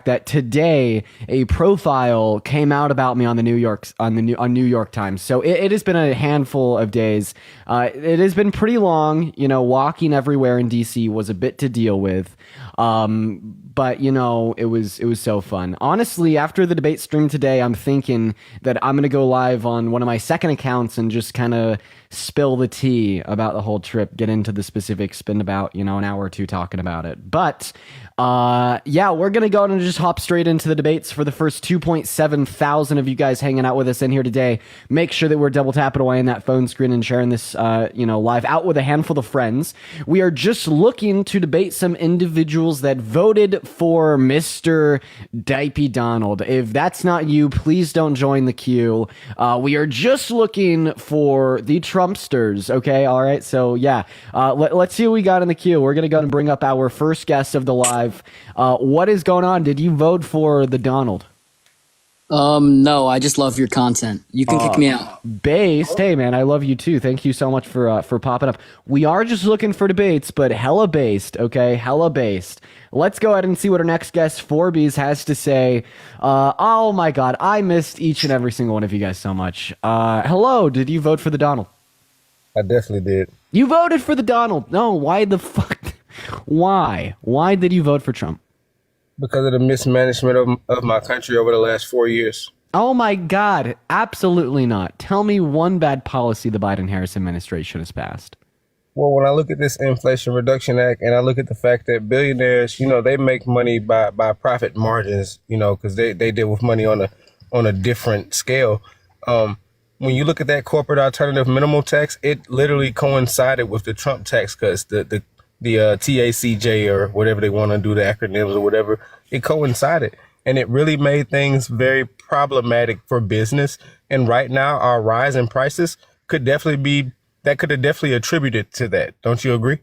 that today a profile came out about me on the New York Times. So it has been a handful of days. It has been pretty long. You know, walking everywhere in DC was a bit to deal with. But you know, it was so fun. Honestly, after the debate stream today, I'm thinking that I'm gonna go live on one of my second accounts and just kind of spill the tea about the whole trip, get into the specifics, spend about, you know, an hour or two talking about it. But yeah, we're gonna go and just hop straight into the debates for the first 2.7 thousand of you guys hanging out with us in here today. Make sure that we're double tapping away in that phone screen and sharing this you know, live out with a handful of friends. We are just looking to debate some individuals that voted for Mr. Dipey Donald. If that's not you, please don't join the queue. We are just looking for the Trumpsters, okay? All right, so yeah, let's see what we got in the queue. We're gonna go and bring up our first guest of the live. What is going on? Did you vote for the Donald? No, I just love your content. You can kick me out. Based. Hey, man, I love you too. Thank you so much for popping up. We are just looking for debates, but hella based, okay? Hella based. Let's go ahead and see what our next guest, Forbies, has to say. Oh my God, I missed each and every single one of you guys so much. Hello, did you vote for the Donald? I definitely did. You voted for the Donald. No, why the fuck? Why? Why did you vote for Trump? Because of the mismanagement of my country over the last 4 years. Oh my God, absolutely not. Tell me one bad policy the Biden-Harris administration has passed. Well, when I look at this Inflation Reduction Act and I look at the fact that billionaires, you know, they make money by profit margins, you know, because they deal with money on a different scale. When you look at that corporate alternative minimum tax, it literally coincided with the Trump tax cuts, the TACJ or whatever they want to do, the acronyms or whatever. It coincided, and it really made things very problematic for business. And right now, our rise in prices could have definitely attributed to that. Don't you agree?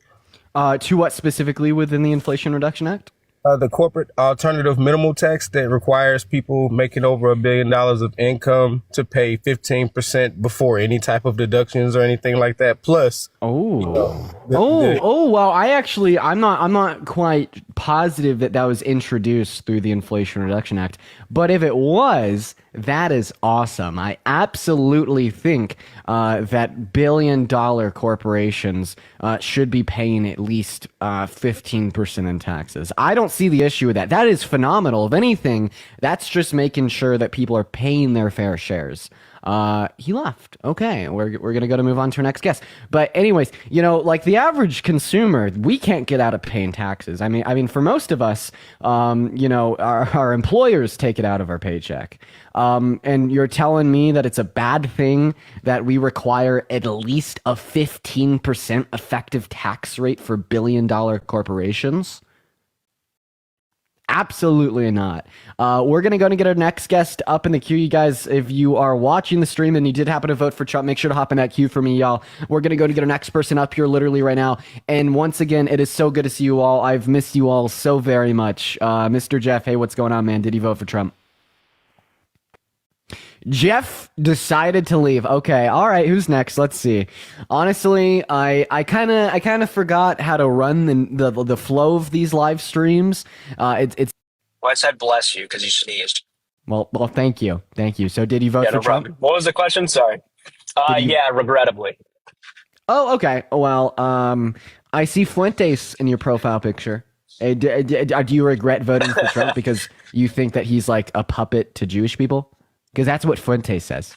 To what specifically within the Inflation Reduction Act? The corporate alternative minimal tax that requires people making over $1 billion of income to pay 15% before any type of deductions or anything like that. Plus, well, I'm not quite positive that was introduced through the Inflation Reduction Act, but if it was, that is awesome. I absolutely think that billion-dollar corporations should be paying at least 15% in taxes. I don't see the issue with that. That is phenomenal. If anything, that's just making sure that people are paying their fair shares. He left. Okay, we're gonna go to move on to our next guest. But anyways, you know, like the average consumer, we can't get out of paying taxes. I mean, for most of us, you know, our employers take it out of our paycheck. And you're telling me that it's a bad thing that we require at least a 15% effective tax rate for billion-dollar corporations? Absolutely not. We're going to go and get our next guest up in the queue. You guys, if you are watching the stream and you did happen to vote for Trump, make sure to hop in that queue for me, y'all. We're going to go to get our next person up here literally right now. And once again, it is so good to see you all. I've missed you all so very much. Mr. Jeff, hey, what's going on, man? Did you vote for Trump? Jeff decided to leave. Okay, all right. Who's next? Let's see. Honestly, I kind of forgot how to run the flow of these live streams. It's. Well, I said bless you because you sneezed. Well, thank you. So, did you vote for Trump? What was the question? Sorry. Yeah, regrettably. Oh, okay. Well, I see Fuentes in your profile picture. Do you regret voting for Trump because you think that he's like a puppet to Jewish people? Because that's what Fuentes says.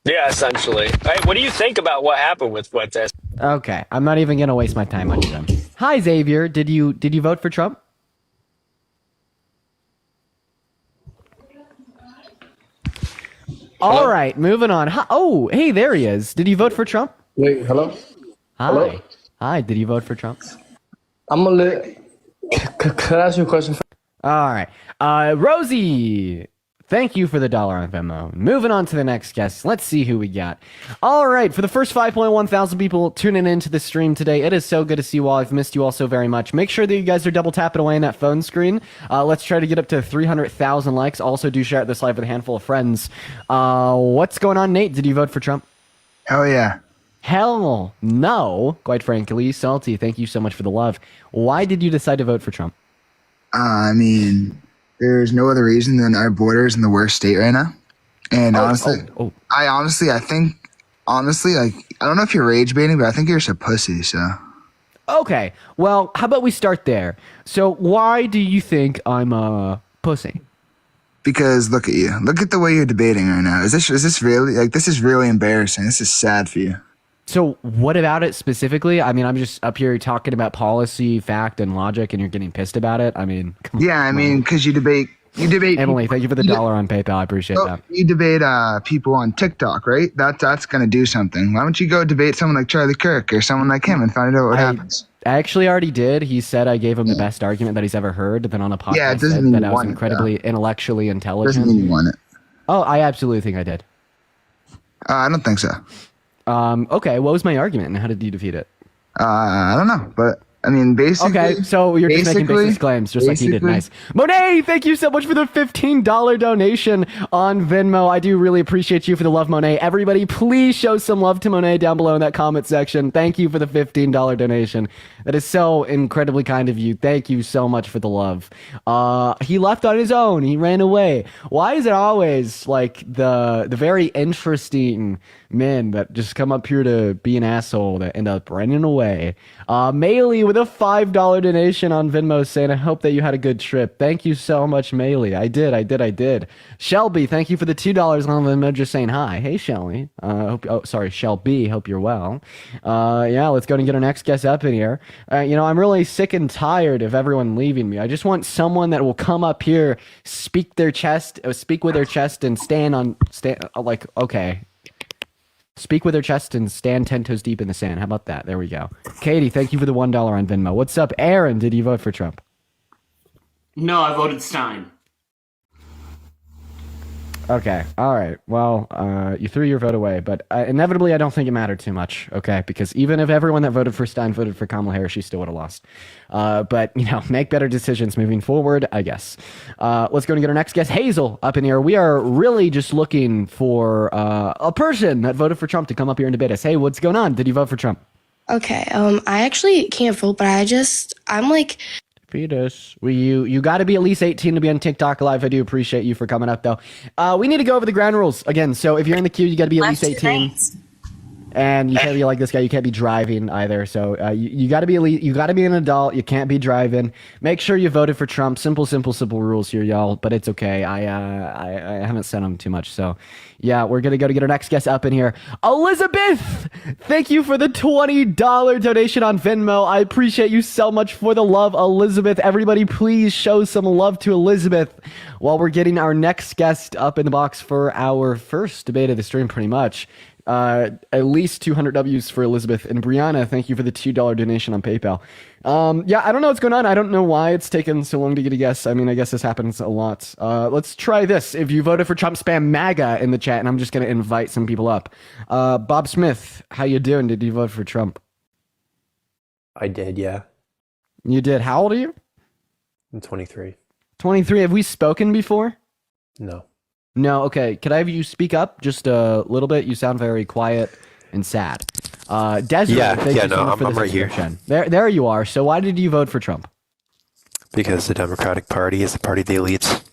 Yeah, essentially. Hey, what do you think about what happened with Fuentes? Okay, I'm not even gonna waste my time on you then. Hi, Xavier. Did you vote for Trump? All right, moving on. Oh, hey, there he is. Did you vote for Trump? Wait, hello? Hi. Hello? Hi, did you vote for Trump? I'm gonna let. Could I ask you a question? All right. Rosie, thank you for the dollar on Venmo. Moving on to the next guest. Let's see who we got. All right. For the first 5.1 thousand people tuning into the stream today, it is so good to see you all. I've missed you all so very much. Make sure that you guys are double tapping away on that phone screen. Let's try to get up to 300,000 likes. Also, do share this live with a handful of friends. What's going on, Nate? Did you vote for Trump? Hell yeah. Hell no, quite frankly. Salty, thank you so much for the love. Why did you decide to vote for Trump? I mean, there's no other reason than our border is in the worst state right now. And honestly, like, I don't know if you're rage baiting, but I think you're just a pussy. So Okay, well, how about we start there? So, why do you think I'm a pussy? because look at you, look at the way you're debating right now. Is this really like this is really embarrassing? This is sad for you. So, what about it specifically? I mean, I'm just up here talking about policy, fact, and logic, and you're getting pissed about it. I mean, come Yeah, I mean, because you debate. Emily, thank you for the dollar on PayPal. I appreciate that. You debate people on TikTok, right? That's gonna do something. Why don't you go debate someone like Charlie Kirk or someone like him and find out what happens? I actually already did. He said I gave him the best argument that he's ever heard. Then on a podcast, Yeah, it doesn't said mean that you I was won it, incredibly intellectually Doesn't intelligent. mean you won it. Oh, I absolutely think I did. I don't think so. Okay, what was my argument, and how did you defeat it? I don't know, but I mean, basically. Okay, so you're just making business claims, just like you did. Nice. Monet, thank you so much for the $15 donation on Venmo. I do really appreciate you for the love, Monet. Everybody, please show some love to Monet down below in that comment section. Thank you for the $15 donation. That is so incredibly kind of you. Thank you so much for the love. He left on his own. He ran away. Why is it always like the very interesting men that just come up here to be an asshole that end up running away? Maylee with a $5 donation on Venmo saying, I hope that you had a good trip. Thank you so much, Maylee. I did. Shelby, thank you for the $2 on Venmo just saying hi. Hey, Shelby. Shelby. Hope you're well. Yeah, let's go and get our next guest up in here. I'm really sick and tired of everyone leaving me. I just want someone that will come up here, speak with their chest, and speak with their chest and stand 10 toes deep in the sand. How about that? There we go. Katie, thank you for the $1 on Venmo. What's up, Aaron? Did you vote for Trump? No, I voted Stein. Okay. All right. Well, you threw your vote away, but inevitably, I don't think it mattered too much. Okay, because even if everyone that voted for Stein voted for Kamala Harris, she still would have lost. But make better decisions moving forward, I guess. Let's go and get our next guest, Hazel, up in here. We are really just looking for a person that voted for Trump to come up here and debate us. Hey, what's going on? Did you vote for Trump? Okay. I actually can't vote, but I'm like. Fetus. You got to be at least 18 to be on TikTok Live. I do appreciate you for coming up, though. We need to go over the ground rules again. So if you're in the queue, you got to be at least 18. And you can't be like this guy. You can't be driving either. So you got to be you got to be an adult. You can't be driving. Make sure you voted for Trump. Simple rules here, y'all. But it's okay. I haven't sent them too much. So yeah, we're gonna go to get our next guest up in here. Elizabeth, thank you for the $20 donation on Venmo. I appreciate you so much for the love, Elizabeth. Everybody, please show some love to Elizabeth while we're getting our next guest up in the box for our first debate of the stream, pretty much. At least 200 W's for Elizabeth. And Brianna, thank you for the $2 donation on PayPal. Yeah, I don't know what's going on. I don't know why it's taken so long to get a guess. I mean, I guess this happens a lot. Let's try this. If you voted for Trump, spam MAGA in the chat, and I'm just going to invite some people up. Bob Smith, how you doing? Did you vote for Trump? I did, yeah. You did. How old are you? I'm 23. 23. Have we spoken before? No. No, okay. Could I have you speak up just a little bit? You sound very quiet and sad. Desiree, I'm right here. There you are. So why did you vote for Trump? Because the Democratic Party is the party of the elites.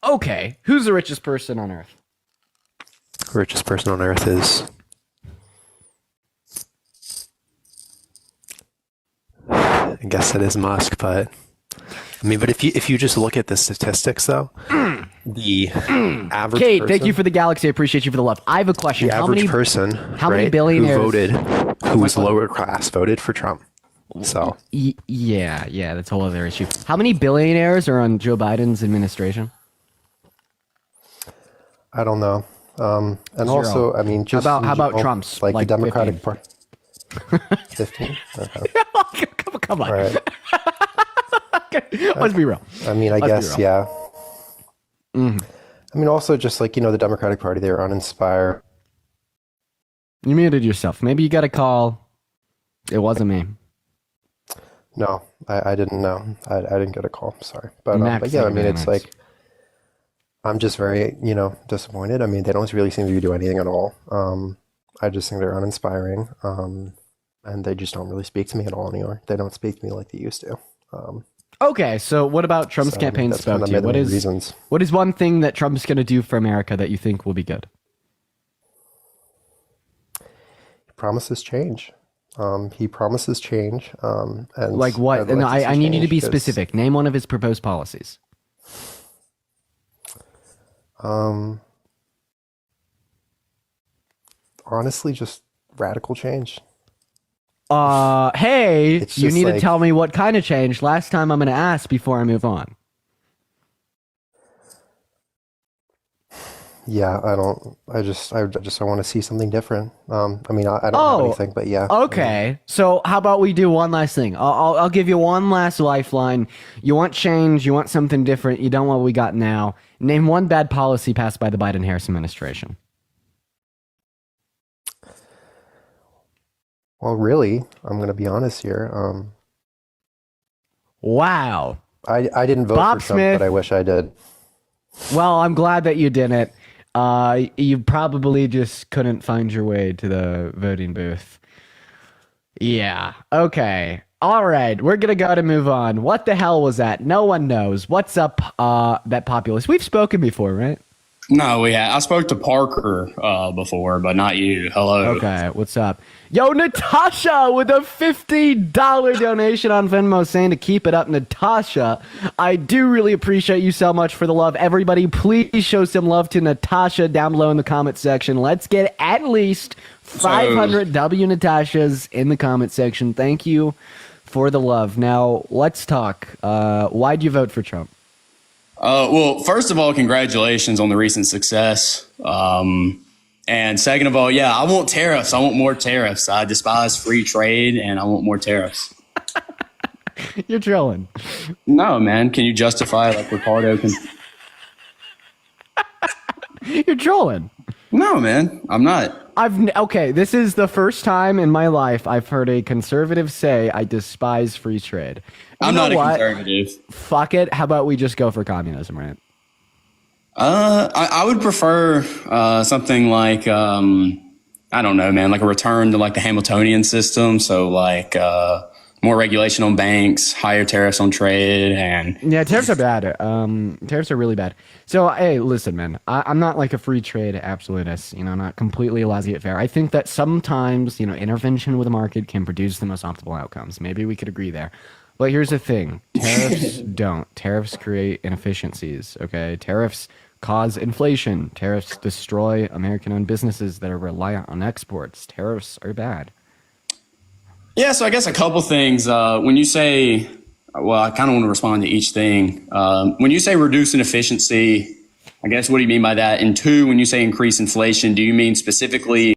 Okay. Who's the richest person on earth? The richest person on earth is... I guess it is Musk, but... I mean, but if you just look at the statistics, though, the average Kate, person, thank you for the galaxy. I appreciate you for the love. I have a question. The average person, how many billionaires who was lower class, voted for Trump. So yeah, that's a whole other issue. How many billionaires are on Joe Biden's administration? I don't know. And 0. also, I mean, just how about Trump's? Like the Democratic 15. Party. 15? Okay. Come on. All right. Let's be real. I mean, I guess, yeah. Mm-hmm. I mean, also just like, the Democratic Party, they were uninspired. You muted yourself. Maybe you got a call. It wasn't me. No, I didn't know. I didn't get a call. Sorry. But yeah, I mean, it's like, I'm just very, disappointed. I mean, they don't really seem to do anything at all. I just think they're uninspiring. And they just don't really speak to me at all anymore. They don't speak to me like they used to. Okay, so what about Trump's campaign that's spoke one of to you? the main reasons. What is one thing that Trump's going to do for America that you think will be good? He promises change. He promises change. And Like what? I'd like No, to see I need you to change be 'cause, specific. Name one of his proposed policies. Honestly, just radical change. Hey, It's you just need to like- tell me what kind of change. Last time I'm going to ask before I move on. Yeah, I want to see something different. I mean, I don't have anything, but yeah. Okay. So how about we do one last thing? I'll give you one last lifeline. You want change, you want something different, you don't want what we got now. Name one bad policy passed by the Biden-Harris administration. Well, really, I'm going to be honest here. Wow. I didn't vote Bob for Trump, Smith. but I wish I did. Well, I'm glad that you didn't. You probably just couldn't find your way to the voting booth. Yeah. Okay. All right. We're going to go to move on. What the hell was that? No one knows. What's up, that populace? We've spoken before, right? No, I spoke to Parker before, but not you. Hello. Okay. What's up? Yo, Natasha with a $50 donation on Venmo saying to keep it up, Natasha. I do really appreciate you so much for the love. Everybody, please show some love to Natasha down below in the comment section. Let's get at least 500 W Natashas in the comment section. Thank you for the love. Now, let's talk. Why'd you vote for Trump? Well, first of all, congratulations on the recent success. And second of all, yeah, I want tariffs. I want more tariffs. I despise free trade, and I want more tariffs. You're trolling. No, man. Can you justify like Ricardo can? You're trolling. No, man. I'm not. Okay, this is the first time in my life I've heard a conservative say I despise free trade. I'm not a conservative. Fuck it. How about we just go for communism, right? I would prefer something like I don't know, man, like a return to like the Hamiltonian system. So like more regulation on banks, higher tariffs on trade, and yeah, tariffs are bad. Tariffs are really bad. So hey, listen, man, I'm not like a free trade absolutist. You know, not completely laissez-faire. I think that sometimes intervention with the market can produce the most optimal outcomes. Maybe we could agree there. But here's the thing: tariffs don't. Tariffs create inefficiencies. Okay, tariffs cause inflation. Tariffs destroy American-owned businesses that are reliant on exports. Tariffs are bad. Yeah, so I guess a couple things. When you say, well, I kind of want to respond to each thing. When you say reduce inefficiency, I guess what do you mean by that? And two, when you say increase inflation, do you mean specifically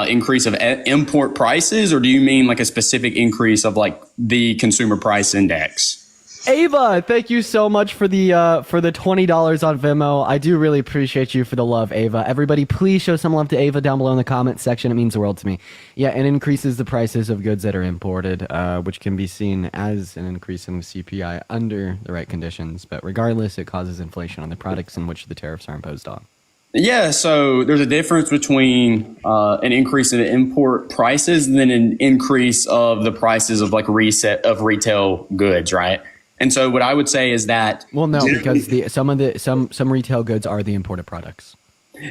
increase of import prices, or do you mean like a specific increase of like the consumer price index? Ava, thank you so much for the $20 on Venmo. I do really appreciate you for the love, Ava. Everybody, please show some love to Ava down below in the comment section. It means the world to me. Yeah, it increases the prices of goods that are imported, which can be seen as an increase in the CPI under the right conditions. But regardless, it causes inflation on the products in which the tariffs are imposed on. Yeah, so there's a difference between an increase in import prices and then an increase of the prices of like reset of retail goods, right? And so what I would say is that because some retail goods are the imported products.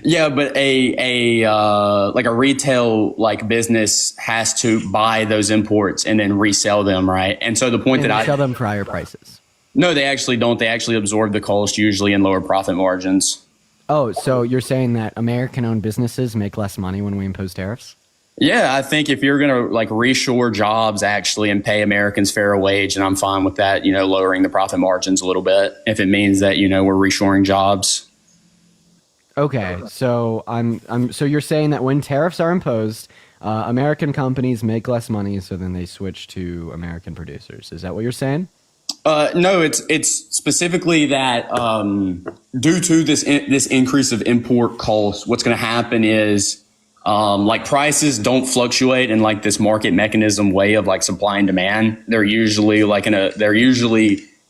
Yeah, but a retail like business has to buy those imports and then resell them, right? And so the point And that I sell them for higher prices. No, they actually don't. They actually absorb the cost usually in lower profit margins. Oh, so you're saying that American-owned businesses make less money when we impose tariffs? Yeah, I think if you're going to like reshore jobs actually and pay Americans fair wage, and I'm fine with that, lowering the profit margins a little bit if it means that, we're reshoring jobs. Okay, so so you're saying that when tariffs are imposed, American companies make less money, so then they switch to American producers. Is that what you're saying? No, it's specifically that due to this increase of import costs, what's going to happen is like prices don't fluctuate in like this market mechanism way of like supply and demand. They're usually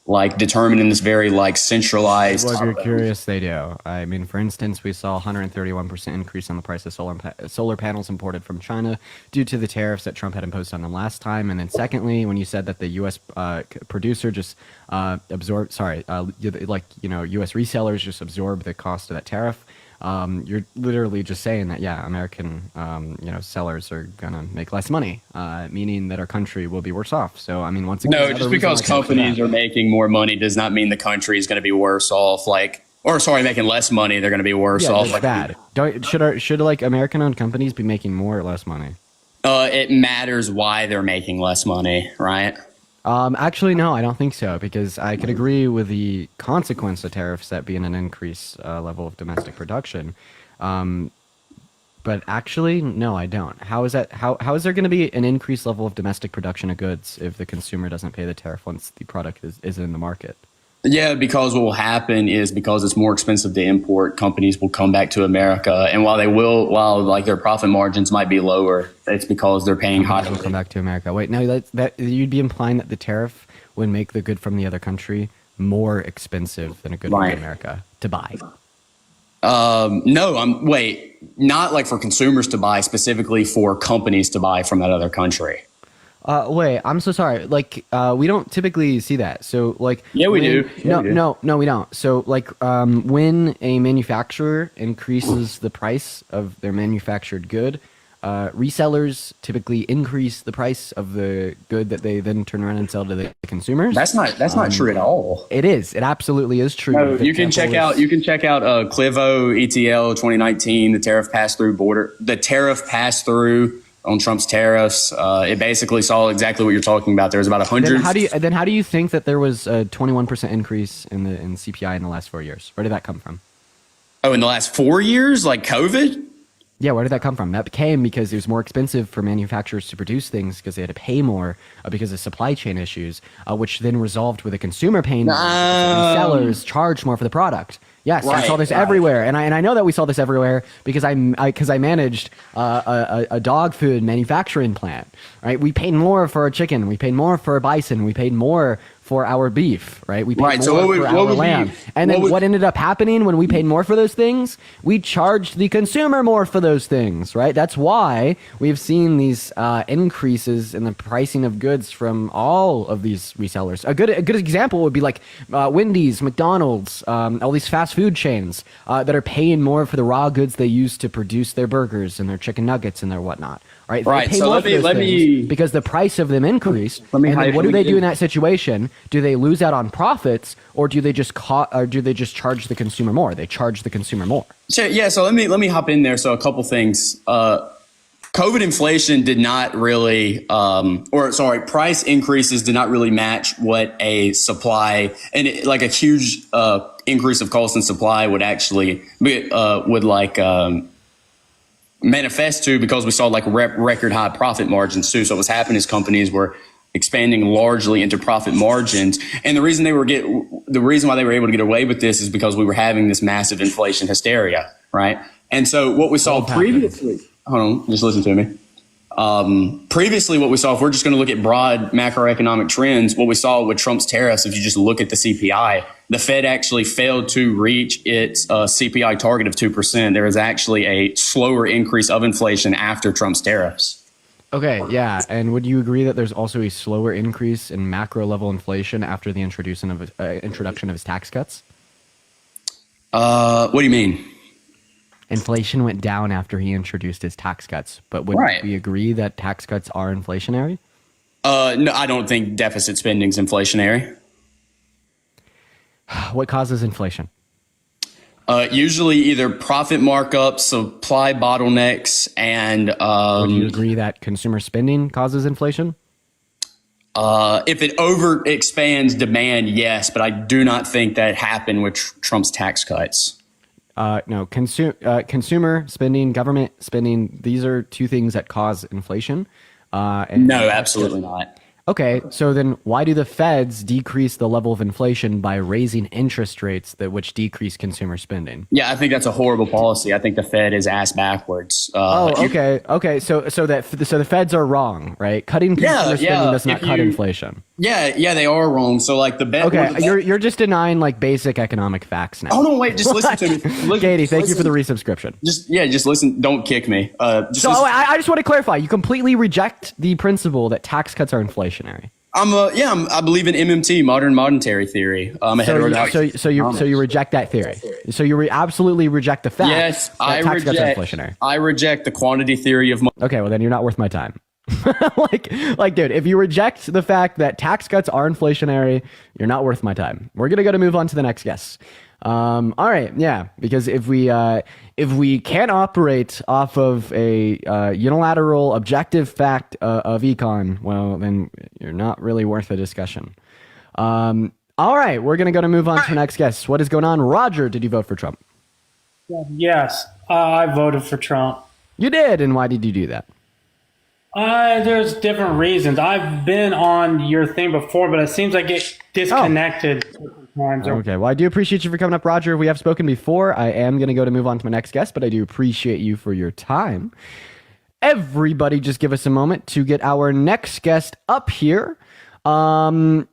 like determined in this very like centralized. Well, if you're curious, they do. I mean, for instance, we saw 131% increase on the price of solar panels imported from China due to the tariffs that Trump had imposed on them last time. And then secondly, when you said that the U.S. Producer just U.S. resellers just absorb the cost of that tariff. You're literally just saying that, yeah, American, sellers are gonna make less money, meaning that our country will be worse off. So, I mean, once again, No, just because companies are making more money does not mean the country is going to be worse off. Making less money, they're going to be worse off. That's bad. Should American-owned companies be making more or less money? It matters why they're making less money, right? Actually, no, I don't think so, because I could agree with the consequence of tariffs that being an increased level of domestic production. But actually, no, I don't. How is that? How is there going to be an increased level of domestic production of goods if the consumer doesn't pay the tariff once the product is in the market? Yeah, because what will happen is because it's more expensive to import, companies will come back to America, and while their profit margins might be lower, it's because they're paying higher. Will come back to America. Wait, no, that you'd be implying that the tariff would make the good from the other country more expensive than a good from America to buy. Not like for consumers to buy, specifically for companies to buy from that other country. Wait, I'm so sorry. Like, we don't typically see that. So, like, yeah, we do. No, we don't. So, like, when a manufacturer increases the price of their manufactured good, resellers typically increase the price of the good that they then turn around and sell to the consumers. That's not true at all. It is. It absolutely is true. No, you can check out Clivo ETL 2019, the tariff pass through on Trump's tariffs. It basically saw exactly what you're talking about. There was about 100. How do you think that there was a 21% increase in CPI in the last 4 years? Where did that come from? Oh, in the last 4 years, like COVID? Yeah, where did that come from? That came because it was more expensive for manufacturers to produce things because they had to pay more because of supply chain issues, which then resolved with the consumer paying more. Sellers charge more for the product. Yes, I saw this everywhere, and I know that we saw this everywhere because I managed a dog food manufacturing plant. Right, we paid more for our chicken, we paid more for our bison, we paid more for our beef, right? We paid more for our lamb. And then what ended up happening when we paid more for those things? We charged the consumer more for those things, right? That's why we've seen these increases in the pricing of goods from all of these resellers. A good example would be like Wendy's, McDonald's, all these fast food chains that are paying more for the raw goods they use to produce their burgers and their chicken nuggets and their whatnot. Right. They pay more for those things because the price of them increased. And then what do they do in that situation? Do they lose out on profits, or do they just charge the consumer more? They charge the consumer more. Sure, yeah. So let me hop in there. So a couple things. COVID inflation did not really, price increases did not really match what a supply and a huge increase of cost and supply would actually manifest to, because we saw like record high profit margins too. So what was happening is companies were expanding largely into profit margins, and the reason why they were able to get away with this is because we were having this massive inflation hysteria, right? And so what we saw previously, hold on, just listen to me. Previously, what we saw, if we're just going to look at broad macroeconomic trends, what we saw with Trump's tariffs, if you just look at the CPI, the Fed actually failed to reach its CPI target of 2%. There was actually a slower increase of inflation after Trump's tariffs. Okay, yeah. And would you agree that there's also a slower increase in macro level inflation after the introduction of his tax cuts? What do you mean? Inflation went down after he introduced his tax cuts, but would we agree that tax cuts are inflationary? No, I don't think deficit spending is inflationary. What causes inflation? Usually either profit markups, supply bottlenecks, and... would you agree that consumer spending causes inflation? If it overexpands demand, yes, but I do not think that happened with Trump's tax cuts. No, consumer spending, government spending, these are two things that cause inflation. No, absolutely not. Okay, so then why do the feds decrease the level of inflation by raising interest rates which decrease consumer spending? Yeah, I think that's a horrible policy. I think the Fed is ass backwards. Okay. So the feds are wrong, right? Cutting consumer spending does not cut inflation. Yeah, they are wrong. So like the bet. Okay, you're just denying like basic economic facts now. Oh no, wait, just listen to me. Katie, thank you for the resubscription. Just listen. Don't kick me. I just want to clarify. You completely reject the principle that tax cuts are inflationary. I believe in MMT, modern monetary theory. I'm a heterodox. So you reject that theory. So you absolutely reject the fact that tax cuts are inflationary. I reject the quantity theory of money. Okay, well then you're not worth my time. like, dude, if you reject the fact that tax cuts are inflationary, you're not worth my time. We're gonna move on to the next guest. All right, yeah, because if we can't operate off of a unilateral objective fact of econ, well, then you're not really worth a discussion. All right, we're gonna move on to the next guest. What is going on, Roger? Did you vote for Trump? Yes, I voted for Trump. You did, and why did you do that? There's different reasons. I've been on your thing before, but it seems like it disconnected. Okay, well, I do appreciate you for coming up, Roger. We have spoken before. I am going to move on to my next guest, but I do appreciate you for your time. Everybody just give us a moment to get our next guest up here. And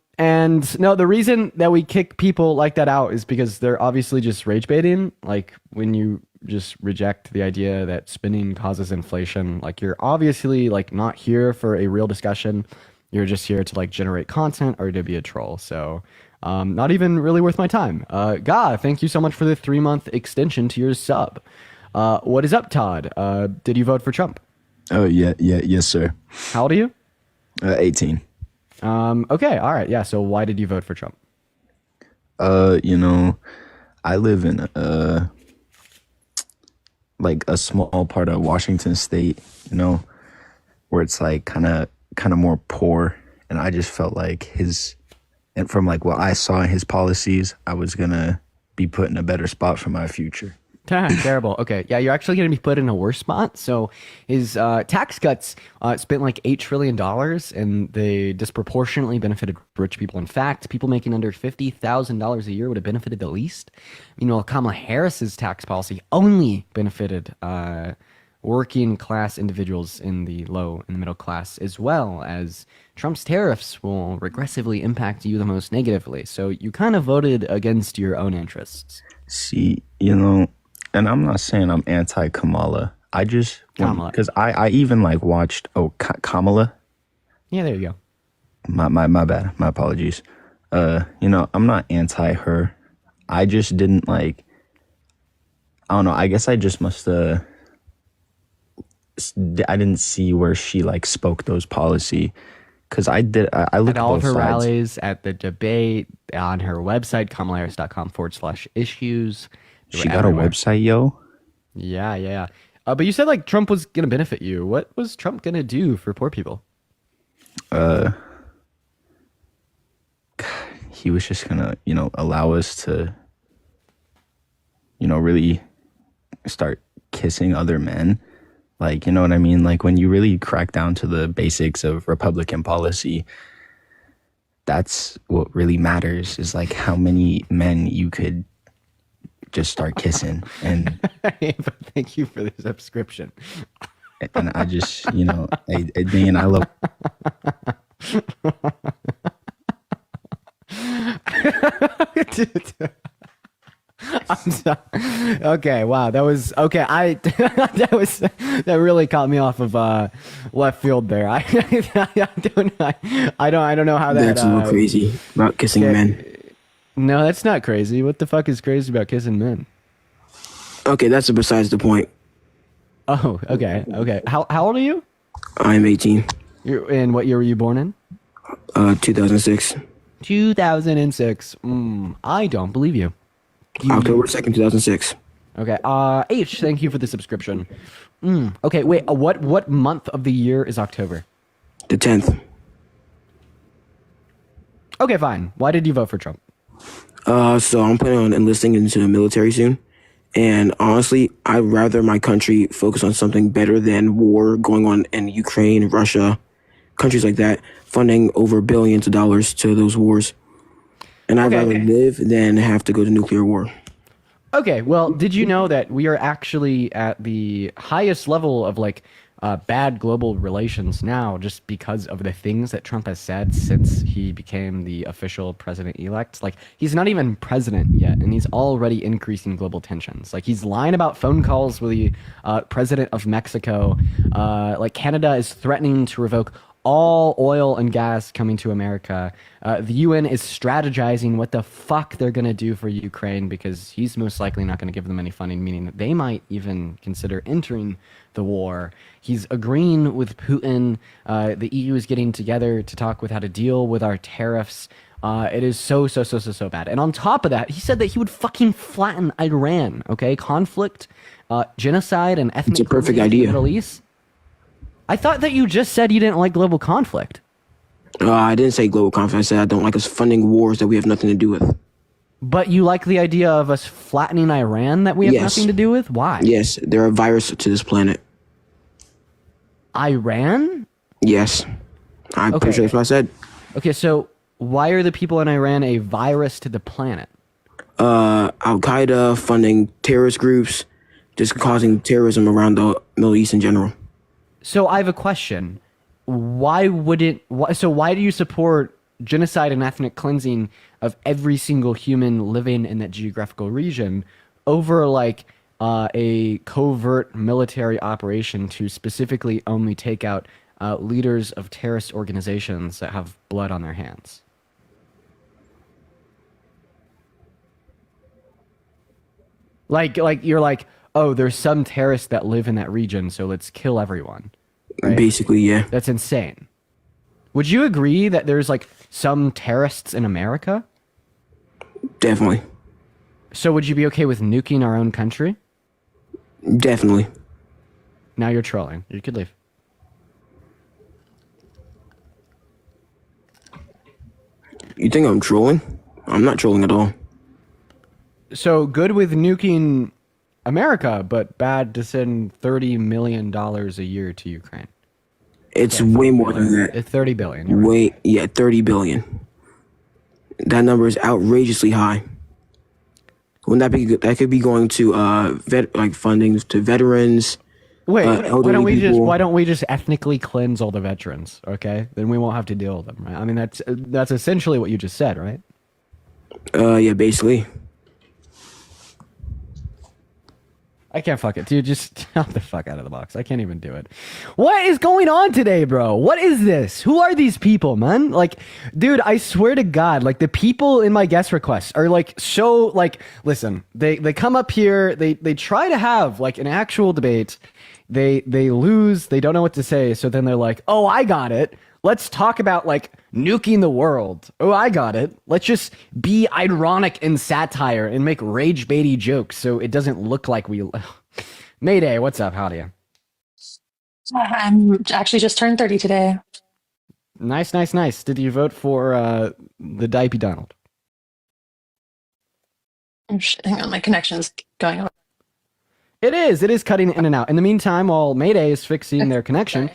no, the reason that we kick people like that out is because they're obviously just rage baiting. Like when you just reject the idea that spinning causes inflation, like you're obviously like not here for a real discussion. You're just here to like generate content or to be a troll. So not even really worth my time. Thank you so much for the 3-month extension to your sub. What is up, Todd? Did you vote for Trump? Oh, yes, sir. How old are you? 18. Okay, all right, yeah. So why did you vote for Trump? I live in like a small part of Washington State, where it's like kind of more poor, and I just felt like and from like what I saw in his policies, I was gonna be put in a better spot for my future. Terrible. Okay. Yeah, you're actually going to be put in a worse spot. So his tax cuts spent like $8 trillion, and they disproportionately benefited rich people. In fact, people making under $50,000 a year would have benefited the least. Meanwhile, Kamala Harris's tax policy only benefited working class individuals in the low and the middle class, as well as Trump's tariffs will regressively impact you the most negatively. So you kind of voted against your own interests. See, and I'm not saying I'm anti-Kamala. I just, because I even like watched, Kamala. Yeah, there you go. My bad. My apologies. I'm not anti her. I just didn't like, I don't know. I guess I just must I didn't see where she like spoke those policy. Because I looked at all of her sides. rallies, at the debate, on her website, kamalaharris.com/issues. She got a website, yo? Yeah. But you said like Trump was going to benefit you. What was Trump going to do for poor people? He was just going to, allow us to, really start kissing other men. Like, you know what I mean? Like when you really crack down to the basics of Republican policy, that's what really matters, is like how many men you could just start kissing. And thank you for the subscription. And I just, and I love. I'm sorry. Okay, wow, that was okay. That really caught me off of left field there. I don't know how that. That's a little crazy about kissing men. No, that's not crazy. What the fuck is crazy about kissing men? Okay, that's besides the point. Oh, okay. How old are you? I'm 18. And what year were you born in? 2006. 2006. I don't believe you. October 2nd, 2006. Okay. H, thank you for the subscription. Okay, wait. What month of the year is October? The 10th. Okay, fine. Why did you vote for Trump? So I'm planning on enlisting into the military soon. And honestly, I'd rather my country focus on something better than war going on in Ukraine, Russia, countries like that, funding over billions of dollars to those wars. And I'd rather live than have to go to nuclear war. Okay, well, did you know that we are actually at the highest level of like bad global relations now just because of the things that Trump has said since he became the official president-elect. Like, he's not even president yet, and he's already increasing global tensions. Like, he's lying about phone calls with the president of Mexico. Like, Canada is threatening to revoke all oil and gas coming to America. The UN is strategizing what the fuck they're going to do for Ukraine because he's most likely not going to give them any funding, meaning that they might even consider entering the war. He's agreeing with Putin. The EU is getting together to talk with how to deal with our tariffs. It is so bad. And on top of that, he said that he would fucking flatten Iran, okay? Conflict, genocide, and ethnic It's a perfect cleansing in idea. the Middle East. I thought that you just said you didn't like global conflict. I didn't say global conflict. I said I don't like us funding wars that we have nothing to do with. But you like the idea of us flattening Iran that we have Yes. nothing to do with? Why? Yes, they're a virus to this planet. Iran? Yes. I'm pretty sure that's what I said. Okay, so why are the people in Iran a virus to the planet? Al-Qaeda funding terrorist groups, just causing terrorism around the Middle East in general. So I have a question. Why do you support genocide and ethnic cleansing of every single human living in that geographical region over like a covert military operation to specifically only take out leaders of terrorist organizations that have blood on their hands? Like you're like, oh, there's some terrorists that live in that region, so let's kill everyone. Right? Basically, yeah. That's insane. Would you agree that there's like some terrorists in America? Definitely. So would you be okay with nuking our own country? Definitely. Now you're trolling. You could leave. You think I'm trolling? I'm not trolling at all. So good with nuking America, but bad to send $30 million a year to Ukraine. It's way more than that. It's 30 billion. You're right. 30 billion. That number is outrageously high. Wouldn't that be good? That could be going to funding to veterans. Wait, elderly people. why don't we just ethnically cleanse all the veterans? Okay, then we won't have to deal with them, right? I mean, that's essentially what you just said, right? Yeah, basically. I can't fuck it, dude. Just jump the fuck out of the box. I can't even do it. What is going on today, bro? What is this? Who are these people, man? Like, dude, I swear to God, like the people in my guest requests are like so like. Listen, they come up here, they try to have like an actual debate. They lose. They don't know what to say. So then they're like, oh, I got it. Let's talk about like nuking the world. Oh, I got it. Let's just be ironic and satire and make rage baity jokes so it doesn't look like we. Mayday, what's up? How do you? I'm actually just turned 30 today. Nice. Did you vote for the Dipey Donald? Hang on, my connection's going on. It is cutting in and out. In the meantime, while Mayday is fixing their connection,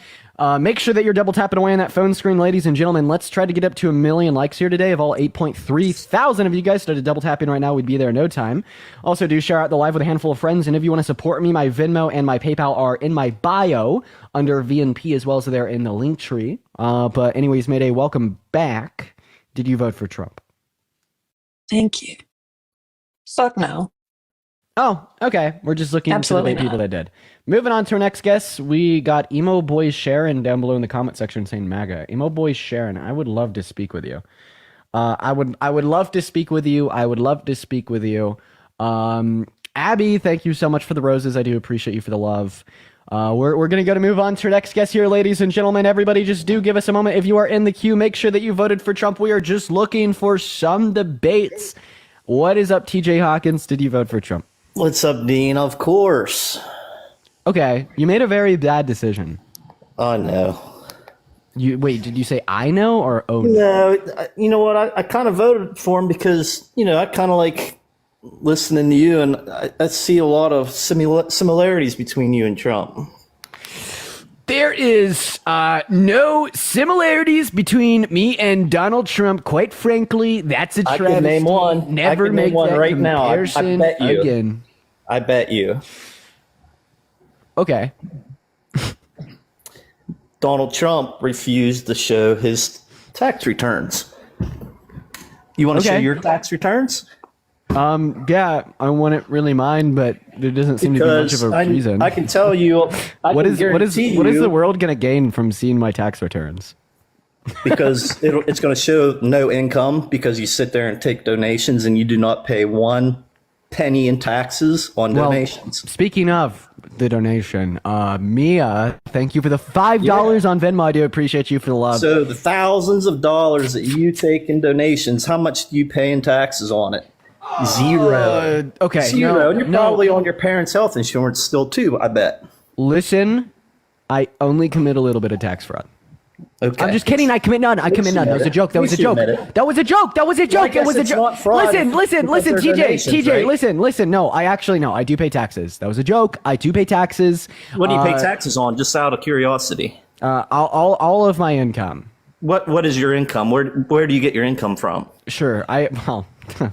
make sure that you're double tapping away on that phone screen, ladies and gentlemen. Let's try to get up to 1 million likes here today. Of all 8.3 thousand of you guys started double tapping right now, we'd be there in no time. Also, do share out the live with a handful of friends. And if you want to support me, my Venmo and my PayPal are in my bio under VNP as well as they're in the link tree. But anyways, Mayday, welcome back. Did you vote for Trump? Thank you. Fuck no. Oh, okay. We're just looking Absolutely into the people not. that did. Moving on to our next guest, we got Emo Boy Sharon down below in the comment section saying MAGA. Emo Boy Sharon, I would love to speak with you. I would love to speak with you. Abby, thank you so much for the roses. I do appreciate you for the love. We're going to move on to our next guest here, ladies and gentlemen. Everybody just do give us a moment. If you are in the queue, make sure that you voted for Trump. We are just looking for some debates. What is up, TJ Hawkins? Did you vote for Trump? What's up, Dean? Of course. Okay, you made a very bad decision. Oh, no. Wait, did you say I know or oh no? No, you know what? I kind of voted for him because, I kind of like listening to you, and I see a lot of similarities between you and Trump. There is no similarities between me and Donald Trump. Quite frankly, that's a travesty. I can name one. Never make one that right now. I comparison bet you. again. I bet you. Okay. Donald Trump refused to show his tax returns. You want to show your tax returns? Yeah, I wouldn't really mind, but there doesn't seem to be much of a reason. I can tell you. What is the world going to gain from seeing my tax returns? Because it's going to show no income because you sit there and take donations and you do not pay 1 penny in taxes on donations. Speaking of the donation, Mia, thank you for the $5 on Venmo. I do appreciate you for the love. So the thousands of dollars that you take in donations, how much do you pay in taxes on it? Zero. Okay. Zero. And you're probably on your parents' health insurance still too, I bet. Listen, I only commit a little bit of tax fraud. Okay. I'm just kidding. I commit none. That was a joke. That was a joke. That was a joke. That was a joke. It was a joke. Listen, TJ, listen. No, I do pay taxes. That was a joke. I do pay taxes. What do you pay taxes on? Just out of curiosity. All of my income. What is your income? Where do you get your income from? Sure.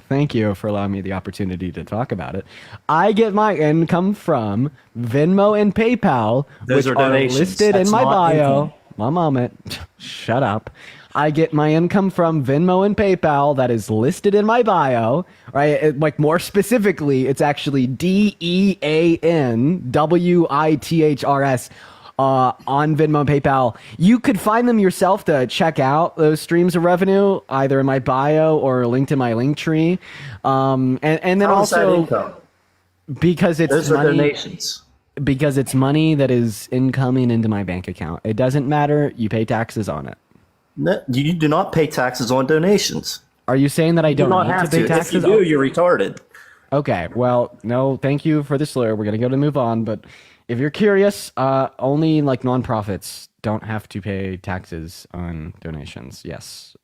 Thank you for allowing me the opportunity to talk about it. I get my income from Venmo and PayPal, Those which are donations. listed That's in my not bio. income. One moment. Shut up. I get my income from Venmo and PayPal that is listed in my bio, right? Like more specifically, it's actually DEANWITHRS on Venmo and PayPal. You could find them yourself to check out those streams of revenue, either in my bio or linked in my link tree. And then How is that also income? because it's Those are money. donations. Because it's money that is incoming into my bank account. It doesn't matter. You pay taxes on it. No, you do not pay taxes on donations. Are you saying that I don't not need have to pay to. taxes? If you do, you're retarded. Okay. Well, no, thank you for the slur. We're going to move on. But if you're curious, only like nonprofits don't have to pay taxes on donations. Yes.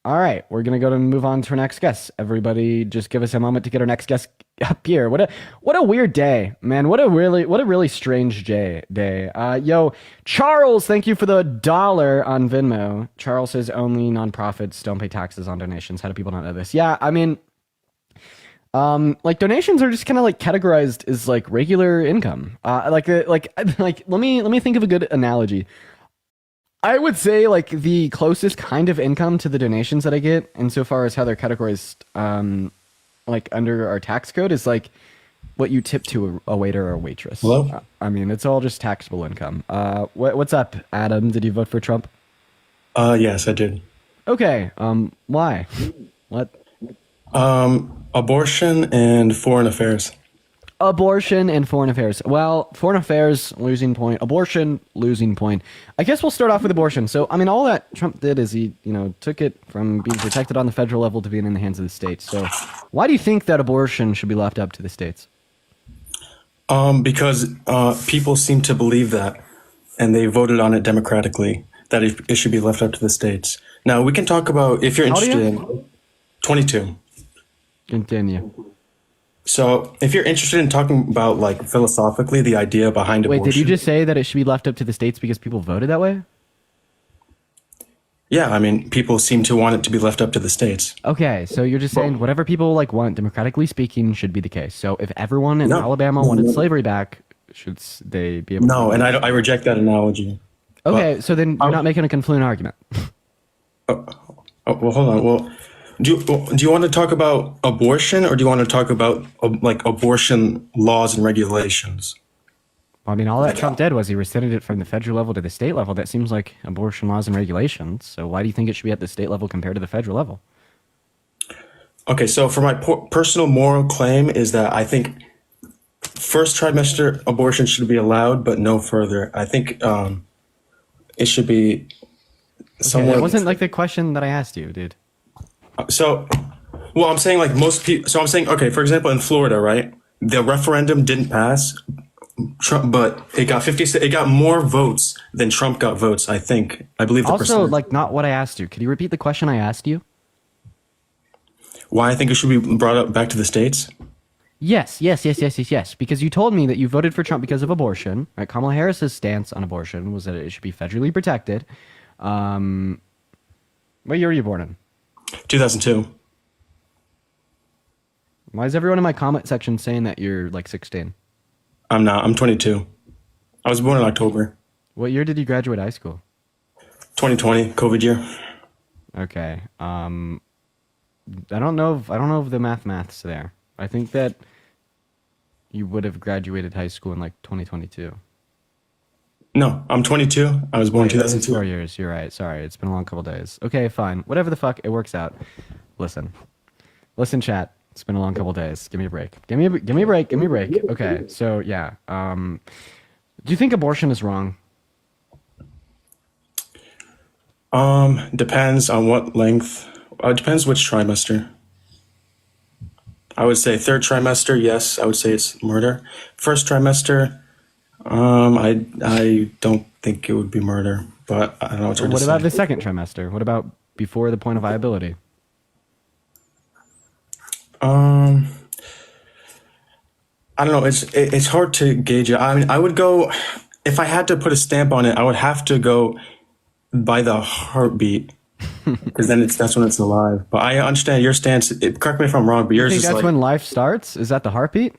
All right, we're gonna move on to our next guest. Everybody, just give us a moment to get our next guest up here. What a weird day, man. What a really strange day. Yo, Charles, thank you for the $1 on Venmo. Charles says only nonprofits don't pay taxes on donations. How do people not know this? Yeah, I mean, like donations are just kind of like categorized as like regular income. Like let me think of a good analogy. I would say like the closest kind of income to the donations that I get, insofar as how they're categorized, like under our tax code, is like what you tip to a waiter or a waitress. Hello? I mean, it's all just taxable income. What's up, Adam? Did you vote for Trump? Yes, I did. Okay. Why? What? Abortion and foreign affairs. Abortion and foreign affairs. Well, foreign affairs, losing point. Abortion, losing point. I guess we'll start off with abortion. So, I mean, all that Trump did is he, took it from being protected on the federal level to being in the hands of the states. So, why do you think that abortion should be left up to the states? Because people seem to believe that, and they voted on it democratically, that it should be left up to the states. Now, we can talk about, if you're interested in 22. Continue. So, if you're interested in talking about, like, philosophically, the idea behind abortion. Wait, did you just say that it should be left up to the states because people voted that way? Yeah, I mean, people seem to want it to be left up to the states. Okay, so you're just saying whatever people like want, democratically speaking, should be the case. So if everyone in Alabama wanted slavery back, should they be able to? No, and I reject that analogy. Okay, so then you're not making a confluent argument. Well, hold on. Well, do you want to talk about abortion, or do you want to talk about like abortion laws and regulations? I mean, all that Trump did was he rescinded it from the federal level to the state level. That seems like abortion laws and regulations. So why do you think it should be at the state level compared to the federal level? Okay, so for my personal moral claim is that I think first trimester abortion should be allowed, but no further. I think it should be somewhat. Okay, that wasn't like the question that I asked you, dude. So, well, I'm saying like most people. So I'm saying, okay, for example, in Florida, right, the referendum didn't pass. Trump, but it got 50. It got more votes than Trump got votes. I believe. The Also, percentage. like, not what I asked you. Could you repeat the question I asked you? Why I think it should be brought up back to the states? Yes. Because you told me that you voted for Trump because of abortion. Right? Kamala Harris's stance on abortion was that it should be federally protected. What year were you born in? 2002. Why is everyone in my comment section saying that you're like 16? I'm not. I'm 22. I was born in October. What year did you graduate high school? 2020, COVID year. Okay. I don't know if the math's there. I think that you would have graduated high school in like 2022. No, I'm 22. I was born in It's 2002. 4 years. You're right. Sorry, it's been a long couple days. Okay, fine. Whatever the fuck, it works out. Listen, chat. It's been a long couple days. Give me a break. Give me a break. Give me a break. Okay, so yeah. Do you think abortion is wrong? Depends on what length. Depends which trimester. I would say third trimester, yes. I would say it's murder. First trimester, I don't think it would be murder, but I don't know. What about the second trimester? What about before the point of viability? I don't know. It's hard to gauge it. I mean, I would go, if I had to put a stamp on it, I would have to go by the heartbeat, because then that's when it's alive. But I understand your stance. Correct me if I'm wrong, but yours You is think that's like, when life starts? Is that the heartbeat?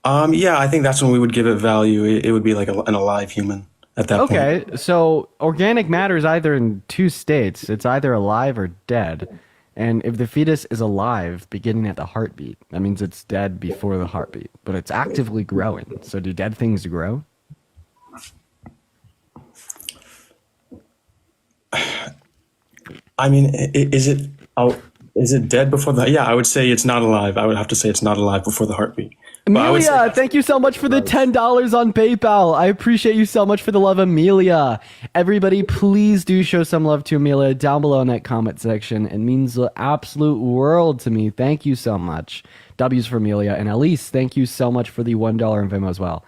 yeah, I think that's when we would give it value. It would be like an alive human at that point. Okay, so organic matter is either in two states. It's either alive or dead. And if the fetus is alive, beginning at the heartbeat, that means it's dead before the heartbeat. But it's actively growing. So do dead things grow? I mean, is it dead before the? Yeah, I would say it's not alive. I would have to say it's not alive before the heartbeat. But I would say Amelia, thank you so much for the $10 on PayPal. I appreciate you so much for the love, Amelia. Everybody, please do show some love to Amelia down below in that comment section. It means the absolute world to me. Thank you so much. W's for Amelia. And Elise, thank you so much for the $1 in Venmo as well.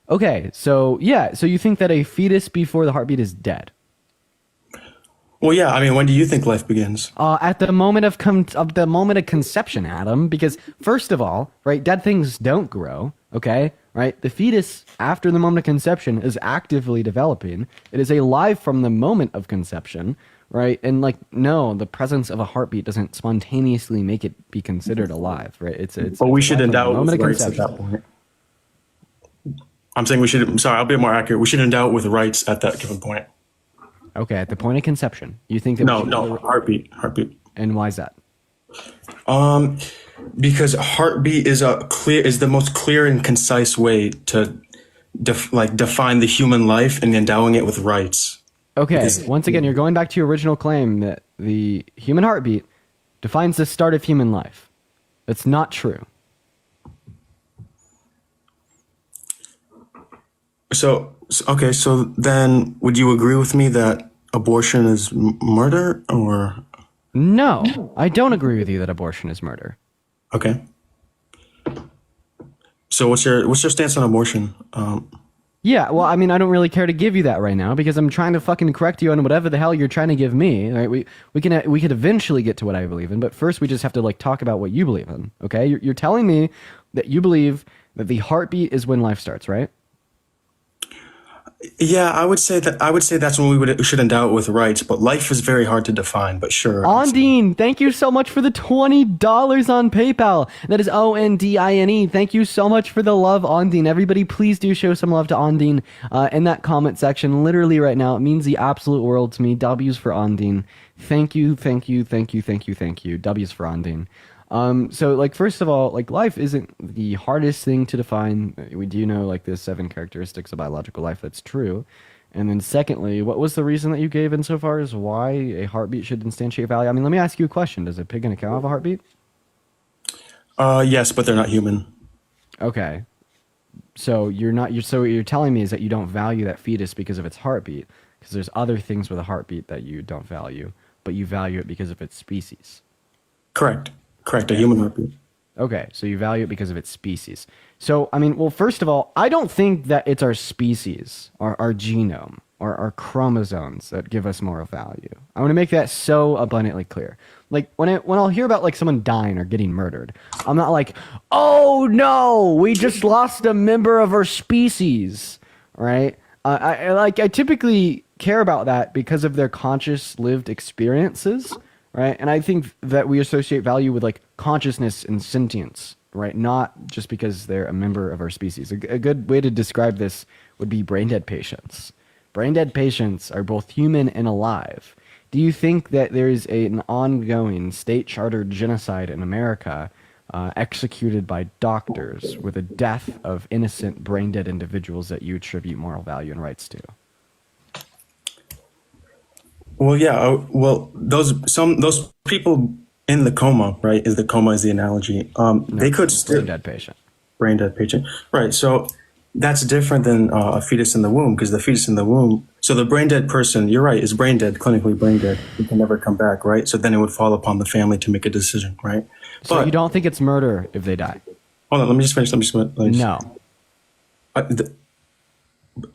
Okay, so yeah, so you think that a fetus before the heartbeat is dead? Well, yeah. I mean, when do you think life begins? At the moment of conception, Adam. Because first of all, right, dead things don't grow. Okay, right. The fetus after the moment of conception is actively developing. It is alive from the moment of conception, right? And like, no, the presence of a heartbeat doesn't spontaneously make it be considered alive, right? But we it's should alive from the endow it moment with of rights at conception. that point. I'm saying we should. I'm sorry, I'll be more accurate. We should endow it with rights at that given point. Okay, at the point of conception, you think that No, heartbeat. And why is that? Because heartbeat is the most clear and concise way to define the human life and endowing it with rights. Okay, Because- once again, you're going back to your original claim that the human heartbeat defines the start of human life. That's not true. So then would you agree with me that abortion is murder, or? No, I don't agree with you that abortion is murder. Okay. So what's your stance on abortion? Yeah, well, I mean, I don't really care to give you that right now because I'm trying to fucking correct you on whatever the hell you're trying to give me. Right? We could eventually get to what I believe in, but first we just have to like talk about what you believe in. Okay, you're telling me that you believe that the heartbeat is when life starts, right? Yeah, I would say that's when we should endow it with rights, but life is very hard to define, but sure. Ondine, thank you so much for the $20 on PayPal. That is ONDINE. Thank you so much for the love, Ondine. Everybody, please do show some love to Ondine in that comment section. Literally right now, it means the absolute world to me. W's for Ondine. Thank you. W's for Ondine. So like, first of all, like life isn't the hardest thing to define. We do know like the 7 characteristics of biological life. That's true. And then secondly, what was the reason that you gave insofar as why a heartbeat should instantiate value? I mean, let me ask you a question. Does a pig and a cow have a heartbeat? Yes, but they're not human. Okay. So so what you're telling me is that you don't value that fetus because of its heartbeat, because there's other things with a heartbeat that you don't value, but you value it because of its species. Correct, a human heartbeat. Okay, so you value it because of its species. So, I mean, well, first of all, I don't think that it's our species, or our genome, or our chromosomes that give us moral value. I want to make that so abundantly clear. Like, when I'll hear about, like, someone dying or getting murdered, I'm not like, oh, no, we just lost a member of our species, right? I typically care about that because of their conscious lived experiences, right? And I think that we associate value with like consciousness and sentience, right? Not just because they're a member of our species. A good way to describe this would be brain dead patients. Brain dead patients are both human and alive. Do you think that there is an ongoing state-chartered genocide in America executed by doctors with the death of innocent brain dead individuals that you attribute moral value and rights to? Well, yeah. Well, those people in the coma, right? The coma is the analogy. They could still brain dead patient. Brain dead patient, right? So that's different than a fetus in the womb, because the fetus in the womb. So the brain dead person, you're right, is brain dead, clinically brain dead. It can never come back, right? So then it would fall upon the family to make a decision, right? So you don't think it's murder if they die? Hold on, let me just finish. No.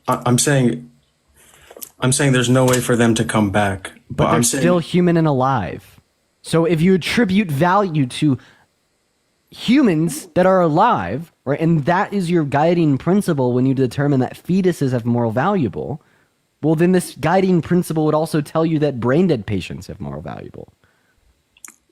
I'm saying there's no way for them to come back. But they're still human and alive. So if you attribute value to humans that are alive, right, and that is your guiding principle when you determine that fetuses have moral valuable, well, then this guiding principle would also tell you that brain dead patients have moral valuable.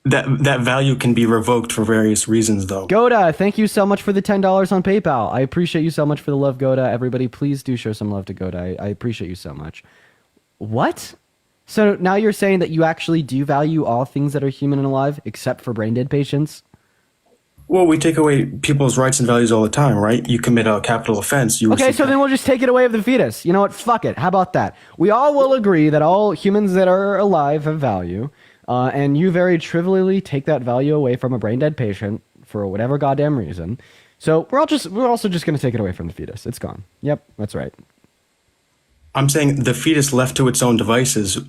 That value can be revoked for various reasons, though. Goda, thank you so much for the $10 on PayPal. I appreciate you so much for the love, Goda. Everybody, please do show some love to Goda. I appreciate you so much. What? So now you're saying that you actually do value all things that are human and alive, except for brain dead patients? Well, we take away people's rights and values all the time, right? You commit a capital offense. Okay, so then we'll just take it away of the fetus. You know what? Fuck it. How about that? We all will agree that all humans that are alive have value. And you very trivially take that value away from a brain dead patient for whatever goddamn reason. So we're also just going to take it away from the fetus. It's gone. Yep, that's right. I'm saying the fetus left to its own devices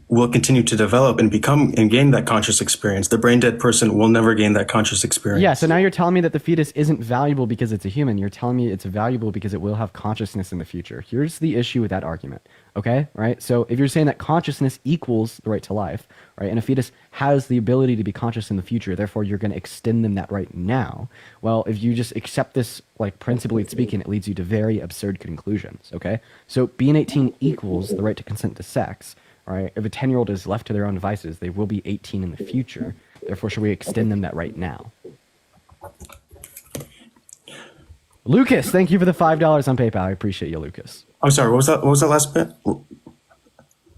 will continue to develop and become and gain that conscious experience. The brain dead person will never gain that conscious experience. Yeah, so now you're telling me that the fetus isn't valuable because it's a human. You're telling me it's valuable because it will have consciousness in the future. Here's the issue with that argument. Okay, right? So if you're saying that consciousness equals the right to life, right, and a fetus has the ability to be conscious in the future, therefore you're going to extend them that right now. Well, if you just accept this, like, principally speaking, it leads you to very absurd conclusions, okay? So being 18 equals the right to consent to sex, right? If a 10-year-old is left to their own devices, they will be 18 in the future. Therefore, should we extend them that right now? Lucas, thank you for the $5 on PayPal. I appreciate you, Lucas. I'm sorry, what was that last bit?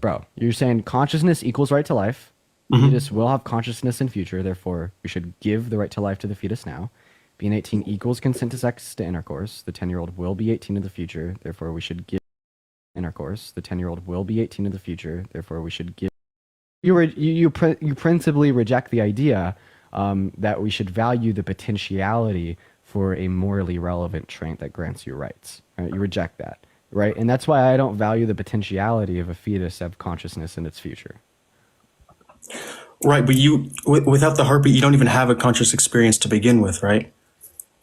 Bro, you're saying consciousness equals right to life. The fetus will have consciousness in future. Therefore, we should give the right to life to the fetus now. Being 18 equals consent to sex to intercourse. The 10-year-old will be 18 in the future. Therefore, we should give intercourse. The 10-year-old will be 18 in the future. Therefore, we should give. You principally reject the idea that we should value the potentiality for a morally relevant trait that grants you rights. Right? You reject that, right? And that's why I don't value the potentiality of a fetus to have consciousness in its future. Right, but without the heartbeat, you don't even have a conscious experience to begin with, right?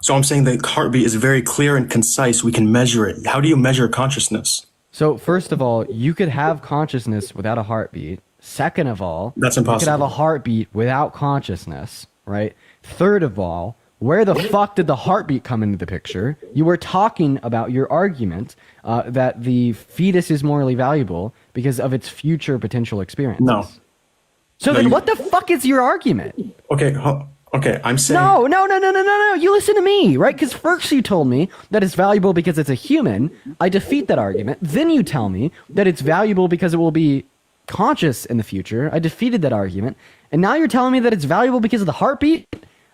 So I'm saying the heartbeat is very clear and concise. We can measure it. How do you measure consciousness? So first of all, you could have consciousness without a heartbeat. Second of all, that's impossible. You could have a heartbeat without consciousness, right? Third of all, where the fuck did the heartbeat come into the picture? You were talking about your argument that the fetus is morally valuable because of its future potential experiences. No. So then what the fuck is your argument? Okay, I'm saying... No. You listen to me, right? Because first you told me that it's valuable because it's a human. I defeat that argument. Then you tell me that it's valuable because it will be conscious in the future. I defeated that argument. And now you're telling me that it's valuable because of the heartbeat?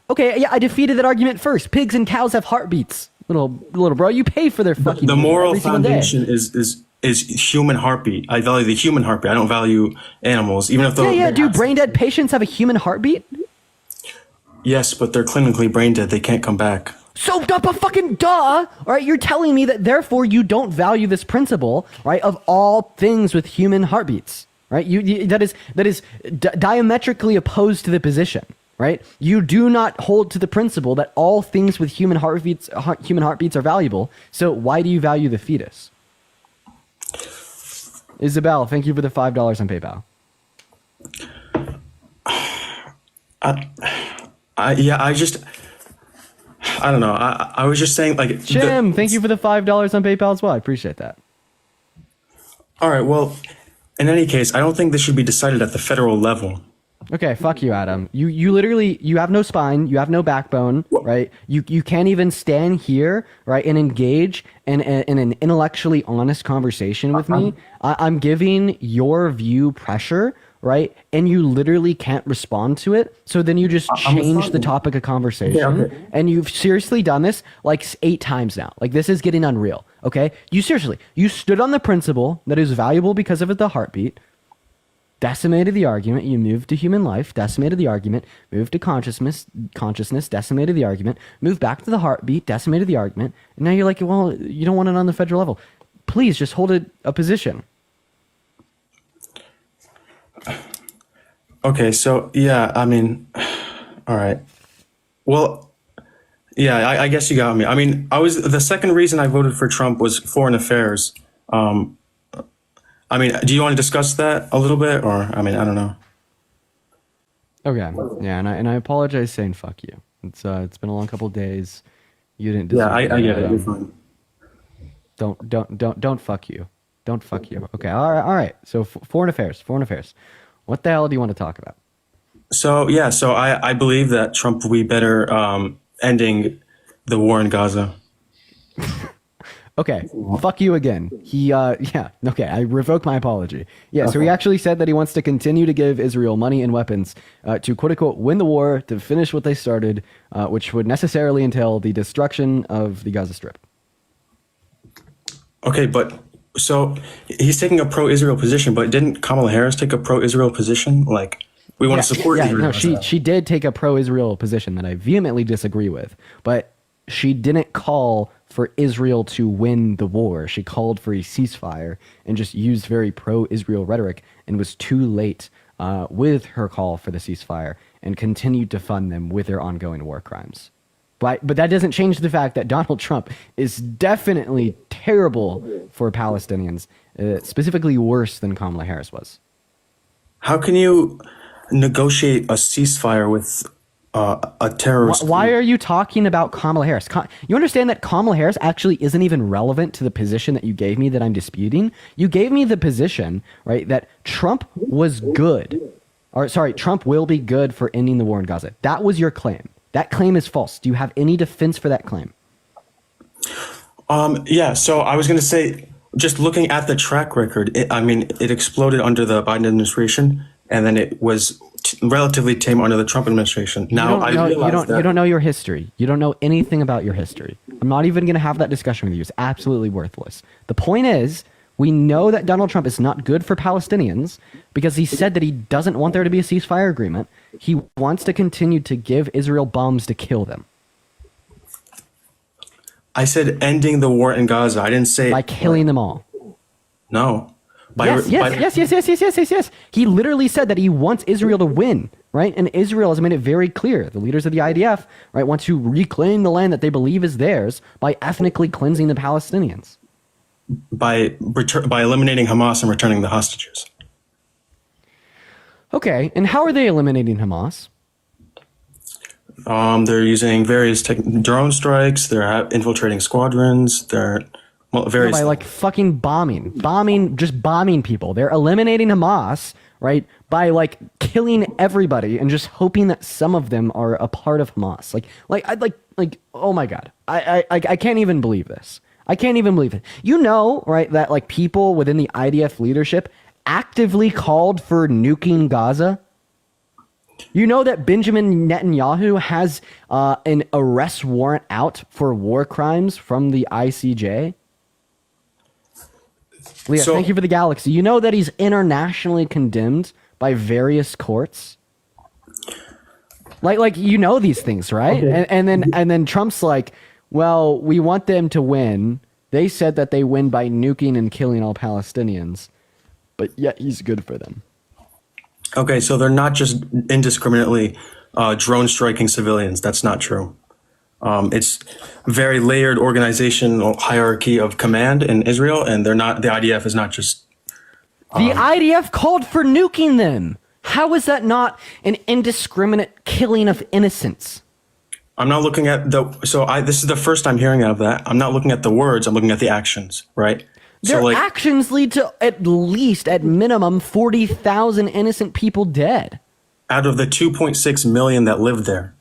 Okay, yeah, I defeated that argument first. Pigs and cows have heartbeats. Little bro, you pay for their fucking... The moral foundation is human heartbeat. I value the human heartbeat. I don't value animals, even if they're... Do brain dead patients have a human heartbeat? Yes, but they're clinically brain dead. They can't come back. So fucking duh! All right, you're telling me that therefore you don't value this principle, right, of all things with human heartbeats, right? That is diametrically opposed to the position, right? You do not hold to the principle that all things with human heartbeats are valuable. So why do you value the fetus? Isabel, thank you for the $5 on PayPal. I don't know. I was just saying, like... Jim, thank you for the $5 on PayPal as well. I appreciate that. All right, well, in any case, I don't think this should be decided at the federal level. Okay, fuck you, Adam. You literally you have no spine, you have no backbone, right? You can't even stand here, right, and engage in an intellectually honest conversation with me. I'm giving your view pressure, right? And you literally can't respond to it. So then you just change the topic of conversation. And you've seriously done this like 8 times now. Like this is getting unreal. Okay? You stood on the principle that is valuable because of the heartbeat. Decimated the argument. You moved to human life, decimated the argument, moved to consciousness, decimated the argument, moved back to the heartbeat, decimated the argument, and now you're like, well, you don't want it on the federal level. Please just hold a position. Okay, so yeah, I mean, all right. Well, yeah, I guess you got me. I mean, the second reason I voted for Trump was foreign affairs. I mean, do you want to discuss that a little bit, or I mean, I don't know. Okay, yeah, and I apologize saying fuck you. It's been a long couple of days. You didn't. Yeah, I get it. You're fine. Don't fuck you. Don't fuck you. Okay, all right. So foreign affairs. What the hell do you want to talk about? So yeah, I believe that Trump would be better ending the war in Gaza. Okay, fuck you again. I revoke my apology. Yeah, so he actually said that he wants to continue to give Israel money and weapons to quote unquote win the war, to finish what they started, which would necessarily entail the destruction of the Gaza Strip. Okay, but so he's taking a pro-Israel position, but didn't Kamala Harris take a pro-Israel position? Like, we want to support Israel. No, she did take a pro-Israel position that I vehemently disagree with, but she didn't call for Israel to win the war. She called for a ceasefire and just used very pro-Israel rhetoric and was too late with her call for the ceasefire and continued to fund them with their ongoing war crimes. But that doesn't change the fact that Donald Trump is definitely terrible for Palestinians, specifically worse than Kamala Harris was. How can you negotiate a ceasefire with a terrorist? Why are you talking about Kamala Harris? You understand that Kamala Harris actually isn't even relevant to the position that you gave me that I'm disputing? You gave me the position, right, that Trump was good. Or sorry, Trump will be good for ending the war in Gaza. That was your claim. That claim is false. Do you have any defense for that claim? Yeah, so I was going to say, just looking at the track record, it exploded under the Biden administration, and then it was relatively tame under the Trump administration. Now, you don't know your history. You don't know anything about your history. I'm not even going to have that discussion with you. It's absolutely worthless. The point is, we know that Donald Trump is not good for Palestinians because he said that he doesn't want there to be a ceasefire agreement. He wants to continue to give Israel bombs to kill them. I said ending the war in Gaza. I didn't say by killing them all. No. Yes. He literally said that he wants Israel to win, right? And Israel has made it very clear. The leaders of the IDF, right, want to reclaim the land that they believe is theirs by ethnically cleansing the Palestinians. By eliminating Hamas and returning the hostages. Okay, and how are they eliminating Hamas? They're using various drone strikes. They're infiltrating squadrons. They're various by like fucking just bombing people. They're eliminating Hamas, right? By like killing everybody and just hoping that some of them are a part of Hamas. Oh my God, I can't even believe this. I can't even believe it. You know, right, that like people within the IDF leadership actively called for nuking Gaza. You know that Benjamin Netanyahu has an arrest warrant out for war crimes from the ICJ. Leah, thank you for the galaxy. You know that he's internationally condemned by various courts. Like you know these things, right? Okay. And then Trump's like, well, we want them to win. They said that they win by nuking and killing all Palestinians, but yet he's good for them. Okay, so they're not just indiscriminately drone striking civilians. That's not true. It's very layered organizational hierarchy of command in Israel, and the IDF is not just... The IDF called for nuking them. How is that an indiscriminate killing of innocents? I'm not looking at this is the first time hearing of that. I'm not looking at the words, I'm looking at the actions, right? Their actions lead to at minimum 40,000 innocent people dead. out of the 2.6 million that lived there.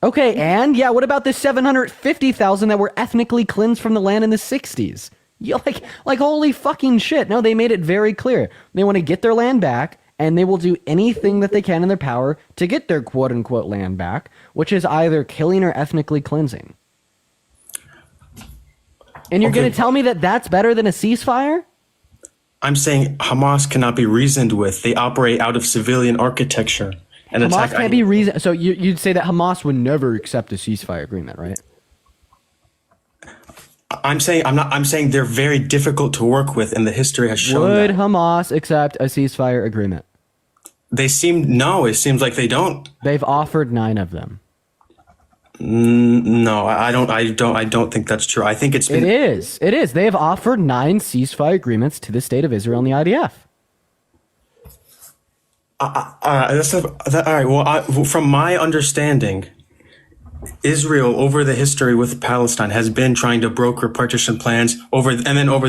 Okay, and yeah, what about the 750,000 that were ethnically cleansed from the land in the 60s? You like holy fucking shit. No, they made it very clear. They want to get their land back, and they will do anything that they can in their power to get their quote-unquote land back, which is either killing or ethnically cleansing. And you're going to tell me that that's better than a ceasefire? I'm saying Hamas cannot be reasoned with. They operate out of civilian architecture. And Hamas can't be reasoned. So you'd say that Hamas would never accept a ceasefire agreement, right? I'm saying they're very difficult to work with, and the history has shown Would that. Hamas accept a ceasefire agreement? It seems like they don't. They've offered 9 of them. No, I don't think that's true. I think it's been. It is. They have offered 9 ceasefire agreements to the state of Israel and the IDF. All right. Well, from my understanding, Israel, over the history with Palestine, has been trying to broker partition plans over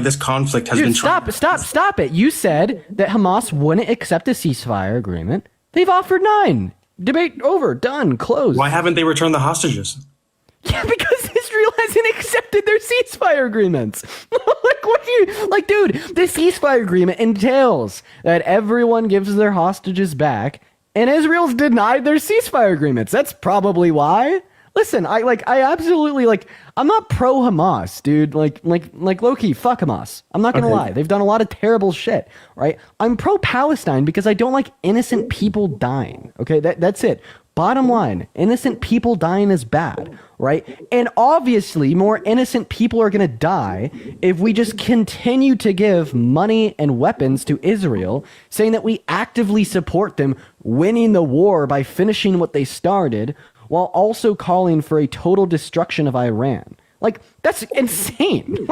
this conflict has been. Stop it! You said that Hamas wouldn't accept a ceasefire agreement. They've offered 9. Debate over. Done. Closed. Why haven't they returned the hostages? Yeah, because Israel hasn't accepted their ceasefire agreements. Dude, the ceasefire agreement entails that everyone gives their hostages back, and Israel's denied their ceasefire agreements. That's probably why. Listen, I absolutely I'm not pro Hamas, dude. Like low-key, fuck Hamas. I'm not gonna lie. They've done a lot of terrible shit, right? I'm pro Palestine because I don't like innocent people dying. Okay, that's it. Bottom line, innocent people dying is bad, right? And obviously, more innocent people are gonna die if we just continue to give money and weapons to Israel, saying that we actively support them winning the war by finishing what they started, while also calling for a total destruction of Iran. That's insane.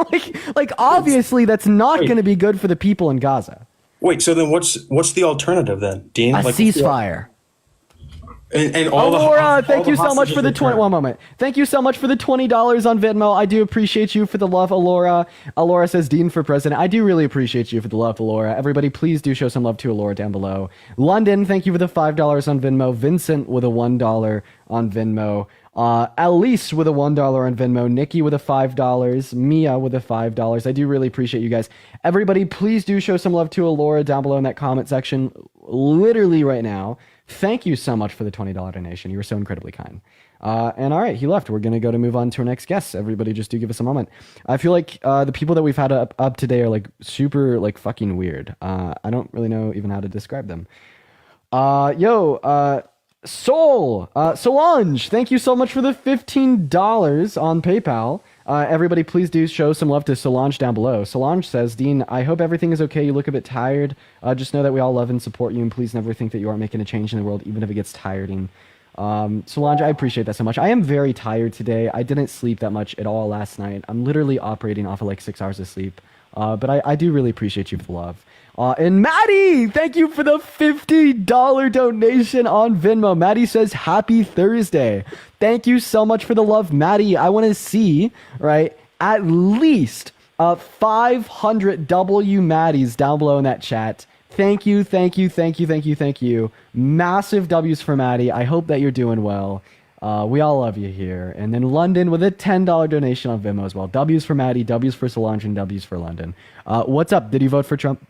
Obviously that's not going to be good for the people in Gaza. Wait, so then what's the alternative then, Dean? A ceasefire. And all Laura, thank all you the so much for the hostages 20. returned. One moment. Thank you so much for the $20 on Venmo. I do appreciate you for the love, Alora. Alora says Dean for president. I do really appreciate you for the love, Alora. Everybody, please do show some love to Alora down below. London, thank you for the $5 on Venmo. Vincent with a $1 on Venmo. Elise with a $1 on Venmo. Nikki with a $5. Mia with a $5. I do really appreciate you guys. Everybody, please do show some love to Alora down below in that comment section. Literally right now. Thank you so much for the $20 donation. You were so incredibly kind. And all right, he left. We're going to move on to our next guest. Everybody just do give us a moment. I feel like the people that we've had up today are super fucking weird. I don't really know even how to describe them. Solange, thank you so much for the $15 on PayPal. Everybody, please do show some love to Solange down below. Solange says, Dean, I hope everything is okay. You look a bit tired. Just know that we all love and support you, and please never think that you aren't making a change in the world, even if it gets tiring. Solange, I appreciate that so much. I am very tired today. I didn't sleep that much at all last night. I'm literally operating off of 6 hours of sleep. But I do really appreciate you for the love. And Maddie, thank you for the $50 donation on Venmo. Maddie says, happy Thursday. Thank you so much for the love, Maddie. I want to see, right, at least 500 W Maddies down below in that chat. Thank you. Massive W's for Maddie. I hope that you're doing well. We all love you here. And then London with a $10 donation on Venmo as well. W's for Maddie, W's for Solange, and W's for London. What's up? Did you vote for Trump?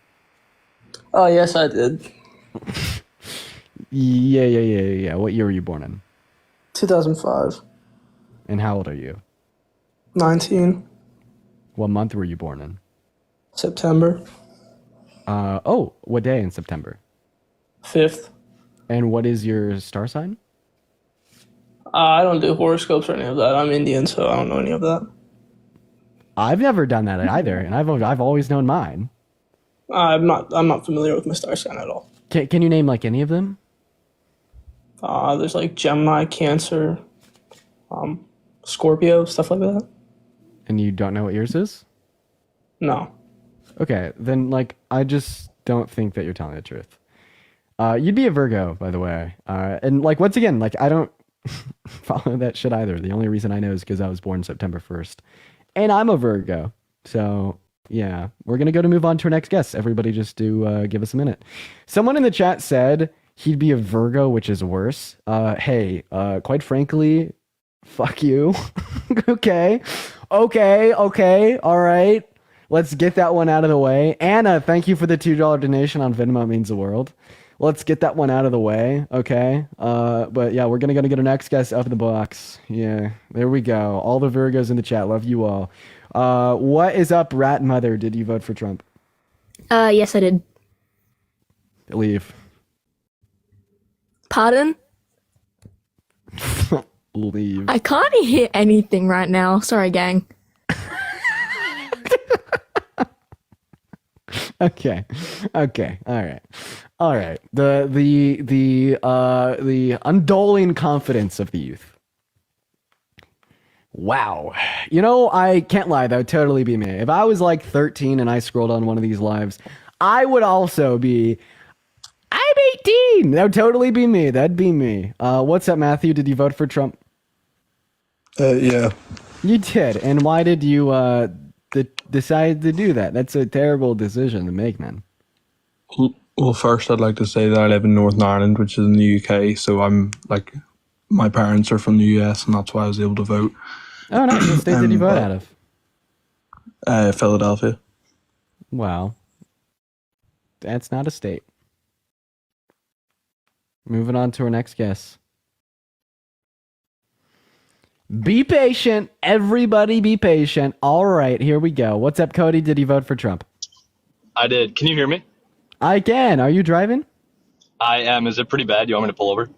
Oh, yes, I did. Yeah. What year were you born in? 2005. And how old are you? 19. What month were you born in? September. What day in September? 5th. And what is your star sign? I don't do horoscopes or any of that. I'm Indian, so I don't know any of that. I've never done that either, and I've always known mine. I'm not familiar with my star sign at all. Can you name any of them? There's Gemini, Cancer, Scorpio, stuff like that. And you don't know what yours is? No. Okay, then I just don't think that you're telling the truth. You'd be a Virgo, by the way. And once again, I don't follow that shit either. The only reason I know is because I was born September 1st. And I'm a Virgo. So yeah, we're going to move on to our next guest. Everybody just do give us a minute. Someone in the chat said, He'd be a Virgo, which is worse. Hey, quite frankly, fuck you. Okay. All right. Let's get that one out of the way. Anna, thank you for the $2 donation on Venmo. It means the world. Let's get that one out of the way. Okay. But yeah, we're gonna get our next guest up in the box. Yeah, there we go. All the Virgos in the chat. Love you all. What is up, Rat Mother? Did you vote for Trump? Yes, I did. Leave. Pardon? Leave. I can't hear anything right now. Sorry, gang. Okay. All right. The undoling confidence of the youth. Wow. You know, I can't lie. That would totally be me. If I was like 13 and I scrolled on one of these lives, I would also be, I'm 18. That would totally be me. That'd be me. What's up, Matthew? Did you vote for Trump? Yeah. You did. And why did you decide to do that? That's a terrible decision to make, man. Well, first, I'd like to say that I live in Northern Ireland, which is in the UK. So I'm like, my parents are from the US, and that's why I was able to vote. Oh, nice. What state did you vote out of? Philadelphia. Wow. That's not a state. Moving on to our next guest. Be patient. Everybody be patient. All right, here we go. What's up, Cody? Did you vote for Trump? I did. Can you hear me? I can. Are you driving? I am. Is it pretty bad? You want me to pull over?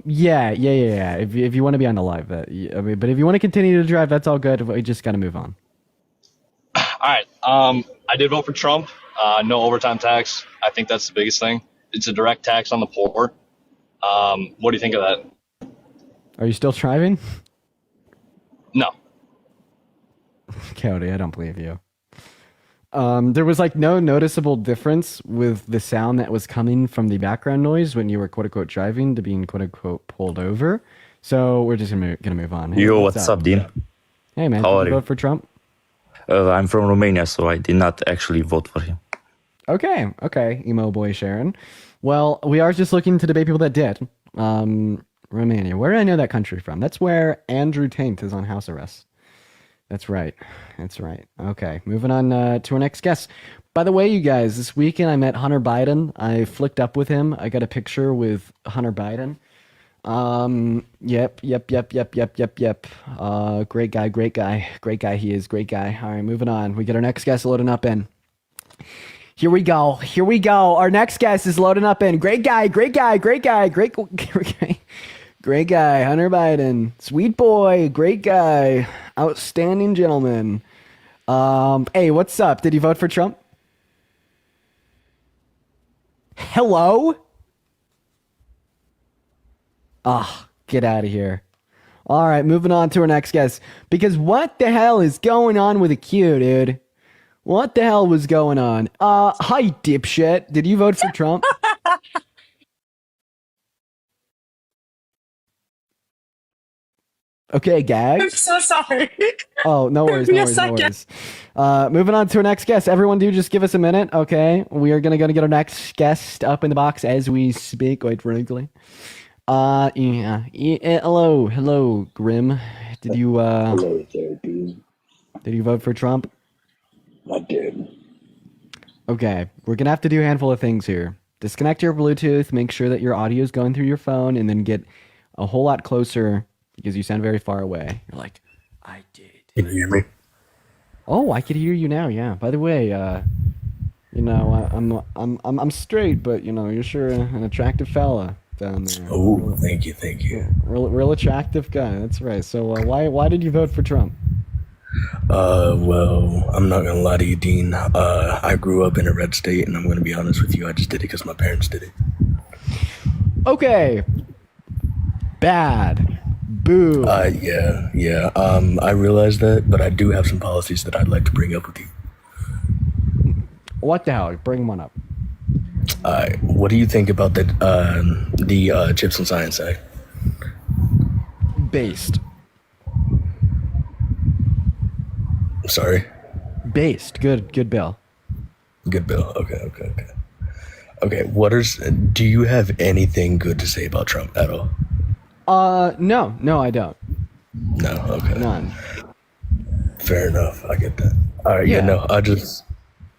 Yeah. If you want to be on the live, but if you want to continue to drive, that's all good. We just got to move on. All right. I did vote for Trump. No overtime tax. I think that's the biggest thing. It's a direct tax on the poor. What do you think of that? Are you still driving? No. Cody, I don't believe you. There was like no noticeable difference with the sound that was coming from the background noise when you were quote unquote driving to being quote unquote pulled over. So we're just gonna move on. Hey, Yo, what's up, Dean? Hey man, How did are you you? vote for Trump? I'm from Romania, so I did not actually vote for him. Okay, emo boy Sharon. Well, we are just looking to debate people that did. Romania. Where do I know that country from? That's where Andrew Tate is on house arrest. That's right. Okay, moving on to our next guest. By the way, you guys, this weekend I met Hunter Biden. I flicked up with him. I got a picture with Hunter Biden. Yep. Great guy he is. Great guy. All right, moving on. We get our next guest loading up in. Here we go. Our next guest is loading up in. Great guy. Great guy, Hunter Biden. Sweet boy, great guy. Outstanding gentleman. Hey, what's up? Did you vote for Trump? Hello? Get out of here. All right, moving on to our next guest. Because what the hell is going on with a Q, dude? What the hell was going on? Hi, dipshit. Did you vote for Trump? Okay, gag. I'm so sorry. Oh, no worries. Moving on to our next guest. Everyone do just give us a minute, okay? We are gonna get our next guest up in the box as we speak, quite frankly. Yeah. Hello, Grim. Did you did you vote for Trump? I did. Okay, we're gonna have to do a handful of things here. Disconnect your Bluetooth, make sure that your audio is going through your phone, and then get a whole lot closer because you sound very far away. You're like, I did. Can you hear me? Oh, I could hear you now. Yeah. By the way, I'm straight, but you're sure an attractive fella down there. Oh, thank you. Real attractive guy. That's right. So why did you vote for Trump? Well, I'm not gonna lie to you, Dean. I grew up in a red state, and I'm gonna be honest with you. I just did it because my parents did it. Okay. Bad. Boo. Yeah. I realize that, but I do have some policies that I'd like to bring up with you. What the hell? Bring one up. What do you think about the Chips and Science Act? Based. Sorry? Based. Good bill. Good bill. Okay. Okay, do you have anything good to say about Trump at all? No, I don't. No, okay. None. Fair enough. I get that. All right, Yeah. no,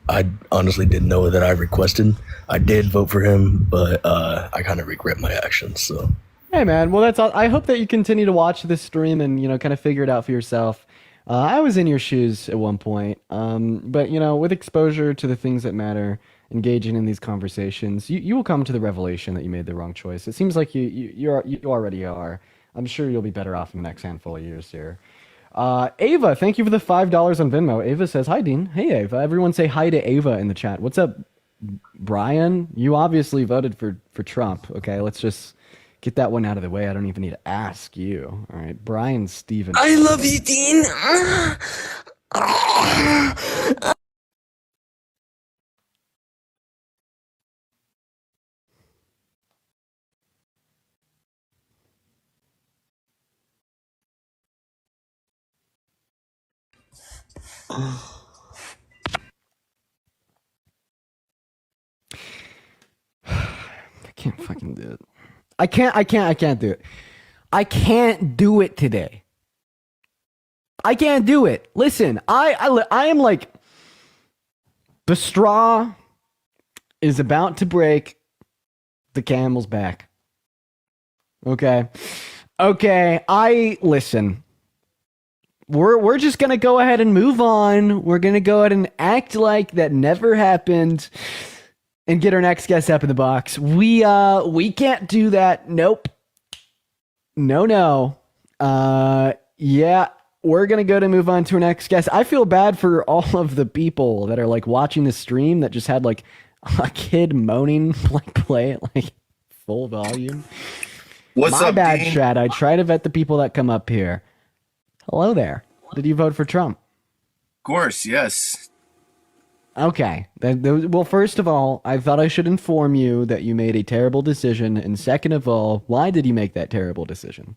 I honestly didn't know that I requested. I did vote for him, but I kind of regret my actions, so. Hey man, well that's all. I hope that you continue to watch this stream and kind of figure it out for yourself. I was in your shoes at one point, but with exposure to the things that matter, engaging in these conversations, you will come to the revelation that you made the wrong choice. It seems like you already are. I'm sure you'll be better off in the next handful of years here. Ava, thank you for the $5 on Venmo. Ava says, hi, Dean. Hey, Ava. Everyone say hi to Ava in the chat. What's up, Brian? You obviously voted for Trump. Okay, let's just get that one out of the way. I don't even need to ask you. All right, Brian Stevens. I love you, Dean. I can't fucking do it. I can't do it. I can't do it today. I can't do it. Listen, I am like, the straw is about to break the camel's back. Okay. Listen. We're just gonna go ahead and move on. We're gonna go ahead and act like that never happened and get our next guest up in the box. We can't do that. Nope. No. Yeah, we're gonna go to move on to our next guest. I feel bad for all of the people that are like watching the stream that just had like a kid moaning like play it like full volume. What's My up, bad, Dean? Chad. I try to vet the people that come up here. Hello there. Did you vote for Trump? Of course, yes. Okay. Well, first of all, I thought I should inform you that you made a terrible decision. And second of all, why did you make that terrible decision?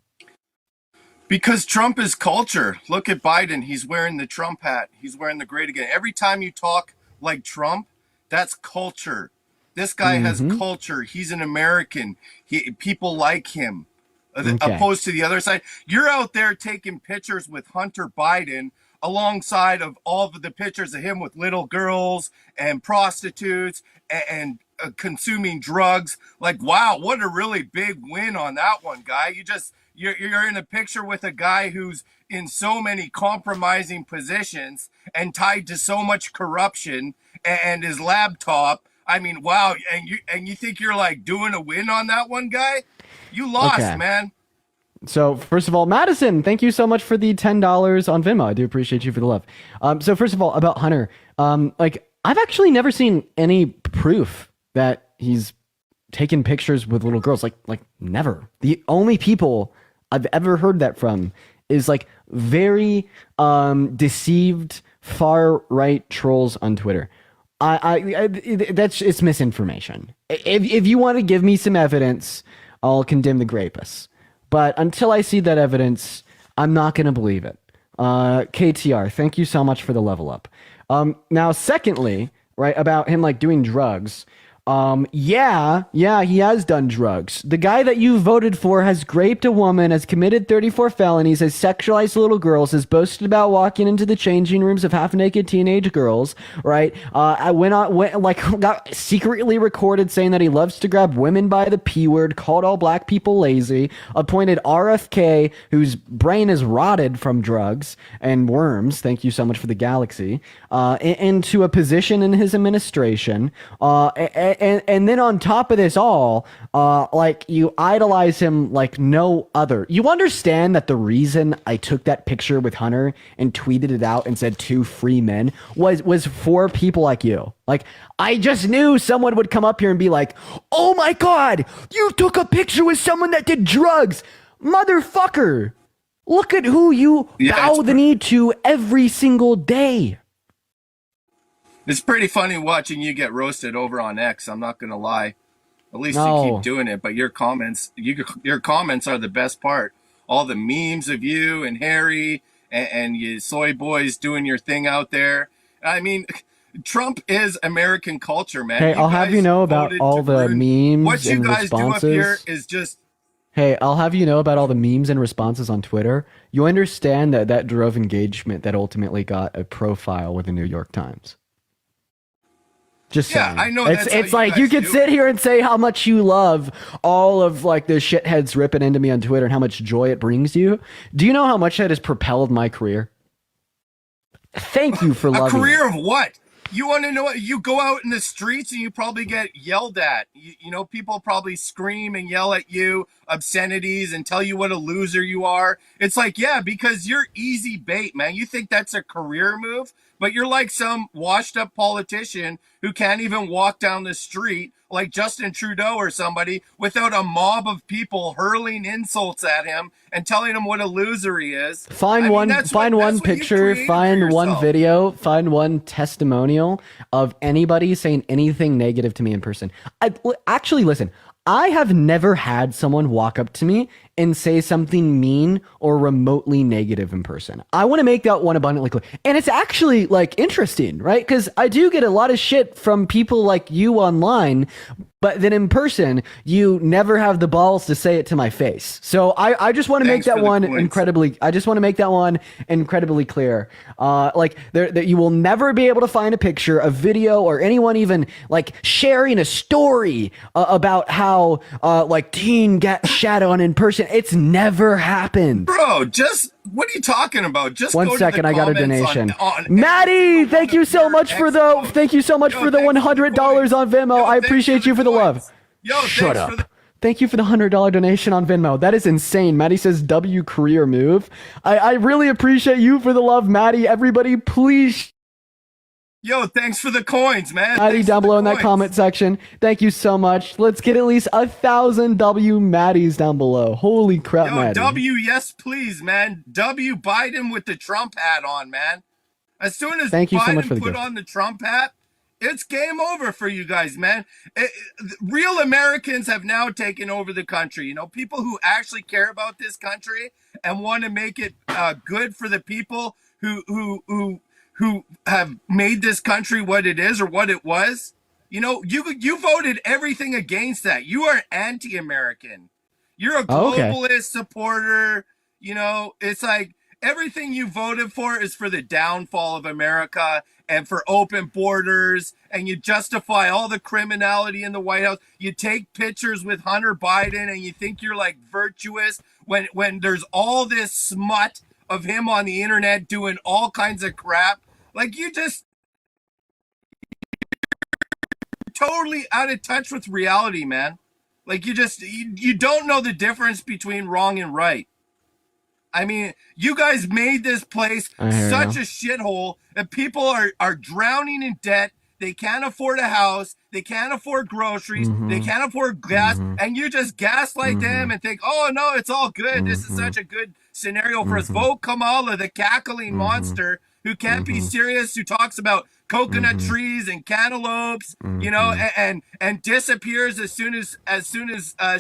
Because Trump is culture. Look at Biden. He's wearing the Trump hat. He's wearing the great again. Every time you talk like Trump, that's culture. This guy has culture. He's an American. People like him. Okay. Opposed to the other side. You're out there taking pictures with Hunter Biden alongside of all of the pictures of him with little girls and prostitutes and consuming drugs. Like, wow, what a really big win on that one, guy. You're in a picture with a guy who's in so many compromising positions and tied to so much corruption and his laptop. I mean, wow. And you think you're like doing a win on that one, guy? You lost, Okay. man. So first of all, Madison, thank you so much for the $10 on Venmo. I do appreciate you for the love. So first of all, about Hunter, like I've actually never seen any proof that he's taken pictures with little girls. Like never. The only people I've ever heard that from is like very deceived far right trolls on Twitter. It's misinformation. If you want to give me some evidence, I'll condemn the rapists. But until I see that evidence, I'm not going to believe it. KTR, thank you so much for the level up. Now, secondly, right, about him like doing drugs. Yeah, he has done drugs. The guy that you voted for has raped a woman, has committed 34 felonies, has sexualized little girls, has boasted about walking into the changing rooms of half-naked teenage girls, right? I got secretly recorded saying that he loves to grab women by the P word, called all black people lazy, appointed RFK, whose brain is rotted from drugs and worms, thank you so much for the galaxy, into a position in his administration, and then on top of this all, like you idolize him like no other. You understand that the reason I took that picture with Hunter and tweeted it out and said 2 free men was for people like you. Like I just knew someone would come up here and be like, "Oh my God, you took a picture with someone that did drugs, motherfucker! Look at who you bow the knee to every single day." It's pretty funny watching you get roasted over on X. I'm not gonna lie. At least No. you keep doing it, but your comments are the best part. All the memes of you and Harry and you soy boys doing your thing out there. I mean, Trump is American culture, man. Hey, I'll have you know about all the memes what you and guys responses. do up here is just. Hey, I'll have you know about all the memes and responses on Twitter. You understand that that drove engagement that ultimately got a profile with the New York Times. Just saying. I know. It's like you could sit here and say how much you love all of like the shitheads ripping into me on Twitter and how much joy it brings you. Do you know how much that has propelled my career? Thank you for loving a career it. Of what? You want to know what? You go out in the streets and you probably get yelled at. You know, people probably scream and yell at you obscenities and tell you what a loser you are. It's like, yeah, because you're easy bait, man. You think that's a career move, but you're like some washed up politician who can't even walk down the street like Justin Trudeau or somebody without a mob of people hurling insults at him and telling him what a loser he is. Find one picture, find one video, find one testimonial of anybody saying anything negative to me in person. Actually, listen, I have never had someone walk up to me and say something mean or remotely negative in person. I want to make that one abundantly clear. And it's actually like interesting, right? Because I do get a lot of shit from people like you online, but then in person, you never have the balls to say it to my face. So I just want to make that one incredibly clear. Like that you will never be able to find a picture, a video, or anyone even like sharing a story about how like teen got shat on in person. It's never happened. Bro, what are you talking about? Just 1 second, I got a donation. Maddie, thank you so much for the $100 on Venmo. I appreciate you for the love. Shut up. Thank you for the $100 donation on Venmo. That is insane. Maddie says W career move. I really appreciate you for the love, Maddie. Everybody, please. Yo, thanks for the coins, man. Maddie down below in that comment section. Thank you so much. Let's get at least 1,000 W Maddies down below. Holy crap, Yo, Maddie. W, yes, please, man. W Biden with the Trump hat on, man. As soon as Thank you so much for Biden the put gift. on the Trump hat, it's game over for you guys, man. Real Americans have now taken over the country. You know, people who actually care about this country and want to make it good for the people who have made this country what it is or what it was. You know, you voted everything against that. You are anti-American. You're a globalist supporter. You know, it's like everything you voted for is for the downfall of America and for open borders, and you justify all the criminality in the White House. You take pictures with Hunter Biden and you think you're like virtuous when there's all this smut of him on the internet doing all kinds of crap. Like you're totally out of touch with reality, man. Like you don't know the difference between wrong and right. I mean, you guys made this place such a shithole that people are drowning in debt. They can't afford a house. They can't afford groceries. They can't afford gas. And you just gaslight them and think, oh, no, it's all good. This is such a good scenario for us. Vote Kamala, the cackling monster who can't be serious, who talks about coconut trees and cantaloupes, you know, and disappears as soon as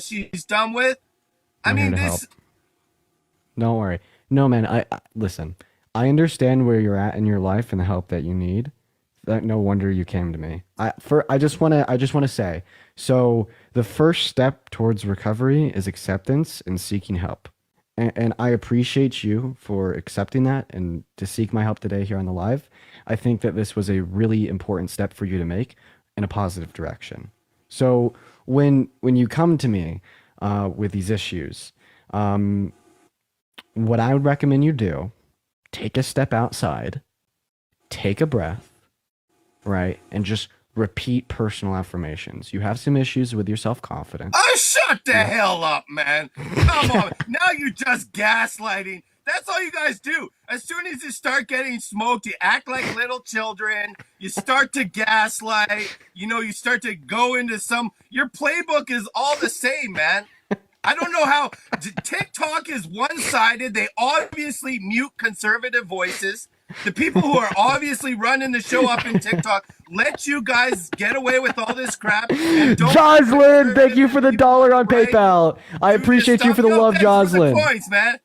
she's done with. I mean, this. Don't worry. No, man, I listen. I understand where you're at in your life and the help that you need. No wonder you came to me. I just want to say, so the first step towards recovery is acceptance and seeking help. And I appreciate you for accepting that and to seek my help today here on the live. I think that this was a really important step for you to make in a positive direction. So when you come to me with these issues, what I would recommend you do, take a step outside, take a breath, right? And just repeat personal affirmations. You have some issues with your self-confidence. Oh, shut the hell up, man. Come on. Now you're just gaslighting. That's all you guys do. As soon as you start getting smoked, you act like little children. You start to gaslight. You know, you start to go into your playbook is all the same, man. I don't know how TikTok is one-sided. They obviously mute conservative voices. The people who are obviously running the show up in TikTok let you guys get away with all this crap. Jocelyn, thank you for the $1 on PayPal. I appreciate you for the love, Jocelyn. Points, man.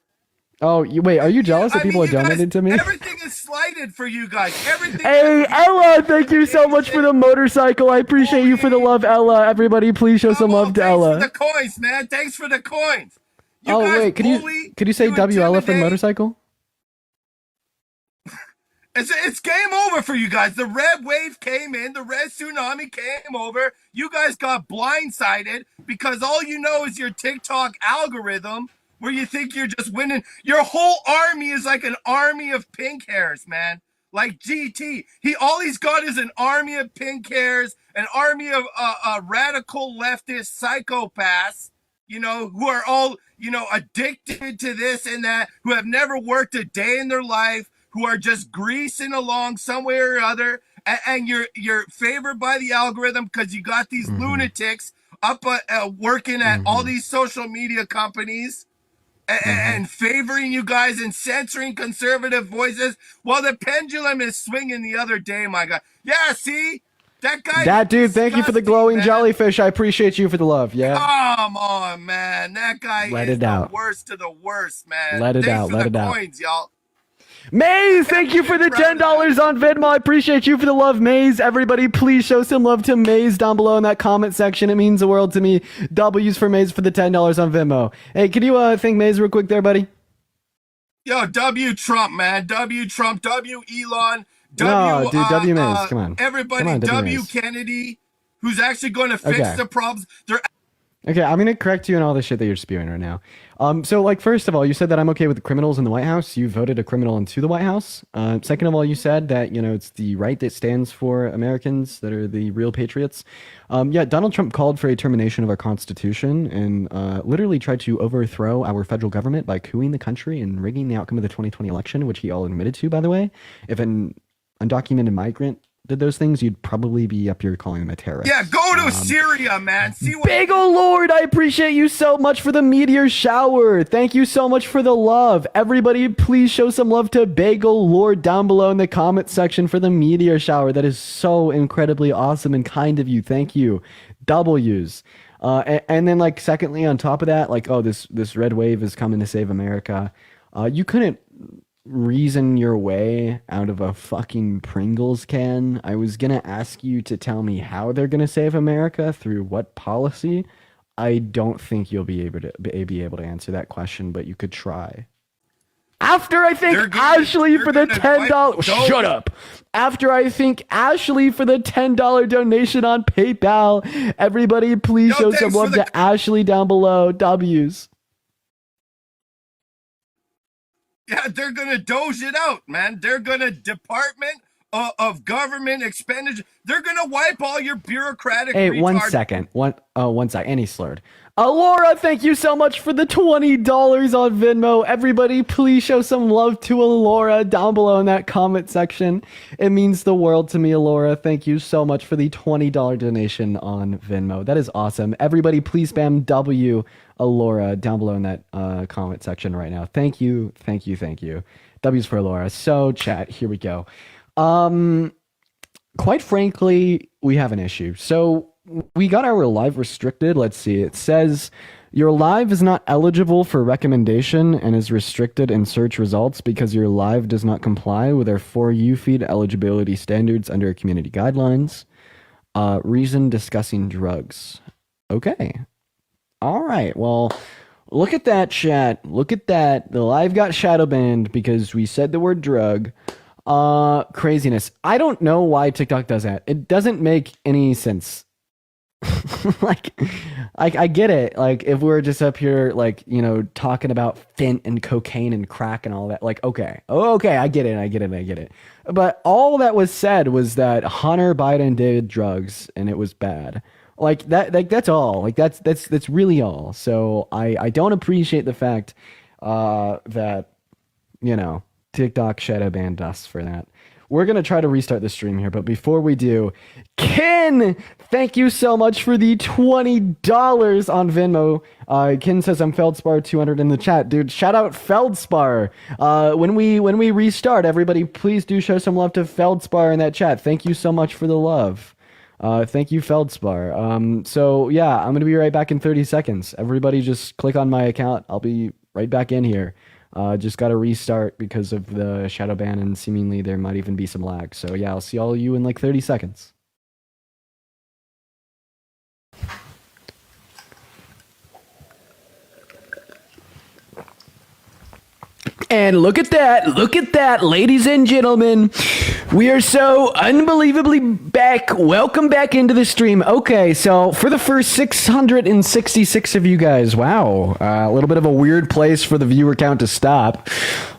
Oh, wait, are you jealous that people are donated to me? Everything is slighted for you guys. Everything. Hey, Ella, thank you so much for the motorcycle. I appreciate you for the love, Ella. Everybody, please show some love to Ella. Thanks for the coins, man. Thanks for the coins. Oh, wait, could you say W Ella for the motorcycle? It's game over for you guys. The red wave came in. The red tsunami came over. You guys got blindsided because all you know is your TikTok algorithm where you think you're just winning. Your whole army is like an army of pink hairs, man. Like GT. All he's got is an army of pink hairs, an army of radical leftist psychopaths, who are all, addicted to this and that, who have never worked a day in their life, who are just greasing along some way or other, and you're favored by the algorithm because you got these lunatics up working at all these social media companies and favoring you guys and censoring conservative voices while the pendulum is swinging the other day, my God. Yeah, see? That dude, thank you for the glowing jellyfish. I appreciate you for the love, yeah? Come on, man. That guy is the worst to the worst, man. Let it Thanks out, for let the it out. coins, y'all. Maze, thank you for the $10 on Venmo. I appreciate you for the love, Maze. Everybody, please show some love to Maze down below in that comment section. It means the world to me. W's for Maze for the $10 on Venmo. Hey, can you thank Maze real quick there, buddy? Yo, W Trump, man. W Trump, W Elon, No, dude, W Maze, come on. Everybody, Come on, W Maze. Kennedy, who's actually going to fix Okay. the problems. They're Okay, I'm gonna correct you on all the shit that you're spewing right now. So, like, first of all, you said that I'm okay with the criminals in the White House. You voted a criminal into the White House. Second of all, you said that, it's the right that stands for Americans that are the real patriots. Yeah, Donald Trump called for a termination of our Constitution and literally tried to overthrow our federal government by coupping the country and rigging the outcome of the 2020 election, which he all admitted to, by the way. If an undocumented migrant did those things, you'd probably be up here calling them a terrorist. Yeah, go to Syria, man. See what Big ol' Lord, I appreciate you so much for the meteor shower. Thank you so much for the love. Everybody, please show some love to Big ol' Lord down below in the comment section for the meteor shower. That is so incredibly awesome and kind of you. Thank you. W's. And then, like, secondly, on top of that, like, oh, this red wave is coming to save America. You couldn't reason your way out of a fucking Pringles can. I was gonna ask you to tell me how they're gonna save America through what policy. I don't think you'll be able to answer that question, but you could try. After I thank Ashley for the $10. Shut up. After I thank Ashley for the $10 donation on PayPal, everybody please show some love to Ashley down below. W's. Yeah, they're going to doge it out, man. They're going to Department of Government Expenditure. They're going to wipe all your bureaucratic Hey, retard- 1 second. 1 second. And he slurred. Laura, thank you so much for the $20 on Venmo. Everybody, please show some love to Laura down below in that comment section. It means the world to me, Laura. Thank you so much for the $20 donation on Venmo. That is awesome. Everybody, please spam W Laura down below in that comment section right now. Thank you. Thank you. Thank you. W's for Laura. So, chat, here we go. Quite frankly, we have an issue. So we got our live restricted. Let's see. It says your live is not eligible for recommendation and is restricted in search results because your live does not comply with our For You feed eligibility standards under community guidelines. Reason discussing drugs. Okay. All right. Well, look at that, chat. Look at that. The live got shadow banned because we said the word drug. Craziness. I don't know why TikTok does that. It doesn't make any sense. Like, I get it. Like, if we're just up here, like, talking about fent and cocaine and crack and all that, like, okay. Oh, okay, I get it. But all that was said was that Hunter Biden did drugs and it was bad. Like that's all. Like that's really all. So I don't appreciate the fact that TikTok shadow banned us for that. We're gonna try to restart the stream here, but before we do, Ken, thank you so much for the $20 on Venmo. Ken says I'm Feldspar 200 in the chat, dude. Shout out Feldspar. When we restart, everybody, please do show some love to Feldspar in that chat. Thank you so much for the love. Thank you, Feldspar. So yeah, I'm gonna be right back in 30 seconds. Everybody just click on my account. I'll be right back in here. Just got to restart because of the shadow ban, and seemingly there might even be some lag. So yeah, I'll see all of you in like 30 seconds. And look at that, ladies and gentlemen. We are so unbelievably back. Welcome back into the stream. Okay, so for the first 666 of you guys, wow, a little bit of a weird place for the viewer count to stop.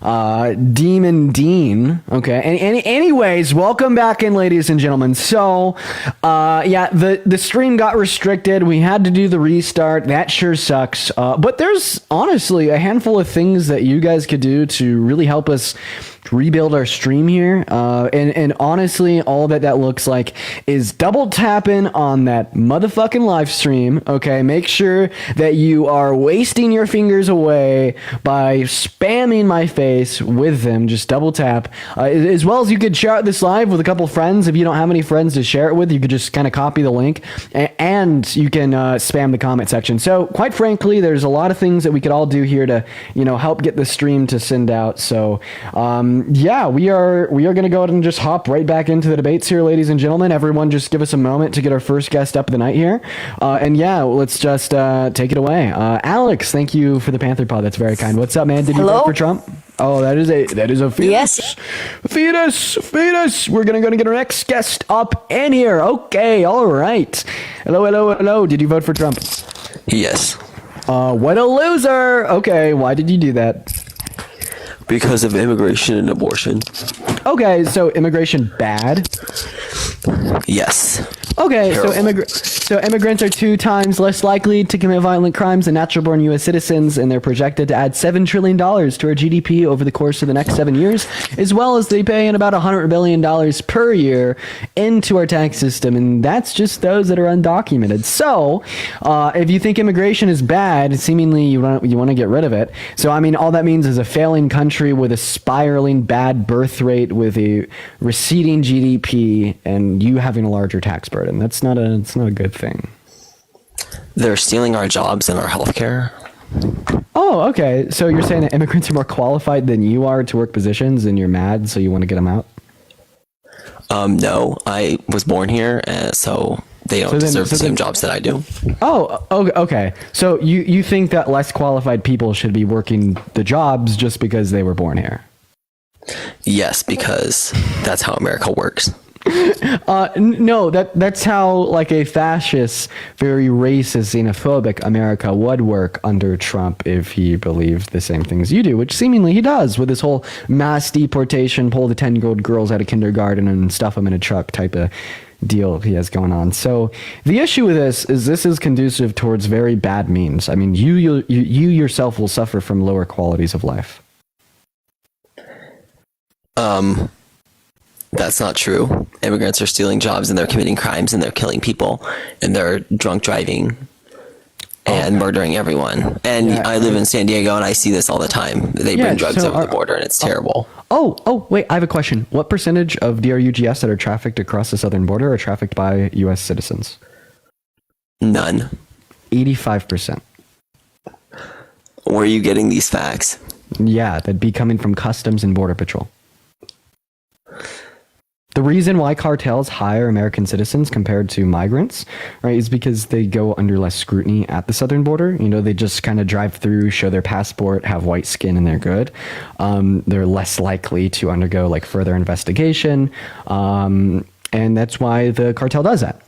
Demon Dean. Okay, anyways, welcome back in, ladies and gentlemen. So, yeah, the stream got restricted. We had to do the restart. That sure sucks. But there's honestly a handful of things that you guys could do to really help us rebuild our stream here, and honestly, all that looks like is double tapping on that motherfucking live stream. Okay, make sure that you are wasting your fingers away by spamming my face with them. Just double tap, as well as you could share this live with a couple friends. If you don't have any friends to share it with, you could just kind of copy the link, and you can spam the comment section. So quite frankly, there's a lot of things that we could all do here to help get the stream to send out. So yeah, we are going to go ahead and just hop right back into the debates here, ladies and gentlemen. Everyone just give us a moment to get our first guest up of the night here. And yeah, let's just take it away. Alex, thank you for the Panther Pod. That's very kind. What's up, man? Did you vote for Trump? Oh, that is a fetus. Yes. Fetus. We're going to get our next guest up in here. Okay, all right. Hello. Did you vote for Trump? Yes. What a loser. Okay, why did you do that? Because of immigration and abortion. Okay, so immigration bad? Yes. Okay, so immigrants are 2 times less likely to commit violent crimes than natural-born U.S. citizens, and they're projected to add $7 trillion to our GDP over the course of the next 7 years, as well as they pay in about $100 billion per year into our tax system, and that's just those that are undocumented. So, if you think immigration is bad, seemingly you want to get rid of it. So, I mean, all that means is a failing country with a spiraling bad birth rate, with a receding GDP, and you having a larger tax burden. It's not a good thing. They're stealing our jobs and our healthcare. Oh, okay. So you're saying that immigrants are more qualified than you are to work positions, and you're mad, so you want to get them out? No, I was born here, so they don't deserve the same jobs that I do. Oh, okay. So you think that less qualified people should be working the jobs just because they were born here? Yes, because that's how America works. No, that's how like a fascist, very racist, xenophobic America would work under Trump if he believed the same things you do, which seemingly he does with this whole mass deportation, pull the 10-year-old girls out of kindergarten and stuff them in a truck type of deal he has going on. So the issue with this is conducive towards very bad means. I mean, you yourself will suffer from lower qualities of life. That's not true. Immigrants are stealing jobs and they're committing crimes and they're killing people and they're drunk driving and murdering everyone. And yeah, I live in San Diego and I see this all the time. They bring drugs over the border and it's terrible. Oh, wait, I have a question. What percentage of DRUGS that are trafficked across the southern border are trafficked by U.S. citizens? None. 85%. Where are you getting these facts? Yeah, that'd be coming from Customs and Border Patrol. The reason why cartels hire American citizens compared to migrants, right, is because they go under less scrutiny at the southern border. They just kind of drive through, show their passport, have white skin, and they're good. They're less likely to undergo like further investigation, and that's why the cartel does that.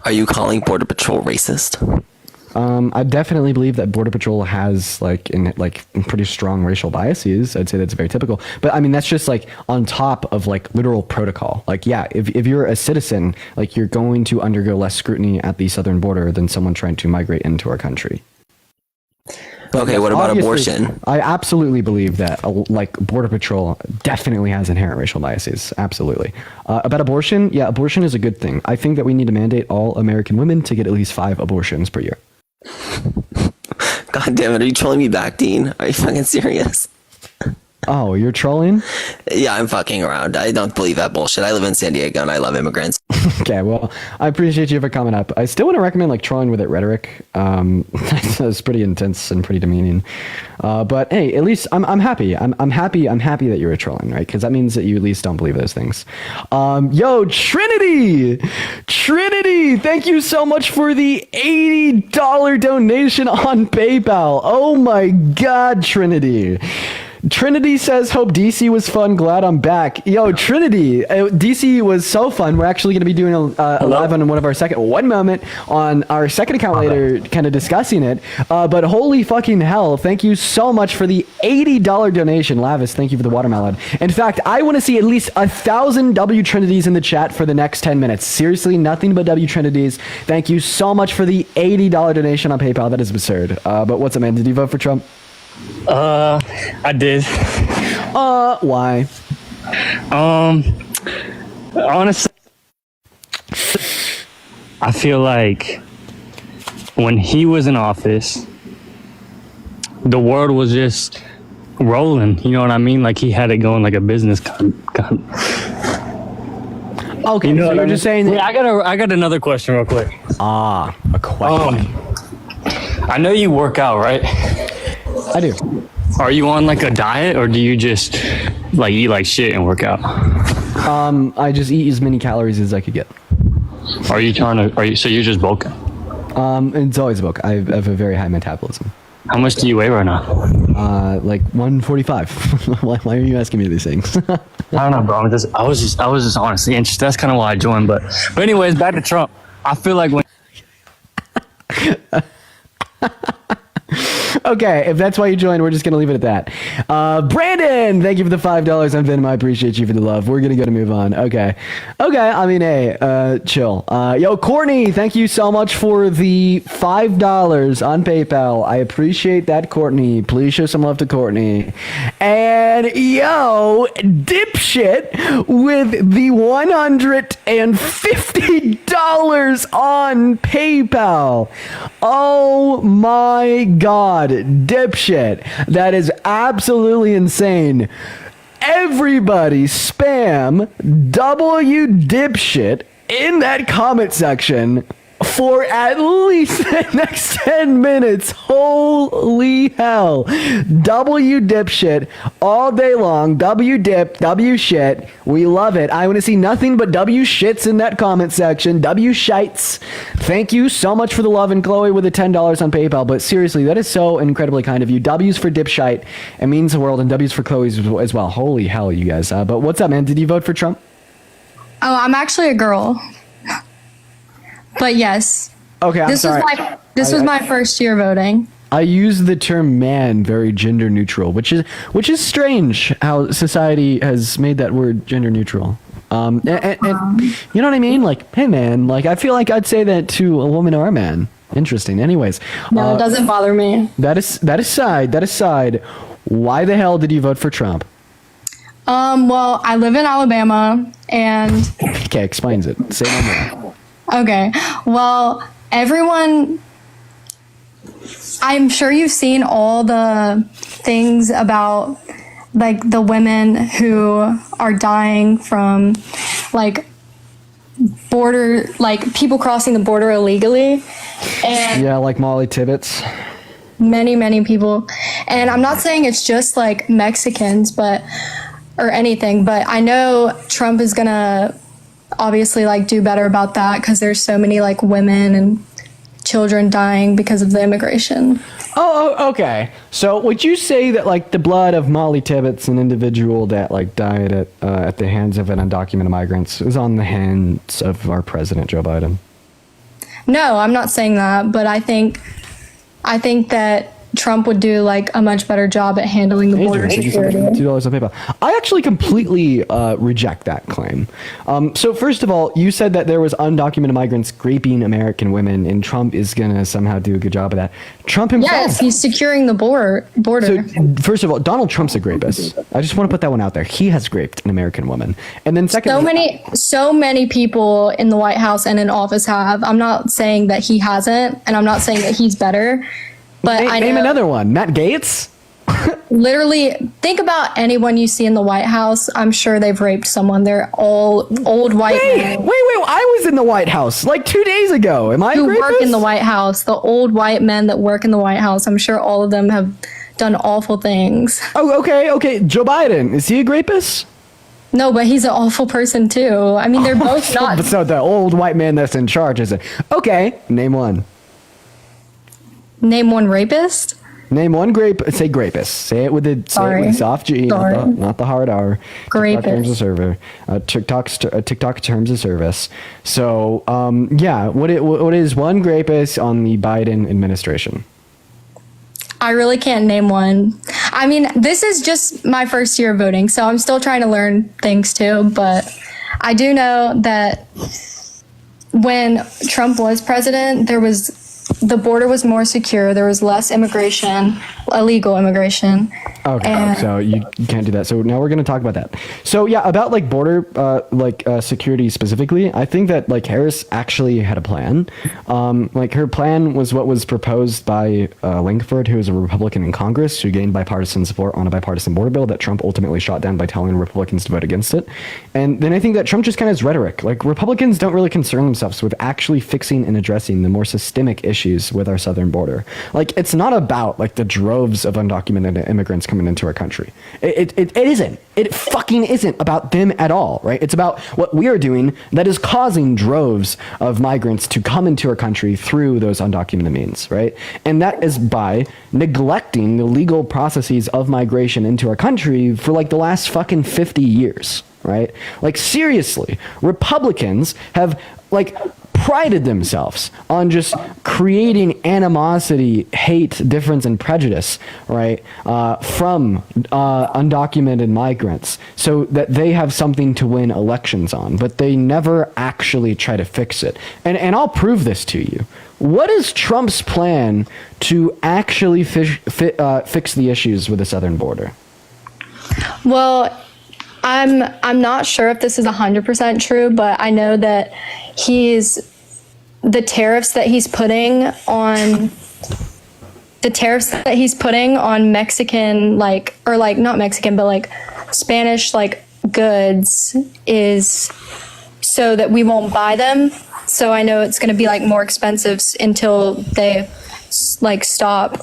Are you calling Border Patrol racist? I definitely believe that Border Patrol has pretty strong racial biases. I'd say that's very typical. But I mean, that's just like on top of like literal protocol. Like, yeah, if you're a citizen, like you're going to undergo less scrutiny at the southern border than someone trying to migrate into our country. Okay, what about abortion? I absolutely believe that Border Patrol definitely has inherent racial biases. Absolutely. About abortion, yeah, abortion is a good thing. I think that we need to mandate all American women to get at least 5 abortions per year. God damn it, are you trolling me back, Dean? Are you fucking serious? Oh, you're trolling? Yeah, I'm fucking around. I don't believe that bullshit. I live in San Diego and I love immigrants. Okay, well, I appreciate you for coming up. I still want to recommend like trolling with it rhetoric. It's pretty intense and pretty demeaning. But hey, at least I'm happy. I'm happy that you're trolling, right? Because that means that you at least don't believe those things. Yo, Trinity, thank you so much for the $80 donation on PayPal. Oh my God, Trinity. Trinity says, hope DC was fun. Glad I'm back. Yo, Trinity, DC was so fun. We're actually going to be doing a live on one moment on our second account later, kind of discussing it. But holy fucking hell, thank you so much for the $80 donation. Lavis, thank you for the watermelon. In fact, I want to see at least 1,000 W Trinities in the chat for the next 10 minutes. Seriously, nothing but W Trinities. Thank you so much for the $80 donation on PayPal. That is absurd. But what's up, man? Did you vote for Trump? I did. Why? Honestly, I feel like when he was in office, the world was just rolling. You know what I mean? Like he had it going like a business. Okay, you know so you're just saying. Yeah, I got another question real quick. A question. I know you work out, right? I do. Are you on like a diet, or do you just like eat like shit and work out? I just eat as many calories as I could get. So you're just bulking? It's always bulk. I have a very high metabolism. How much do you weigh right now? Like 145. Why are you asking me these things? I don't know, bro. I was just honestly interested. That's kind of why I joined. But anyways, back to Trump. I feel like when. Okay, if that's why you joined, we're just going to leave it at that. Brandon, thank you for the $5 on Venmo. I appreciate you for the love. We're going to move on. Okay, I mean, hey, chill. Yo, Courtney, thank you so much for the $5 on PayPal. I appreciate that, Courtney. Please show some love to Courtney. And yo, Dipshit with the $150 on PayPal. Oh my God, Dipshit. That is absolutely insane. Everybody spam W Dipshit in that comment section for at least the next 10 minutes. Holy hell. W Dipshit all day long. W Dip, W Shit. We love it. I want to see nothing but W Shits in that comment section. W Shites. Thank you so much for the love, and Chloe with the $10 on PayPal. But seriously, that is so incredibly kind of you. W's for Dipshite. It means the world, and W's for Chloe's as well. Holy hell, you guys. But what's up, man? Did you vote for Trump? Oh, I'm actually a girl. But yes. Okay, I'm this sorry. Was my first year voting. I use the term man very gender neutral, which is strange how society has made that word gender neutral. And you know what I mean? Like, hey man, like I feel like I'd say that to a woman or a man. Interesting. Anyways. No, it doesn't bother me. That aside, why the hell did you vote for Trump? Well, I live in Alabama and okay, explains it. Say no more. Okay. Well, everyone, I'm sure you've seen all the things about like the women who are dying from like people crossing the border illegally. And yeah, like Molly Tibbetts. Many people. And I'm not saying it's just like Mexicans, or anything, but I know Trump is gonna obviously like do better about that because there's so many like women and children dying because of the immigration. Oh, okay. So would you say that like the blood of Molly Tibbetts, an individual that like died at the hands of an undocumented migrants, is on the hands of our president Joe Biden? No, I'm not saying that, but I think that Trump would do like a much better job at handling the border security. $2 on PayPal. I actually completely reject that claim. So first of all, you said that there was undocumented migrants raping American women, and Trump is gonna somehow do a good job of that. Trump himself. Yes, he's securing the border. So first of all, Donald Trump's a rapist. I just want to put that one out there. He has raped an American woman, and then secondly, so many people in the White House and in office have. I'm not saying that he hasn't, and I'm not saying that he's better. But name another one. Matt Gaetz? Literally, think about anyone you see in the White House. I'm sure they've raped someone. They're all old white men. Wait, I was in the White House like 2 days ago. Am I a Who rapist? work in the White House. The old white men that work in the White House. I'm sure all of them have done awful things. Oh, okay. Joe Biden, is he a rapist? No, but he's an awful person too. I mean, they're both not. So the old white man that's in charge is it? Okay, name one. Name one rapist? Name one say rapist. Say it with a soft G, not the hard R. TikTok terms of service. TikTok terms of service. So, what is one rapist on the Biden administration? I really can't name one. I mean, this is just my first year of voting, so I'm still trying to learn things too. But I do know that when Trump was president, the border was more secure. There was less immigration, illegal immigration. Okay, so you can't do that. So now we're going to talk about that. So yeah, about like border security specifically, I think that like Harris actually had a plan. Like her plan was what was proposed by Langford, who is a Republican in Congress, who gained bipartisan support on a bipartisan border bill that Trump ultimately shot down by telling Republicans to vote against it. And then I think that Trump just kind of is rhetoric. Like Republicans don't really concern themselves with actually fixing and addressing the more systemic issues with our southern border. Like it's not about like the droves of undocumented immigrants coming into our country. It isn't. It fucking isn't about them at all, right? It's about what we are doing that is causing droves of migrants to come into our country through those undocumented means, right? And that is by neglecting the legal processes of migration into our country for like the last fucking 50 years, right? Like seriously, Republicans have like prided themselves on just creating animosity, hate, difference, and prejudice, right, from undocumented migrants so that they have something to win elections on, but they never actually try to fix it. And I'll prove this to you. What is Trump's plan to actually fix the issues with the southern border? Well, I'm not sure if this is 100% true, but I know that the tariffs that he's putting on Mexican, not Mexican, but like Spanish like goods is so that we won't buy them. So I know it's going to be like more expensive until they like stop.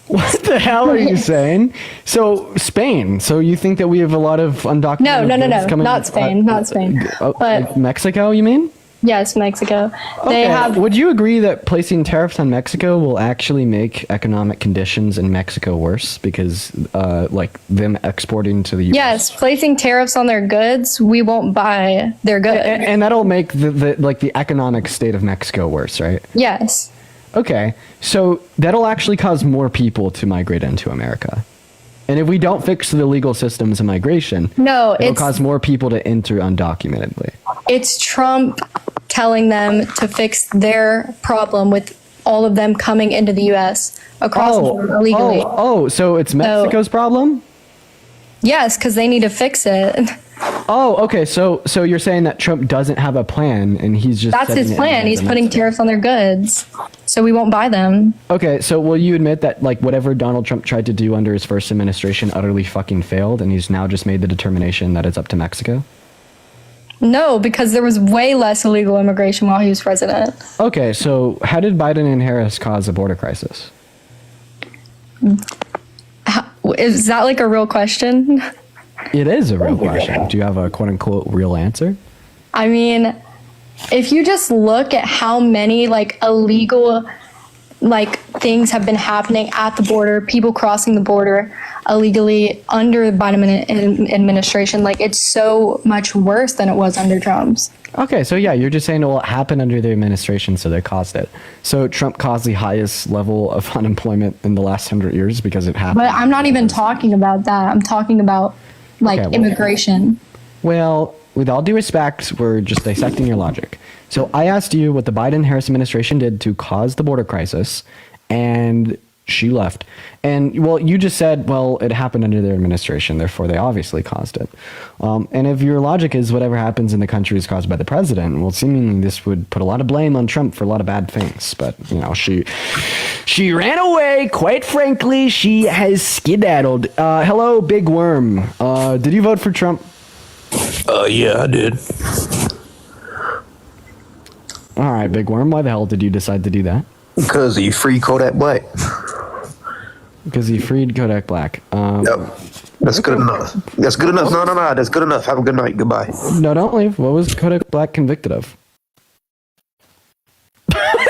What the hell are you saying? So Spain. So you think that we have a lot of undocumented? No, not Spain, not Spain. But like Mexico, you mean? Yes, Mexico. Okay. Would you agree that placing tariffs on Mexico will actually make economic conditions in Mexico worse because, like them exporting to the U.S.? Yes, placing tariffs on their goods, we won't buy their goods, and that'll make the economic state of Mexico worse, right? Yes. Okay, so that'll actually cause more people to migrate into America. And if we don't fix the legal systems of migration, it'll cause more people to enter undocumentedly. It's Trump telling them to fix their problem with all of them coming into the U.S. across the border illegally. So it's Mexico's problem? Yes, because they need to fix it. Oh, okay. So you're saying that Trump doesn't have a plan, and he's just that's his plan. He's putting tariffs on their goods, so we won't buy them. Okay, so will you admit that like whatever Donald Trump tried to do under his first administration utterly fucking failed, and he's now just made the determination that it's up to Mexico? No, because there was way less illegal immigration while he was president. Okay, so how did Biden and Harris cause a border crisis? Is that like a real question? It is a real question. Do you have a quote-unquote real answer? I mean, if you just look at how many like illegal like things have been happening at the border, people crossing the border illegally under the Biden administration, like it's so much worse than it was under Trump's. Okay, so yeah, you're just saying, well, it happened under their administration, so they caused it. So Trump caused the highest level of unemployment in the last 100 years because it happened. But I'm not even talking about that. I'm talking about immigration. Well, with all due respect, we're just dissecting your logic. So I asked you what the Biden-Harris administration did to cause the border crisis, and she left. And, well, you just said, well, it happened under their administration, therefore they obviously caused it. And if your logic is whatever happens in the country is caused by the president, well, seemingly this would put a lot of blame on Trump for a lot of bad things. But, you know, she She ran away. Quite frankly, she has skedaddled. Hello, Big Worm. Did you vote for Trump? Yeah, I did. All right, Big Worm. Why the hell did you decide to do that? Because he freed Kodak Black. Because he freed Kodak Black. Yep. That's good enough. That's good enough. No. That's good enough. Have a good night. Goodbye. No, don't leave. What was Kodak Black convicted of?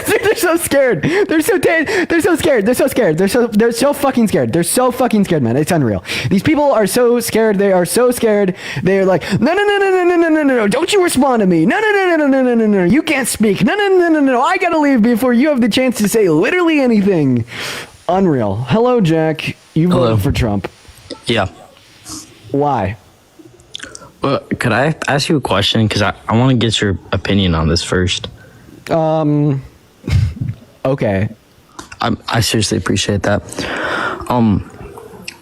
They're so scared. They're so scared. They're so scared. They're so fucking scared. They're so fucking scared, man. It's unreal. These people are so scared. They are so scared. They're like, no. Don't you respond to me. No. You can't speak. No. I gotta leave before you have the chance to say literally anything. Unreal. Hello, Jack. You voted for Trump. Yeah. Why? Well, could I ask you a question? Because I want to get your opinion on this first. Okay. I seriously appreciate that.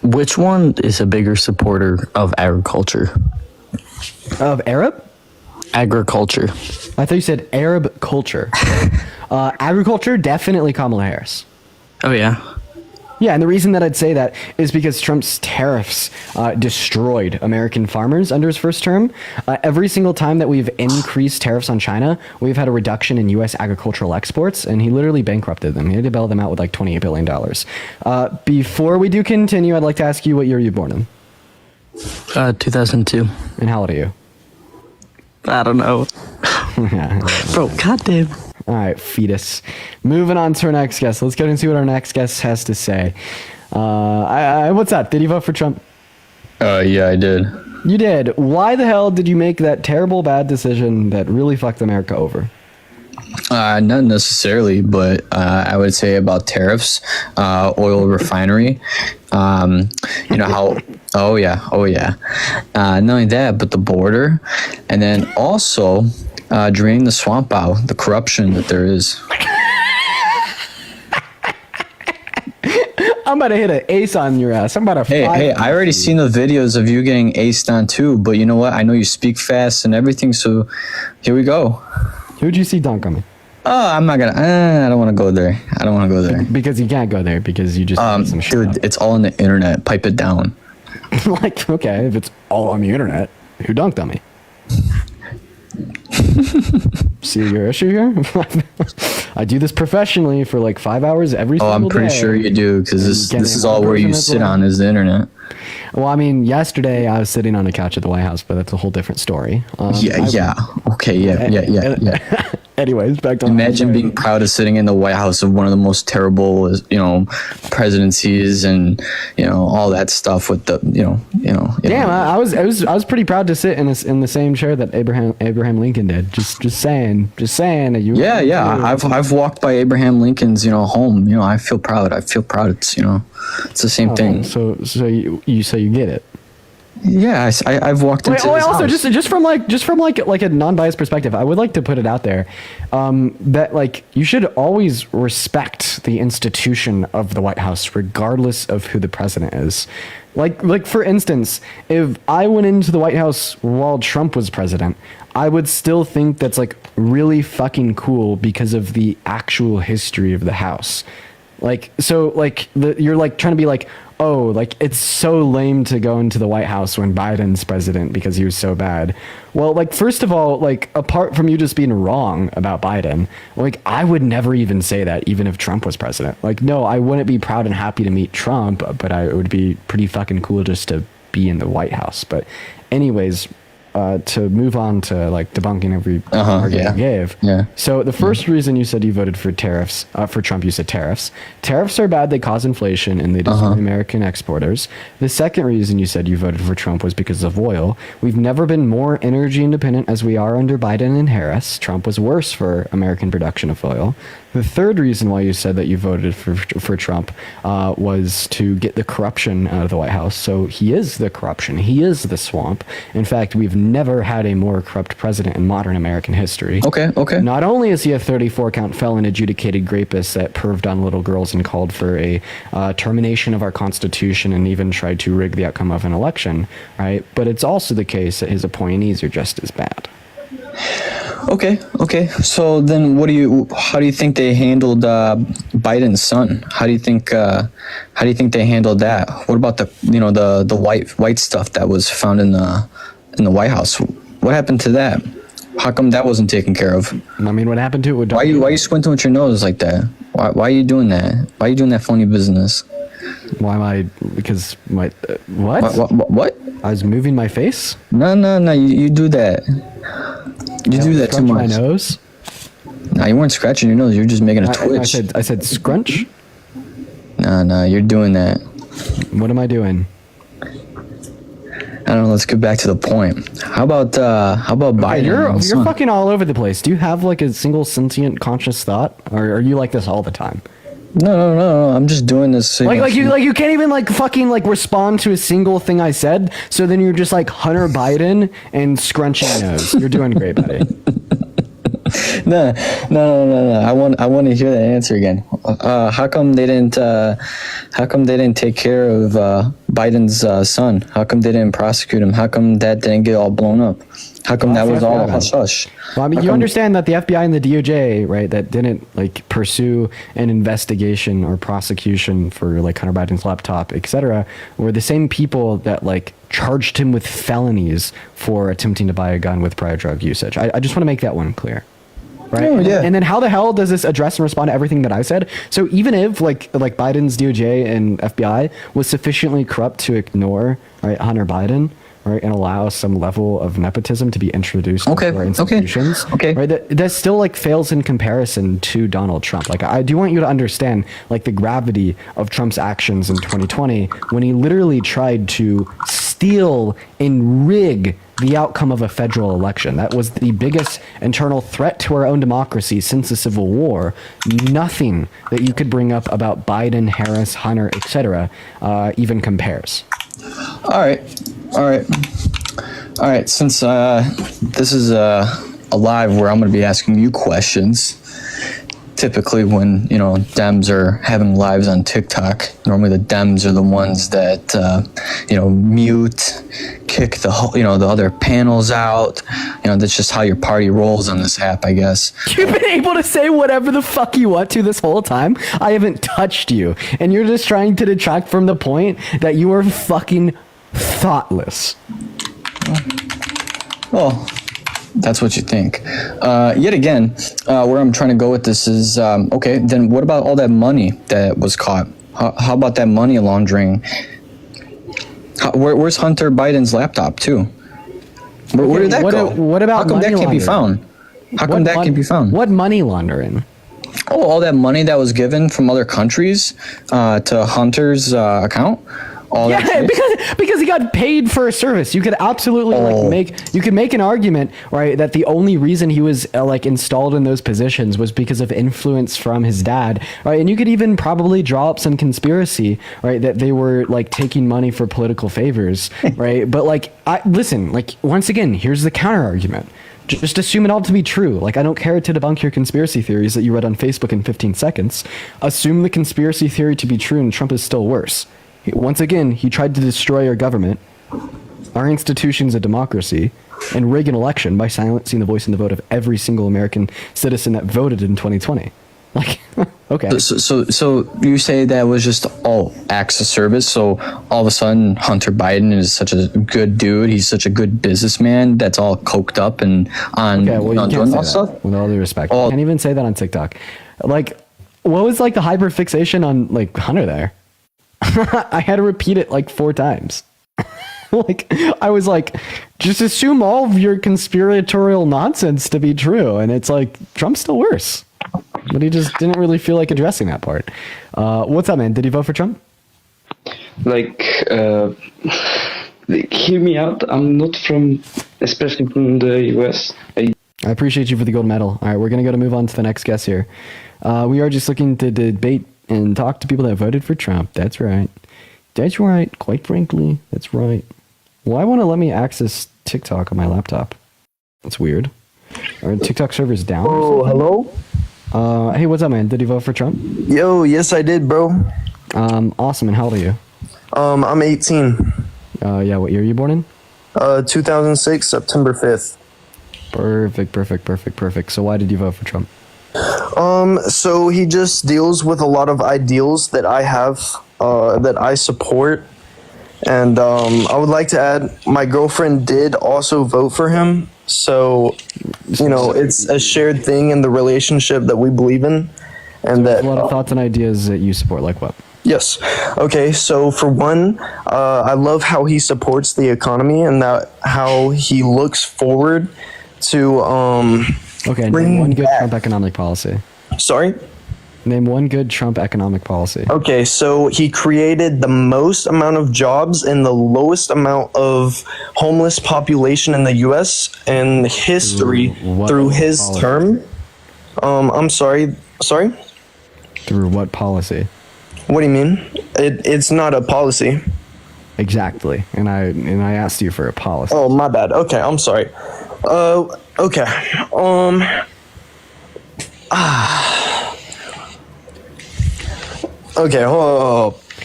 Which one is a bigger supporter of agriculture? Of Arab? Agriculture. I thought you said Arab culture. Agriculture, definitely Kamala Harris. Oh, yeah? Yeah, and the reason that I'd say that is because Trump's tariffs destroyed American farmers under his first term. Every single time that we've increased tariffs on China, we've had a reduction in U.S. agricultural exports, and he literally bankrupted them. He had to bail them out with like $28 billion. Before we do continue, I'd like to ask you what year you were born in. 2002. And how old are you? I don't know. Bro, goddamn. All right, fetus. Moving on to our next guest. Let's go and see what our next guest has to say. What's up? Did you vote for Trump? Yeah, I did. You did. Why the hell did you make that terrible, bad decision that really fucked America over? Not necessarily, but I would say about tariffs, oil refinery. You know how? Oh yeah. Not only that, but the border, and then also draining the swamp out, the corruption that there is. I'm about to hit an ace on your ass. I'm about to. Hey! I already seen the videos of you getting aced on too. But you know what? I know you speak fast and everything. So here we go. Who'd you see dunk on me? Oh, I'm not gonna. I don't want to go there. I don't want to go there because you can't go there because you just some shit dude. up. It's all on the internet. Pipe it down. Like, okay, if it's all on the internet, who dunked on me? See your issue here? I do this professionally for like 5 hours every single day. Oh, I'm pretty sure you do because this is all where you sit on is the internet. Well, I mean, yesterday I was sitting on a couch at the White House, but that's a whole different story. Yeah. Anyways, back to imagine being proud of sitting in the White House of one of the most terrible, presidencies and all that stuff with the Damn, I was pretty proud to sit in the same chair that Abraham Lincoln did. Just saying. I've walked by Abraham Lincoln's home. I feel proud. It's it's the same thing. So you get it. Yeah, I've walked into. Wait, also, house. just from a non-biased perspective, I would like to put it out there that you should always respect the institution of the White House, regardless of who the president is. Like for instance, if I went into the White House while Trump was president, I would still think that's really fucking cool because of the actual history of the House. You're trying to be it's so lame to go into the White House when Biden's president because he was so bad. Well, first of all, apart from you just being wrong about Biden, I would never even say that even if Trump was president. No, I wouldn't be proud and happy to meet Trump, but it would be pretty fucking cool just to be in the White House. But anyways, to move on to debunking every argument you gave. Yeah. So the first reason you said you voted for tariffs, for Trump, you said tariffs. Tariffs are bad. They cause inflation and they destroy American exporters. The second reason you said you voted for Trump was because of oil. We've never been more energy independent as we are under Biden and Harris. Trump was worse for American production of oil. The third reason why you said that you voted for Trump was to get the corruption out of the White House. So he is the corruption. He is the swamp. In fact, we've never had a more corrupt president in modern American history. Okay. Not only is he a 34-count felon adjudicated rapist that perved on little girls and called for a termination of our Constitution and even tried to rig the outcome of an election, right? But it's also the case that his appointees are just as bad. Okay. So then, how do you think they handled Biden's son? How do you think they handled that? What about the white stuff that was found in the White House? What happened to that? How come that wasn't taken care of? I mean, what happened to it? Why you squinting with your nose like that? Why are you doing that? Why are you doing that phony business? Why am I? Because my what? What? I was moving my face. No. You do that. You do that too much. My nose. No, you weren't scratching your nose. You're just making a twitch. I said scrunch. No, you're doing that. What am I doing? I don't know. Let's get back to the point. How about Biden? You're fucking all over the place. Do you have like a single sentient conscious thought, or are you like this all the time? No. I'm just doing this. You can't even like fucking like respond to a single thing I said. So then you're just like Hunter Biden and scrunching nose. You're doing great, buddy. No. I want to hear that answer again. How come they didn't take care of Biden's son? How come they didn't prosecute him? How come that didn't get all blown up? How come that was all hush hush? Well, I mean, you understand that the FBI and the DOJ, right, that didn't like pursue an investigation or prosecution for like Hunter Biden's laptop, etc., were the same people that like charged him with felonies for attempting to buy a gun with prior drug usage. I just want to make that one clear. Right. Oh, yeah. And then how the hell does this address and respond to everything that I said? So even if like Biden's DOJ and FBI was sufficiently corrupt to ignore Hunter Biden, right, and allow some level of nepotism to be introduced into our institutions, right, that still like fails in comparison to Donald Trump. Like I do want you to understand like the gravity of Trump's actions in 2020 when he literally tried to steal and rig the outcome of a federal election. That was the biggest internal threat to our own democracy since the Civil War. Nothing that you could bring up about Biden, Harris, Hunter, etc., even compares. All right. Since this is a live where I'm going to be asking you questions, typically when Dems are having lives on TikTok, normally the Dems are the ones that mute, kick the other panels out. That's just how your party rolls on this app, I guess. You've been able to say whatever the fuck you want to this whole time. I haven't touched you, and you're just trying to detract from the point that you are fucking thoughtless. Well, that's what you think. Yet again, where I'm trying to go with this is, okay, then what about all that money that was caught? How about that money laundering? Where's Hunter Biden's laptop, too? Where did that go? What about how come that can't be found? How come that can't be found? What money laundering? Oh, all that money that was given from other countries to Hunter's account? Because he got paid for a service. You could absolutely make an argument, right, that the only reason he was installed in those positions was because of influence from his dad, right? And you could even probably draw up some conspiracy, right, that they were like taking money for political favors, right? But listen, once again, here's the counter argument. Just assume it all to be true. Like, I don't care to debunk your conspiracy theories that you read on Facebook in 15 seconds. Assume the conspiracy theory to be true, and Trump is still worse. Once again, he tried to destroy our government, our institutions of democracy, and rig an election by silencing the voice and the vote of every single American citizen that voted in 2020. Okay. So you say that was just all acts of service. So all of a sudden, Hunter Biden is such a good dude. He's such a good businessman. That's all coked up and on you can't doing say that stuff. With all due respect, you can't even say that on TikTok. What was the hyper fixation on Hunter there? I had to repeat it 4 times. I was just assume all of your conspiratorial nonsense to be true, and it's Trump's still worse. But he just didn't really feel like addressing that part. What's up, man? Did you vote for Trump? Hear me out. I'm not especially from the US. I appreciate you for the gold medal. All right, we're going to move on to the next guest here. We are just looking to debate and talk to people that voted for Trump. That's right. That's right. Quite frankly, that's right. Why won't it let me access TikTok on my laptop? That's weird. Are TikTok servers down? Oh, hello? Hey, what's up, man? Did you vote for Trump? Yo, yes, I did, bro. Awesome. And how old are you? I'm 18. Yeah, what year are you born in? 2006, September 5th. Perfect. So why did you vote for Trump? So he just deals with a lot of ideals that I have, that I support. And I would like to add, my girlfriend did also vote for him. So, it's a shared thing in the relationship that we believe in. And that a lot of thoughts and ideas that you support, like what? Yes. Okay, so for one, I love how he supports the economy and that how he looks forward to name one good Trump economic policy. Sorry? Name one good Trump economic policy. Okay, so he created the most amount of jobs and the lowest amount of homeless population in the U.S. in history through his policy? term. I'm sorry. Sorry? Through what policy? What do you mean? It's not a policy. Exactly. And I asked you for a policy. Oh, my bad. Okay, I'm sorry. Okay. Okay.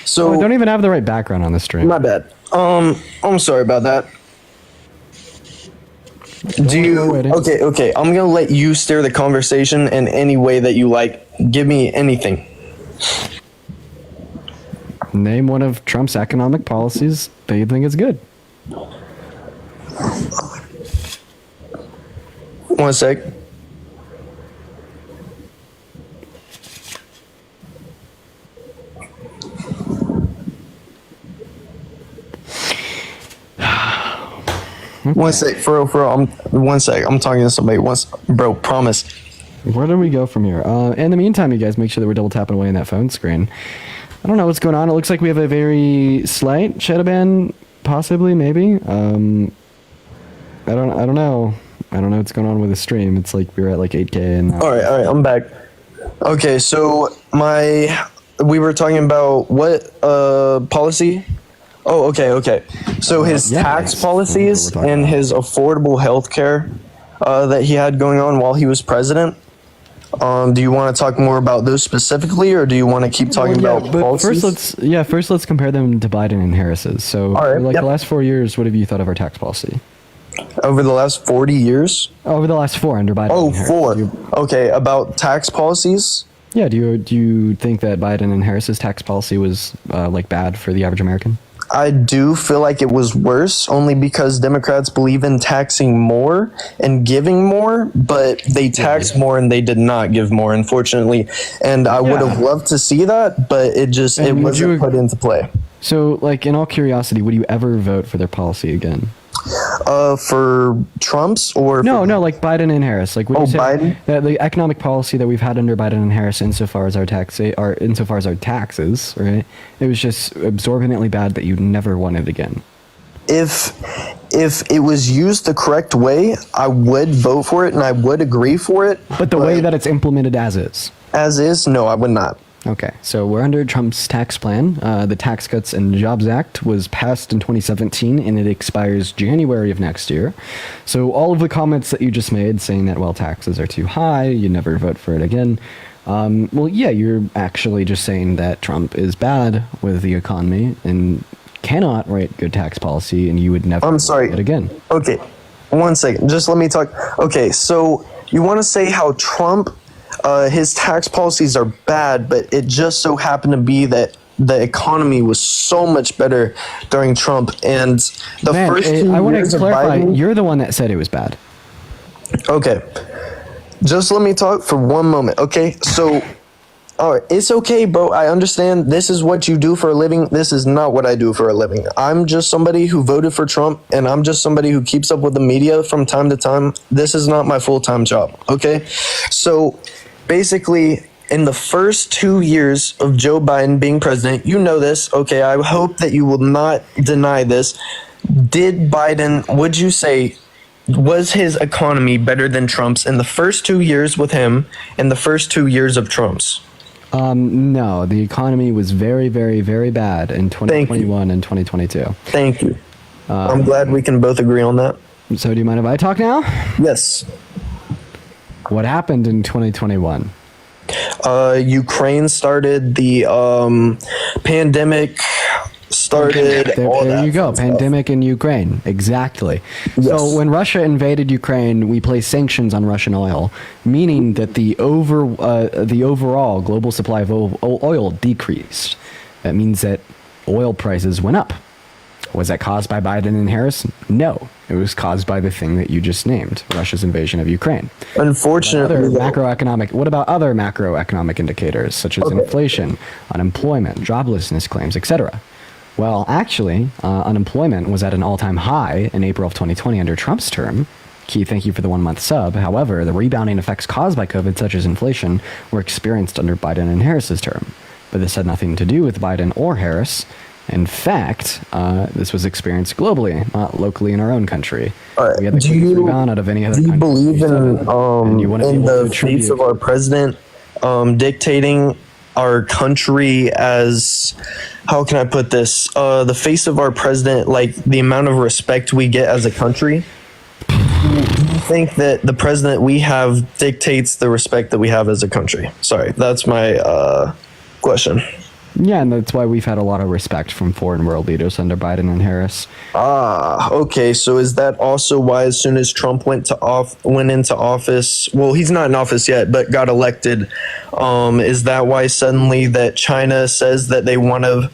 So I don't even have the right background on the stream. My bad. I'm sorry about that. Do you? Okay. I'm gonna let you steer the conversation in any way that you like. Give me anything. Name one of Trump's economic policies that you think is good. One sec. One sec, for real, one sec. I'm talking to somebody. Bro, promise. Where do we go from here? In the meantime, you guys make sure that we're double tapping away in that phone screen. I don't know what's going on. It looks like we have a very slight shadow ban, possibly, maybe. I don't know. I don't know what's going on with the stream. It's like we're at like 8K and. All right. I'm back. Okay, so we were talking about what policy? Oh, okay. So his tax policies and his affordable health care that he had going on while he was president. Do you want to talk more about those specifically, or do you want to keep talking about policies? First let's compare them to Biden and Harris's. So, the last 4 years, what have you thought of our tax policy? Over the last 40 years? Over the last 4 under Biden. Oh, and Harris. 4. Okay, about tax policies? Yeah, do you think that Biden and Harris's tax policy was bad for the average American? I do feel like it was worse, only because Democrats believe in taxing more and giving more, but they taxed more and they did not give more, unfortunately. And I would have loved to see that, but it wasn't put into play. So, in all curiosity, would you ever vote for their policy again? For Trump's or like Biden and Harris. Like, would you say Biden? That the economic policy that we've had under Biden and Harris, insofar as our taxes, right? It was just absorbently bad that you never want it again. If it was used the correct way, I would vote for it and I would agree for it. But the way that it's implemented as is? As is, no, I would not. Okay, so we're under Trump's tax plan. The Tax Cuts and Jobs Act was passed in 2017, and it expires January of next year. So all of the comments that you just made, saying that, taxes are too high, you never vote for it again. You're actually just saying that Trump is bad with the economy and cannot write good tax policy, and you would never vote it again. Okay, 1 second. Just let me talk. Okay, so you want to say how Trump... his tax policies are bad, but it just so happened to be that the economy was so much better during Trump, and first 2 I want years to of clarify. Biden. You're the one that said it was bad. Okay, just let me talk for 1 moment. Okay, so, all right, it's okay, bro. I understand this is what you do for a living. This is not what I do for a living. I'm just somebody who voted for Trump, and I'm just somebody who keeps up with the media from time to time. This is not my full-time job. Okay, so. Basically, in the first 2 years of Joe Biden being president, you know this, okay, I hope that you will not deny this. Would you say, was his economy better than Trump's in the first 2 years with him and the first 2 years of Trump's? No, the economy was very, very, very bad in 2021 and 2022. Thank you. I'm glad we can both agree on that. So do you mind if I talk now? Yes. What happened in 2021? Ukraine started, the pandemic started. There you go. Pandemic in Ukraine. Exactly. So when Russia invaded Ukraine, we placed sanctions on Russian oil, meaning that the overall global supply of oil decreased. That means that oil prices went up. Was that caused by Biden and Harris? No. It was caused by the thing that you just named, Russia's invasion of Ukraine. Unfortunately, what about other macroeconomic indicators, such as inflation, unemployment, joblessness claims, etc.? Well, actually, unemployment was at an all-time high in April of 2020 under Trump's term. Key, thank you for the 1-month sub. However, the rebounding effects caused by COVID, such as inflation, were experienced under Biden and Harris's term. But this had nothing to do with Biden or Harris. In fact, this was experienced globally, not locally in our own country. We had the quickest rebound out of any other country. Do you believe in the face of our president dictating our country as, how can I put this? The face of our president, like the amount of respect we get as a country? Do you think that the president we have dictates the respect that we have as a country? Sorry, that's my question. Yeah, and that's why we've had a lot of respect from foreign world leaders under Biden and Harris. Okay. So is that also why, as soon as Trump went into office, well, he's not in office yet, but got elected, is that why suddenly that China says that they want to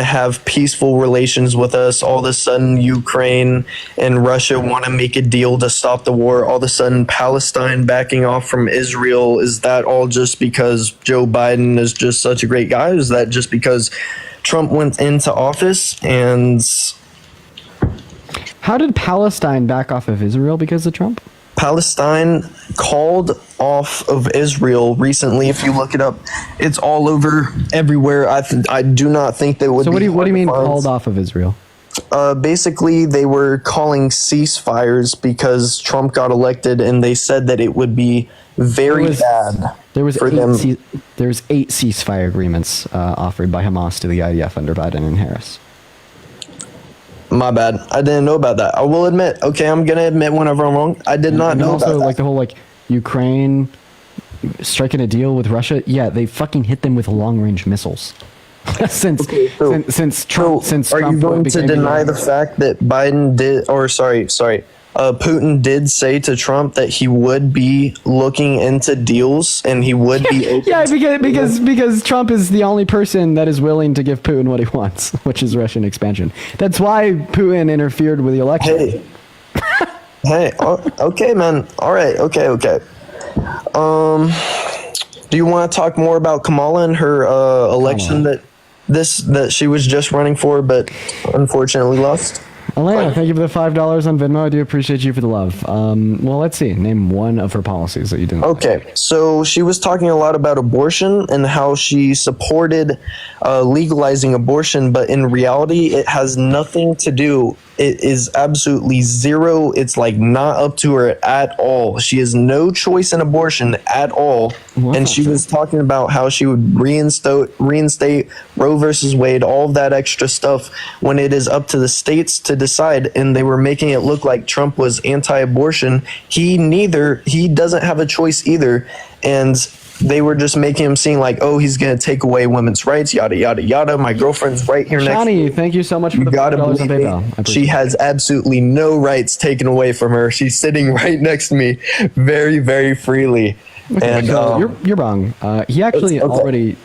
have peaceful relations with us? All of a sudden, Ukraine and Russia want to make a deal to stop the war. All of a sudden, Palestine backing off from Israel. Is that all just because Joe Biden is just such a great guy? Is that just because Trump went into office? And how did Palestine back off of Israel because of Trump? Palestine called off of Israel recently. If you look it up, it's all over everywhere. I do not think they would. So what do you mean called off of Israel? Basically, they were calling ceasefires because Trump got elected, and they said that it would be very bad. There was 8 ceasefire agreements offered by Hamas to the IDF under Biden and Harris. My bad. I didn't know about that. I will admit. Okay, I'm gonna admit whenever I'm wrong. I did not know also, about that. like the whole Ukraine striking a deal with Russia. Yeah, they fucking hit them with long-range missiles. since Trump. Are you going to deny the fact that Biden did, or Putin did say to Trump that he would be looking into deals and he would be open? Yeah, because Trump is the only person that is willing to give Putin what he wants, which is Russian expansion. That's why Putin interfered with the election. Okay, man. All right. Okay. Do you want to talk more about Kamala and her election that she was just running for, but unfortunately lost? Elena, thank you for the $5 on Venmo. I do appreciate you for the love. Well, let's see. Name one of her policies that you didn't. Okay, so she was talking a lot about abortion and how she supported legalizing abortion, but in reality, it has nothing to do. It is absolutely zero. It's like not up to her at all. She has no choice in abortion at all. And she was talking about how she would reinstate Roe versus Wade, all of that extra stuff, when it is up to the states to decide. And they were making it look like Trump was anti-abortion. He doesn't have a choice either. And they were just making him seem like, oh, he's going to take away women's rights, yada, yada, yada. My girlfriend's right here next to me. Thank you so much for the $5 on PayPal. She has absolutely no rights taken away from her. She's sitting right next to me very, very freely. Okay, and so you're wrong. He actually already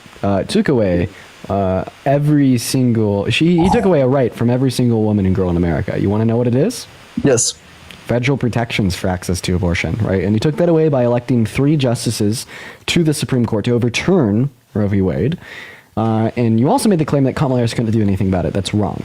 took away every single... He took away a right from every single woman and girl in America. You want to know what it is? Yes. Federal protections for access to abortion, right? And he took that away by electing 3 justices to the Supreme Court to overturn Roe v. Wade. And you also made the claim that Kamala Harris couldn't do anything about it. That's wrong.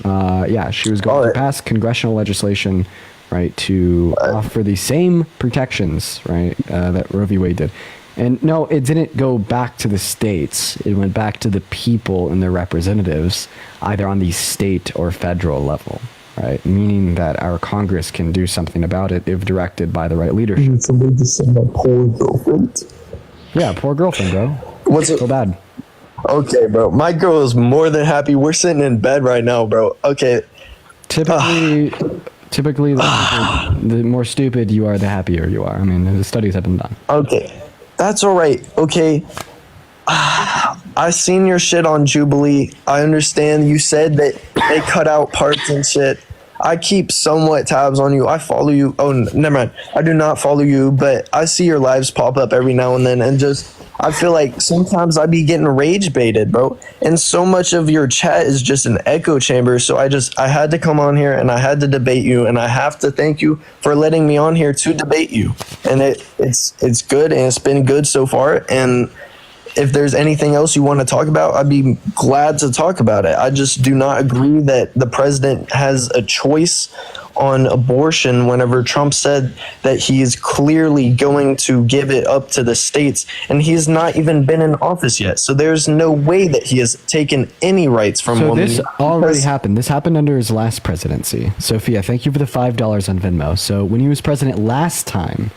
She was going to pass congressional legislation, right, to offer the same protections, right, that Roe v. Wade did. And no, it didn't go back to the states. It went back to the people and their representatives, either on the state or federal level. Right, meaning that our Congress can do something about it if directed by the right leadership. Somebody just said my poor girlfriend. Yeah, poor girlfriend, bro. What's it so bad? Okay, bro. My girl is more than happy. We're sitting in bed right now, bro. Okay. Typically, the more stupid you are, the happier you are. I mean, the studies have been done. Okay, that's all right. Okay. I seen your shit on Jubilee. I understand you said that they cut out parts and shit. I keep somewhat tabs on you. I follow you. Oh, never mind. I do not follow you, but I see your lives pop up every now and then, and just I feel like sometimes I be getting rage baited, bro. And so much of your chat is just an echo chamber. So I had to come on here and I had to debate you, and I have to thank you for letting me on here to debate you. And it's good, and it's been good so far. And if there's anything else you want to talk about, I'd be glad to talk about it. I just do not agree that the president has a choice on abortion whenever Trump said that he is clearly going to give it up to the states, and he has not even been in office yet. So there's no way that he has taken any rights from women. This already happened. This happened under his last presidency. Sophia, thank you for the $5 on Venmo. So when he was president last time,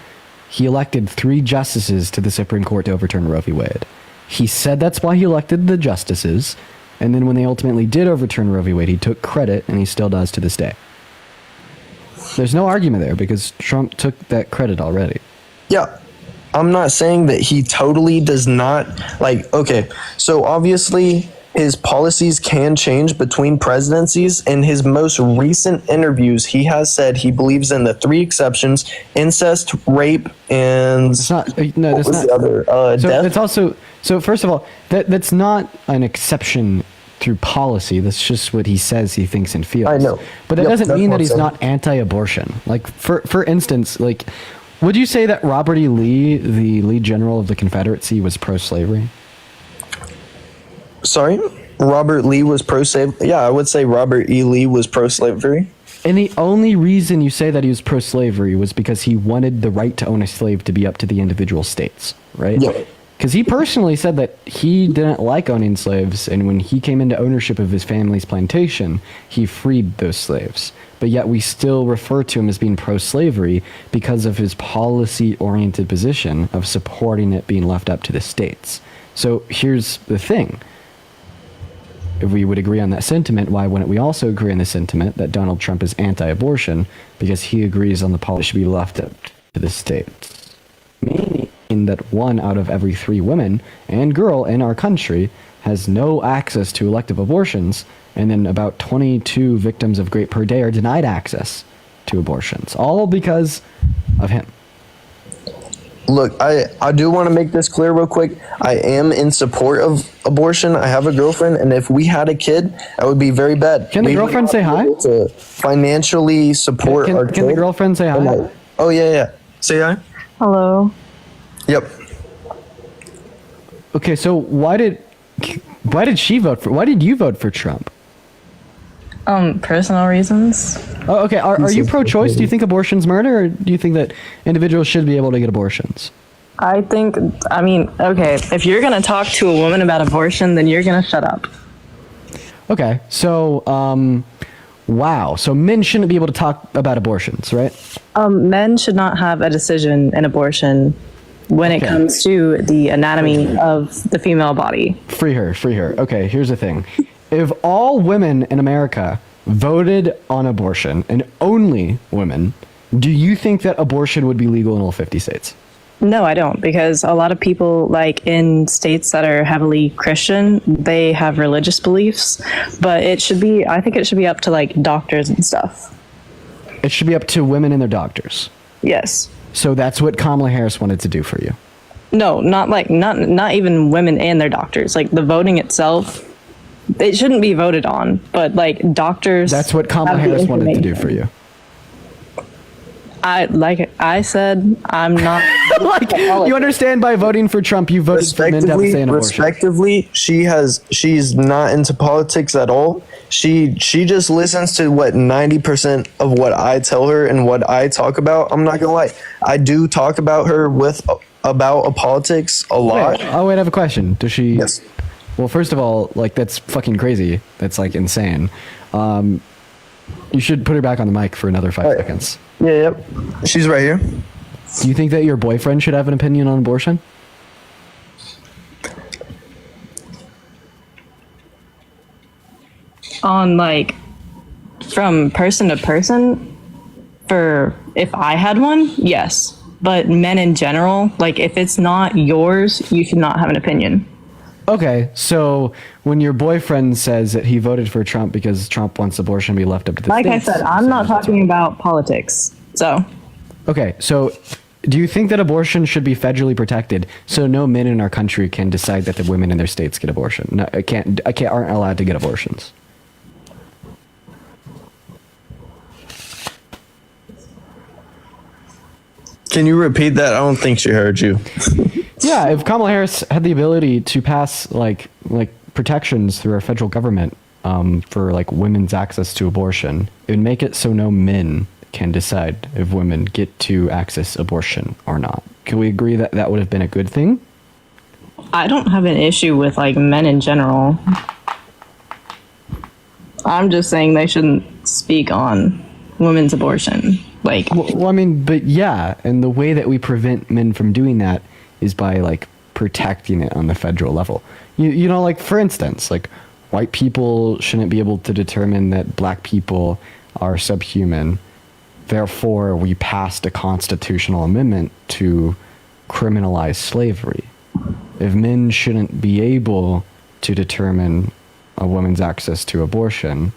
he elected 3 justices to the Supreme Court to overturn Roe v. Wade. He said that's why he elected the justices, and then when they ultimately did overturn Roe v. Wade, he took credit, and he still does to this day. There's no argument there because Trump took that credit already. Yeah, I'm not saying that he totally does not, okay, so obviously his policies can change between presidencies. In his most recent interviews, he has said he believes in the 3 exceptions: incest, rape, and it's not. No, that's not. The other, so death? it's also. So first of all, that's not an exception through policy. That's just what he says he thinks and feels. I know, but that doesn't that's mean what that he's I'm not anti-abortion. Like for instance, like, would you say that Robert E. Lee, the lead general of the Confederacy, was pro-slavery? Sorry? Robert Lee was pro-slavery? Yeah, I would say Robert E. Lee was pro-slavery. And the only reason you say that he was pro-slavery was because he wanted the right to own a slave to be up to the individual states, right? Yeah. Because he personally said that he didn't like owning slaves, and when he came into ownership of his family's plantation, he freed those slaves. But yet we still refer to him as being pro-slavery because of his policy-oriented position of supporting it being left up to the states. So here's the thing. If we would agree on that sentiment, why wouldn't we also agree on the sentiment that Donald Trump is anti-abortion because he agrees on the policy should be left up to the states? Meaning that 1 out of every 3 women and girl in our country has no access to elective abortions, and then about 22 victims of rape per day are denied access to abortions, all because of him. Look, I do want to make this clear real quick. I am in support of abortion. I have a girlfriend, and if we had a kid, that would be very bad. Can the girlfriend say hi? To financially support our kid. Can the girlfriend say hi? Oh, yeah. Say hi. Hello. Yep. Okay, so why did you vote for Trump? Personal reasons. Oh, okay. Are you pro-choice? Do you think abortion's murder, or do you think that individuals should be able to get abortions? Okay, if you're going to talk to a woman about abortion, then you're going to shut up. Okay, so, wow. So men shouldn't be able to talk about abortions, right? Men should not have a decision in abortion when it comes to the anatomy of the female body. Free her. Okay, here's the thing. If all women in America voted on abortion, and only women, do you think that abortion would be legal in all 50 states? No, I don't, because a lot of people, like in states that are heavily Christian, they have religious beliefs, but I think it should be up to like doctors and stuff. It should be up to women and their doctors. Yes. So that's what Kamala Harris wanted to do for you. No, not even women and their doctors. Like the voting itself, it shouldn't be voted on, but like doctors. That's what Kamala Harris wanted to do for you. I said, I'm not. You understand, by voting for Trump, you voted for men to have a say in abortion. Respectively, she's not into politics at all. She just listens to 90% of what I tell her and what I talk about. I'm not gonna lie, I do talk about her about politics a lot. Wait, I have a question. Does she? Yes. Well, first of all, that's fucking crazy. That's insane. You should put her back on the mic for another 5 seconds. Yeah, yep. She's right here. Do you think that your boyfriend should have an opinion on abortion? On from person to person, for if I had one, yes. But men in general, if it's not yours, you should not have an opinion. Okay, so when your boyfriend says that he voted for Trump because Trump wants abortion to be left up to the Like I states, said, I'm not talking about politics. So, okay, so do you think that abortion should be federally protected so no men in our country can decide that the women in their states get abortion? No, aren't allowed to get abortions. Can you repeat that? I don't think she heard you. Yeah, if Kamala Harris had the ability to pass like protections through our federal government for like women's access to abortion, it would make it so no men can decide if women get to access abortion or not. Can we agree that that would have been a good thing? I don't have an issue with like men in general. I'm just saying they shouldn't speak on women's abortion. Like, well, I mean, but yeah, and the way that we prevent men from doing that is by like protecting it on the federal level. You know, like for instance, like white people shouldn't be able to determine that black people are subhuman. Therefore, we passed a constitutional amendment to criminalize slavery. If men shouldn't be able to determine a woman's access to abortion,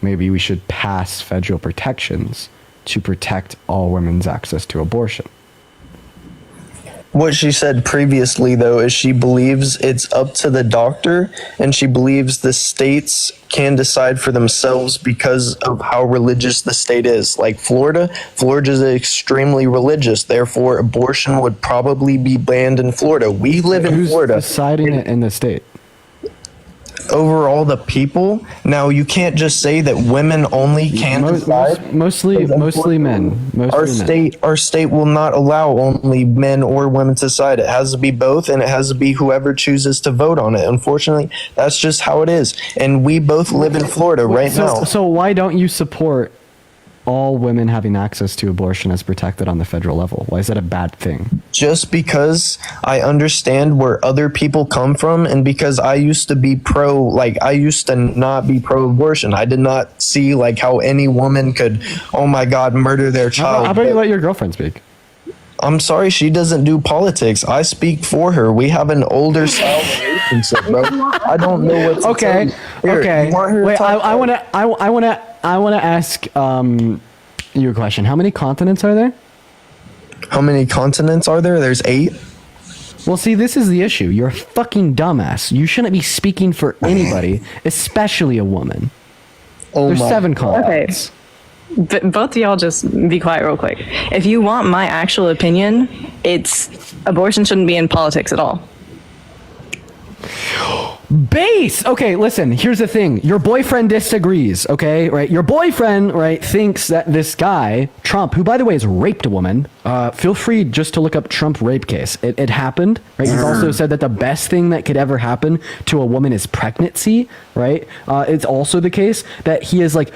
maybe we should pass federal protections to protect all women's access to abortion. What she said previously, though, is she believes it's up to the doctor, and she believes the states can decide for themselves because of how religious the state is. Like Florida is extremely religious, therefore abortion would probably be banned in Florida. We live in Florida. Who's deciding it in the state? Overall, the people. Now, you can't just say that women only can decide. Mostly men. Our state will not allow only men or women to decide. It has to be both, and it has to be whoever chooses to vote on it. Unfortunately, that's just how it is. And we both live in Florida now. So why don't you support all women having access to abortion as protected on the federal level? Why is that a bad thing? Just because I understand where other people come from, and because I used to be I used to not be pro-abortion. I did not see like how any woman could, oh my God, murder their child. How about you let your girlfriend speak? I'm sorry, she doesn't do politics. I speak for her. We have an older style relationship, bro. I don't know what to tell you. Here, Okay. you want her to Wait, talk? I want to ask you a question. How many continents are there? How many continents are there? There's 8. Well, see, this is the issue. You're a fucking dumbass. You shouldn't be speaking for anybody, especially a woman. There's 7 continents. Okay. Both of y'all just be quiet real quick. If you want my actual opinion, it's abortion shouldn't be in politics at all. Base. Okay, listen, here's the thing. Your boyfriend disagrees, okay? Right? Your boyfriend, right, thinks that this guy, Trump, who by the way has raped a woman, feel free just to look up Trump rape case. It happened, right? He's also said that the best thing that could ever happen to a woman is pregnancy, right? It's also the case that he has like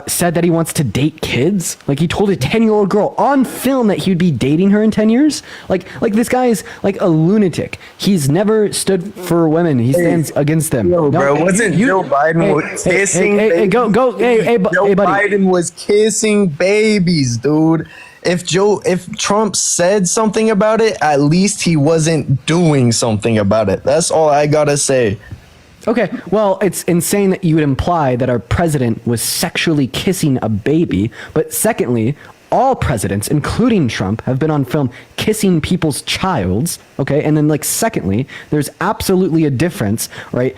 said that he wants to date kids. Like he told a 10-year-old girl on film that he would be dating her in 10 years. Like this guy is like a lunatic. He's never stood for women. He stands against them. Yo, bro, wasn't Joe Biden kissing babies? Joe buddy. Biden was kissing babies, dude. If Trump said something about it, at least he wasn't doing something about it. That's all I gotta say. Okay, well, it's insane that you would imply that our president was sexually kissing a baby. But secondly, all presidents, including Trump, have been on film kissing people's childs. Okay, and then like secondly, there's absolutely a difference, right,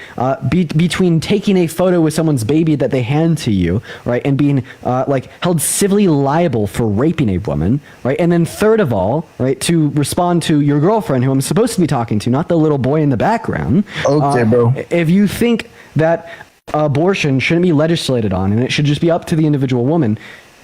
between taking a photo with someone's baby that they hand to you, right, and being like held civilly liable for raping a woman, right, and then third of all, right, to respond to your girlfriend who I'm supposed to be talking to, not the little boy in the background. Okay, bro. If you think that abortion shouldn't be legislated on and it should just be up to the individual woman,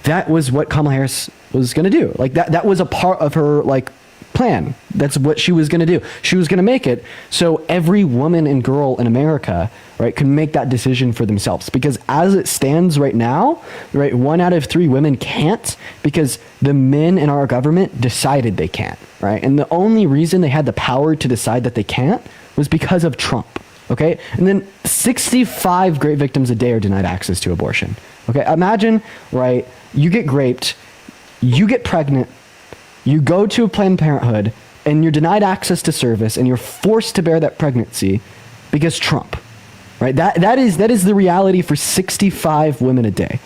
that was what Kamala Harris was going to do. Like that was a part of her like plan. That's what she was going to do. She was going to make it so every woman and girl in America, right, can make that decision for themselves. Because as it stands right now, right, 1 out of 3 women can't because the men in our government decided they can't, right? And the only reason they had the power to decide that they can't was because of Trump. Okay, and then 65 rape victims a day are denied access to abortion. Okay, imagine, right, you get raped, you get pregnant, you go to a Planned Parenthood, and you're denied access to service, and you're forced to bear that pregnancy, because Trump, right? That is the reality for 65 women a day.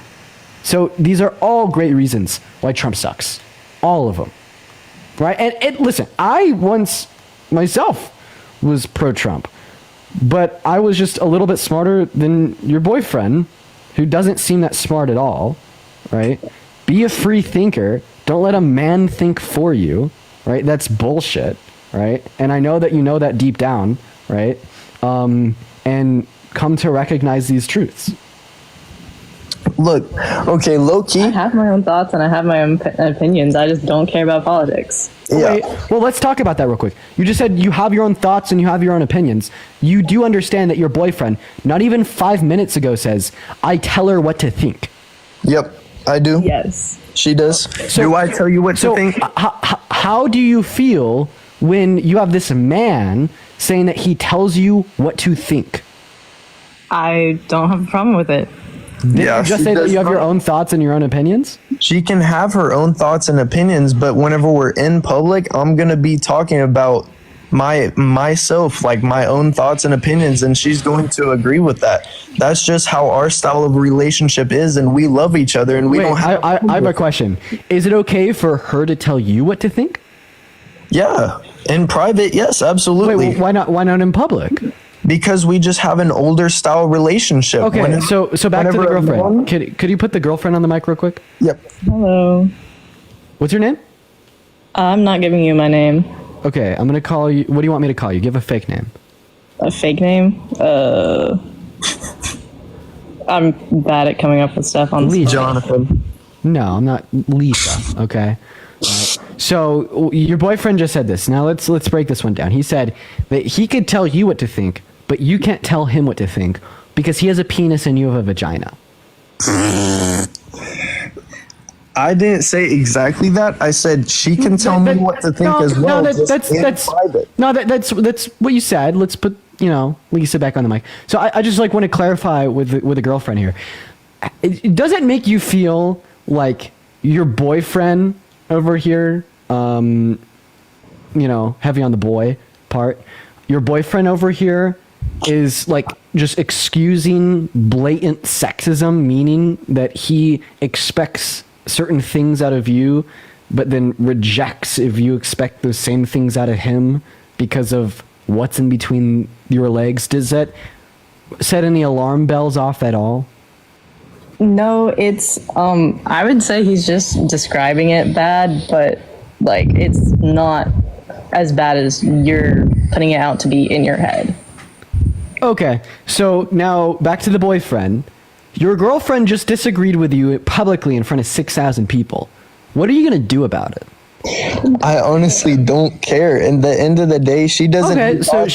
So these are all great reasons why Trump sucks. All of them. Right? And listen, I once myself was pro-Trump, but I was just a little bit smarter than your boyfriend, who doesn't seem that smart at all, right? Be a free thinker. Don't let a man think for you, right? That's bullshit, right? And I know that you know that deep down, right? And come to recognize these truths. Look, okay, low key. I have my own thoughts and I have my own opinions. I just don't care about politics. Okay, well, let's talk about that real quick. You just said you have your own thoughts and you have your own opinions. You do understand that your boyfriend, not even 5 minutes ago, says, I tell her what to think. Yep, I do. Yes. She does. Do I tell you what to think? How do you feel when you have this man saying that he tells you what to think? I don't have a problem with it. Did you just say that you have your own thoughts and your own opinions? She can have her own thoughts and opinions, but whenever we're in public, I'm gonna be talking about myself, like my own thoughts and opinions, and she's going to agree with that. That's just how our style of relationship is, and we love each other, and we don't have. I have a question. Is it okay for her to tell you what to think? Yeah, in private, yes, absolutely. Wait, why not? Why not in public? Because we just have an older style relationship. Okay, so back to the girlfriend. Could you put the girlfriend on the mic real quick? Yep. Hello. What's your name? I'm not giving you my name. Okay, I'm gonna call you. What do you want me to call you? Give a fake name. A fake name? I'm bad at coming up with stuff on Lisa. Jonathan. No, I'm not Lisa. Okay. So your boyfriend just said this. Now let's break this one down. He said that he could tell you what to think, but you can't tell him what to think because he has a penis and you have a vagina. I didn't say exactly that. I said she can tell me what to think as well. That's what you said. Let's put Lisa back on the mic. So I just want to clarify with a girlfriend here. Does it make you feel like your boyfriend over here, heavy on the boy part, your boyfriend over here is like just excusing blatant sexism, meaning that he expects certain things out of you, but then rejects if you expect those same things out of him because of what's in between your legs? Does that set any alarm bells off at all? No, it's I would say he's just describing it bad, but like it's not as bad as you're putting it out to be in your head. Okay, so now back to the boyfriend. Your girlfriend just disagreed with you publicly in front of 6,000 people. What are you going to do about it? I honestly don't care. In the end of the day, she doesn't. Okay, so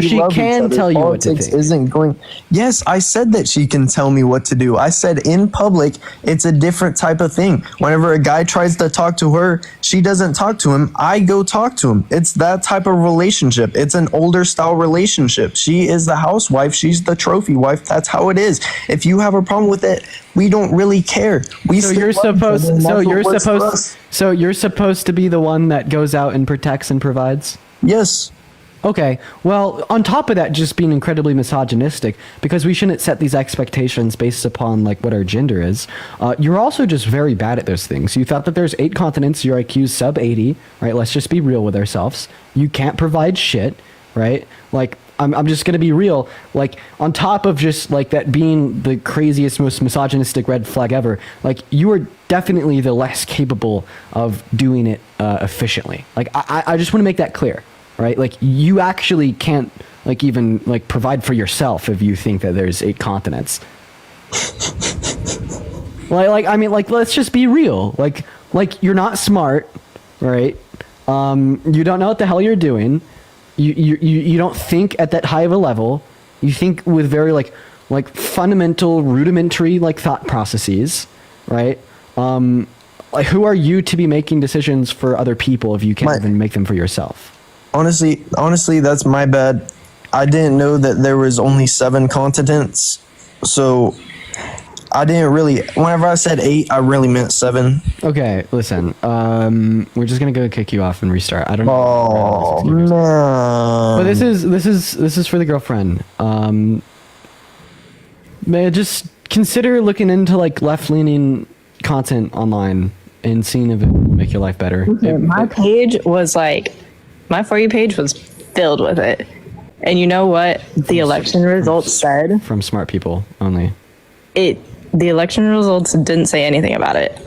she can tell you what to think. Isn't going. Yes, I said that she can tell me what to do. I said in public, it's a different type of thing. Whenever a guy tries to talk to her, she doesn't talk to him. I go talk to him. It's that type of relationship. It's an older style relationship. She is the housewife. She's the trophy wife. That's how it is. If you have a problem with it, we don't really care. So you're supposed to be the one that goes out and protects and provides? Yes. Okay. Well, on top of that, just being incredibly misogynistic, because we shouldn't set these expectations based upon like what our gender is. You're also just very bad at those things. You thought that there's 8 continents, your IQ's sub 80, right? Let's just be real with ourselves. You can't provide shit, right? Like, I'm just going to be real. Like, on top of just like that being the craziest, most misogynistic red flag ever, like you are definitely the less capable of doing it efficiently. Like, I just want to make that clear, right? Like, you actually can't like even like provide for yourself if you think that there's 8 continents. I mean, let's just be real. Like you're not smart, right? You don't know what the hell you're doing. You don't think at that high of a level. You think with very like fundamental, rudimentary like thought processes, right? Like, who are you to be making decisions for other people if you can't even make them for yourself? Honestly, that's my bad. I didn't know that there was only 7 continents. So I didn't really. Whenever I said 8, I really meant 7. Okay, listen. We're just gonna go kick you off and restart. I don't know. Oh man. But this is for the girlfriend. Just consider looking into like left-leaning content online and seeing if it will make your life better. My page was like, my For You page was filled with it. And you know what the election results said? From smart people only. The election results didn't say anything about it.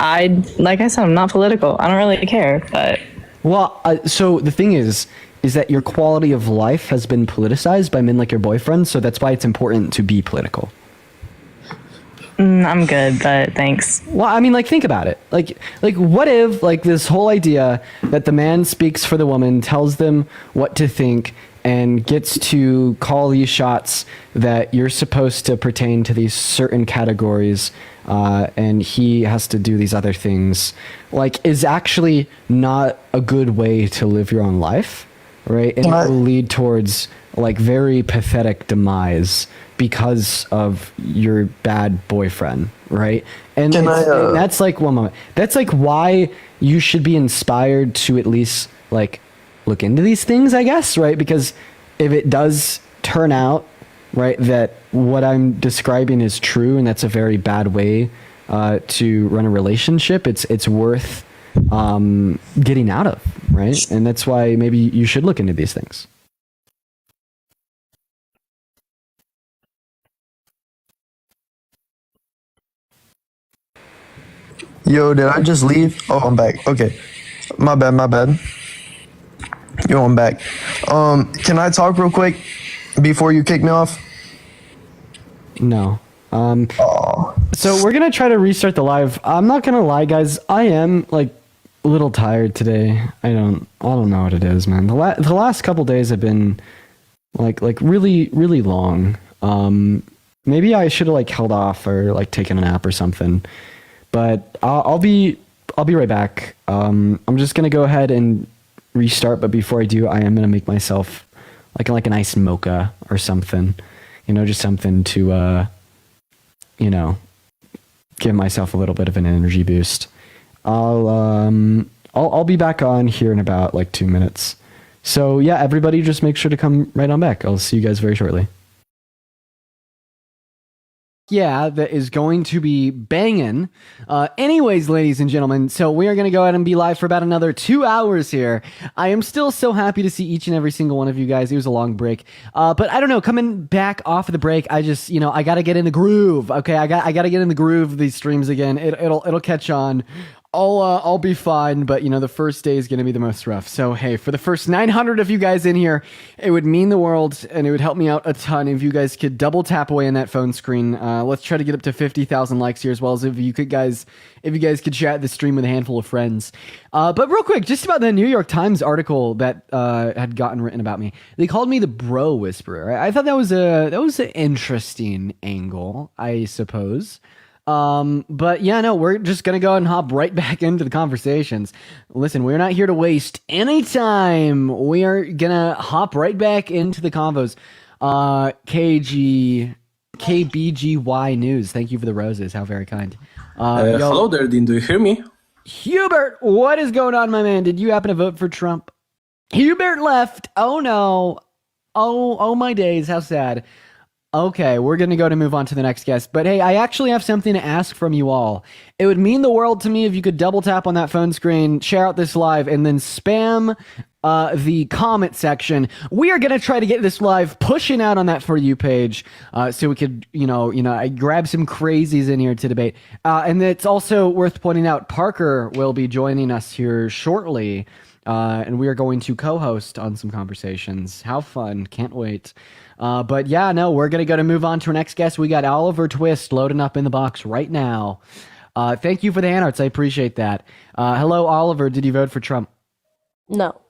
Like I said, I'm not political. I don't really care, but. Well, so the thing is that your quality of life has been politicized by men like your boyfriend, so that's why it's important to be political. I'm good, but thanks. Well, I mean, like, think about it. Like, what if, like, this whole idea that the man speaks for the woman, tells them what to think, and gets to call these shots that you're supposed to pertain to these certain categories, and he has to do these other things, like, is actually not a good way to live your own life, right? And it will lead towards, like, very pathetic demise because of your bad boyfriend, right? And, and that's like, one moment. That's like why you should be inspired to at least like look into these things, I guess, right? Because if it does turn out, right, that what I'm describing is true and that's a very bad way to run a relationship, it's worth getting out of, right? And that's why maybe you should look into these things. Yo, did I just leave? Oh, I'm back. Okay. My bad. Yo, I'm back. Can I talk real quick before you kick me off? No. So we're gonna try to restart the live. I'm not gonna lie, guys. I am like a little tired today. I don't know what it is, man. The last couple days have been like really long. Maybe I should have like held off or like taken a nap or something. But I'll be right back. I'm just gonna go ahead and restart. But before I do, I am gonna make myself like a nice mocha or something. You know, just something to give myself a little bit of an energy boost. I'll be back on here in about like 2 minutes. So yeah, everybody just make sure to come right on back. I'll see you guys very shortly. Yeah, that is going to be banging. Anyways, ladies and gentlemen, so we are going to go ahead and be live for about another 2 hours here. I am still so happy to see each and every single one of you guys. It was a long break. But I don't know, coming back off of the break, I just, I got to get in the groove. Okay, I got to get in the groove of these streams again. It'll catch on. I'll be fine, but the first day is going to be the most rough. So hey, for the first 900 of you guys in here, it would mean the world, and it would help me out a ton if you guys could double tap away on that phone screen. Let's try to get up to 50,000 likes here, as well as if you guys could chat the stream with a handful of friends. But real quick, just about the New York Times article that had gotten written about me. They called me the bro whisperer. Right? I thought that was an interesting angle, I suppose. But yeah, no, we're just gonna go ahead and hop right back into the conversations. Listen, we're not here to waste any time. We are gonna hop right back into the convos. KBGY News, thank you for the roses. How very kind. Hello there, Dean. Do you hear me? Hubert, what is going on, my man? Did you happen to vote for Trump? Hubert left. Oh no. Oh my days. How sad. Okay, we're going to go to move on to the next guest. But hey, I actually have something to ask from you all. It would mean the world to me if you could double tap on that phone screen, share out this live, and then spam the comment section. We are going to try to get this live pushing out on that For You page so we could, I grab some crazies in here to debate. And it's also worth pointing out, Parker will be joining us here shortly, and we are going to co-host on some conversations. How fun. Can't wait. But yeah, no, we're going to move on to our next guest. We got Oliver Twist loading up in the box right now. Thank you for the hand arts. I appreciate that. Hello, Oliver. Did you vote for Trump? No.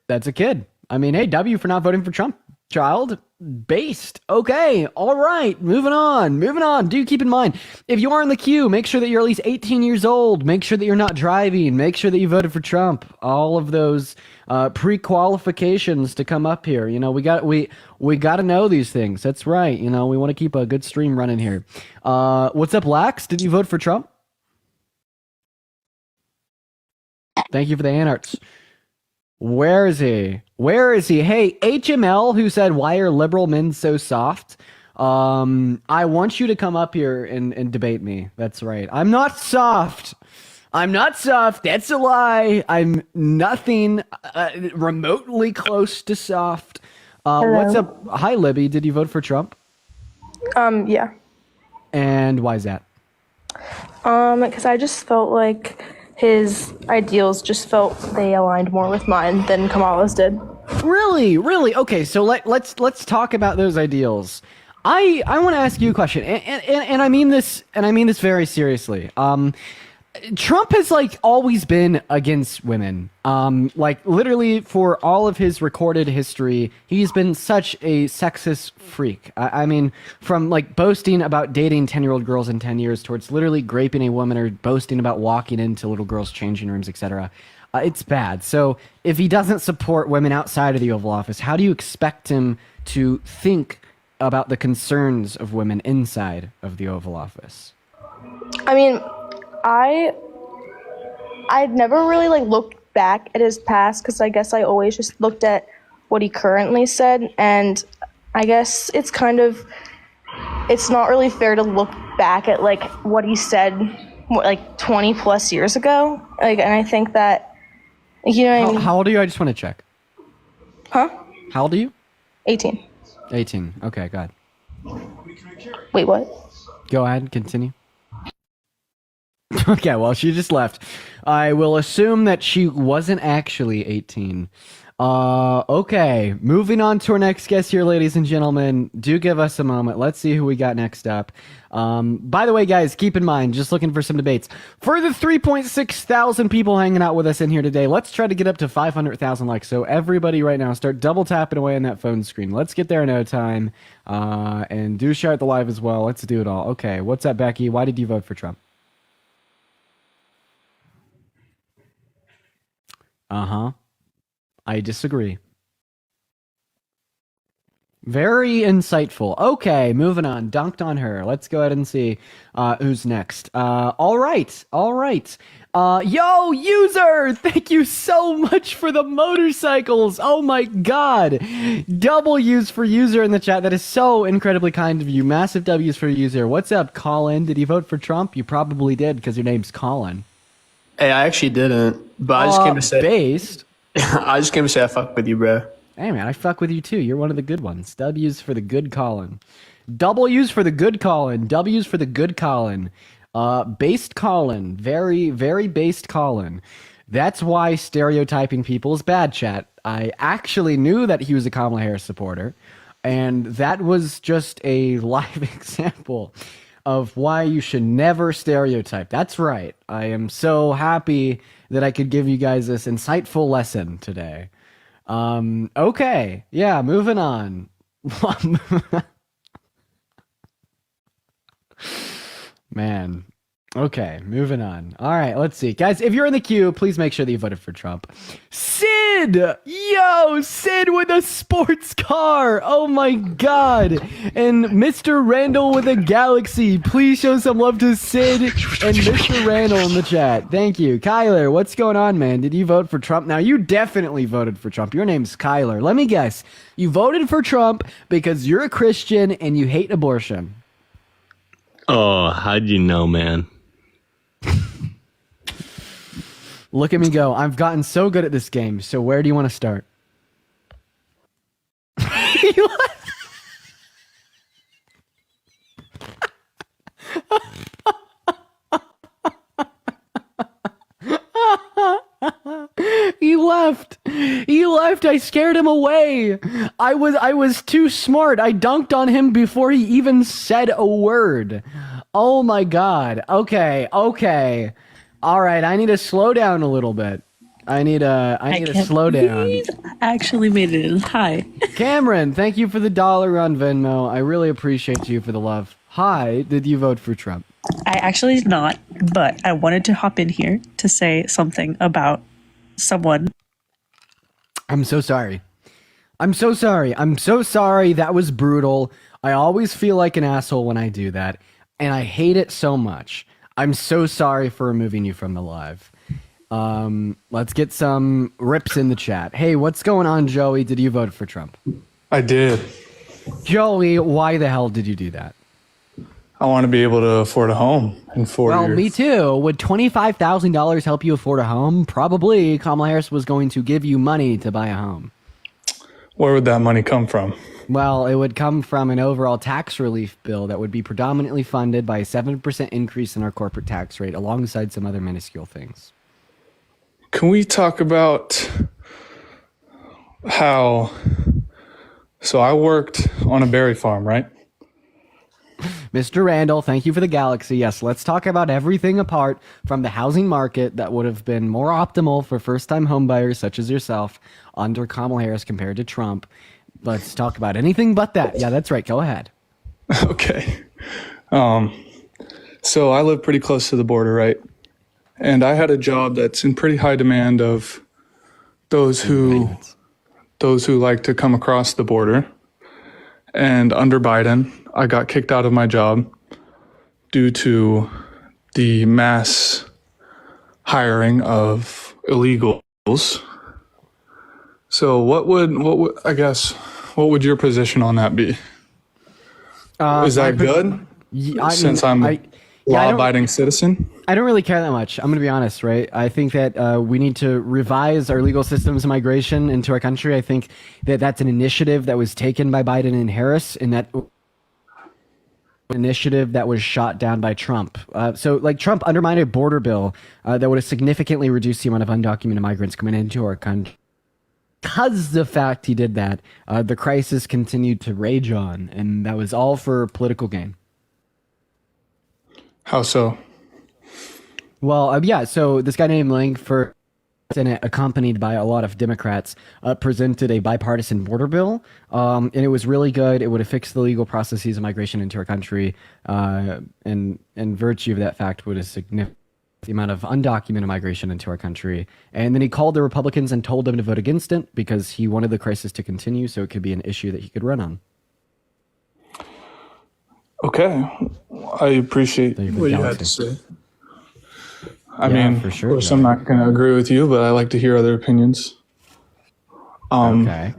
That's a kid. I mean, hey, W for not voting for Trump. Child, based. Okay, all right, moving on. Do keep in mind, if you are in the queue, make sure that you're at least 18 years old. Make sure that you're not driving. Make sure that you voted for Trump. All of those pre-qualifications to come up here. You know, we got to know these things. That's right. You know, we want to keep a good stream running here. What's up, Lax? Did you vote for Trump? Thank you for the anarts. Where is he? Hey, HML, who said, why are liberal men so soft? I want you to come up here and debate me. That's right. I'm not soft. That's a lie. I'm nothing remotely close to soft. What's up? Hi, Libby. Did you vote for Trump? Yeah. And why is that? Because I just felt like his ideals just felt they aligned more with mine than Kamala's did. Really? Okay, so let's talk about those ideals. I want to ask you a question, and I mean this very seriously. Trump has always been against women. Literally for all of his recorded history, he's been such a sexist freak. I mean, from boasting about dating 10-year-old girls in 10 years towards literally graping a woman or boasting about walking into little girls' changing rooms, etc. It's bad. So if he doesn't support women outside of the Oval Office, how do you expect him to think about the concerns of women inside of the Oval Office? I mean, I'd never really looked back at his past because I guess I always just looked at what he currently said, and I guess it's not really fair to look back at what he said 20 plus years ago. And I think that what I mean? How old are you? I just want to check. Huh? How old are you? 18. 18. Okay, go ahead. Wait, what? Go ahead, continue. Okay, well, she just left. I will assume that she wasn't actually 18. Okay, moving on to our next guest here, ladies and gentlemen. Do give us a moment. Let's see who we got next up. By the way, guys, keep in mind, just looking for some debates. For the 3.6 thousand people hanging out with us in here today, let's try to get up to 500,000 likes. So everybody right now, start double tapping away on that phone screen. Let's get there in no time. And do share it the live as well. Let's do it all. Okay, what's up, Becky? Why did you vote for Trump? I disagree. Very insightful. Okay, moving on. Dunked on her. Let's go ahead and see who's next. All right. Yo, user! Thank you so much for the motorcycles. Oh my god. Double U's for user in the chat. That is so incredibly kind of you. Massive W's for user. What's up, Colin? Did you vote for Trump? You probably did because your name's Colin. Hey, I actually didn't, but I just came to say. Based. I just came to say I fuck with you, bro. Hey, man, I fuck with you too. You're one of the good ones. W's for the good Colin. W's for the good Colin. W's for the good Colin. Based Colin. Very, very based Colin. That's why stereotyping people is bad, chat. I actually knew that he was a Kamala Harris supporter, and that was just a live example of why you should never stereotype. That's right. I am so happy that I could give you guys this insightful lesson today. Okay. Yeah, moving on. Man. Okay, moving on. All right, let's see. Guys, if you're in the queue, please make sure that you voted for Trump. Sid! Yo, Sid with a sports car! Oh my god! And Mr. Randall with a galaxy. Please show some love to Sid and Mr. Randall in the chat. Thank you. Kyler, what's going on, man? Did you vote for Trump? Now, you definitely voted for Trump. Your name's Kyler. Let me guess. You voted for Trump because you're a Christian and you hate abortion. Oh, how'd you know, man? Look at me go. I've gotten so good at this game. So where do you want to start? He left. I scared him away. I was too smart. I dunked on him before he even said a word. Oh my god. Okay. All right, I need to slow down a little bit. I need a can't slowdown. believe I actually made it in. Hi. Cameron, thank you for the $1 on Venmo. I really appreciate you for the love. Hi, did you vote for Trump? I actually did not, but I wanted to hop in here to say something about someone. I'm so sorry. I'm so sorry. I'm so sorry. That was brutal. I always feel like an asshole when I do that, and I hate it so much. I'm so sorry for removing you from the live. Let's get some rips in the chat. Hey, what's going on, Joey? Did you vote for Trump? I did. Joey, why the hell did you do that? I want to be able to afford a home in 4 years. Well, me too. Would $25,000 help you afford a home? Probably. Kamala Harris was going to give you money to buy a home. Where would that money come from? Well, it would come from an overall tax relief bill that would be predominantly funded by a 7% increase in our corporate tax rate alongside some other minuscule things. Can we talk about how... So I worked on a berry farm, right? Mr. Randall, thank you for the galaxy. Yes, let's talk about everything apart from the housing market that would have been more optimal for first-time homebuyers such as yourself under Kamala Harris compared to Trump. Let's talk about anything but that. Yeah, that's right. Go ahead. Okay. So I live pretty close to the border, right? And I had a job that's in pretty high demand of those who like to come across the border. And under Biden, I got kicked out of my job due to the mass hiring of illegals. So what would your position on that be? Is that good? Since I'm a law-abiding citizen? I don't really care that much. I'm going to be honest, right? I think that we need to revise our legal systems of migration into our country. I think that that's an initiative that was taken by Biden and Harris, and that initiative that was shot down by Trump. So Trump undermined a border bill that would have significantly reduced the amount of undocumented migrants coming into our country. Because the fact he did that, the crisis continued to rage on, and that was all for political gain. How so? Well, so this guy named Langford, Senate, accompanied by a lot of Democrats, presented a bipartisan border bill, and it was really good. It would have fixed the legal processes of migration into our country, and virtue of that fact would have significant the amount of undocumented migration into our country. And then he called the Republicans and told them to vote against it because he wanted the crisis to continue so it could be an issue that he could run on. Okay. I appreciate what you had to say. I mean, for sure, of course, I'm not going to agree with you, but I like to hear other opinions. Okay.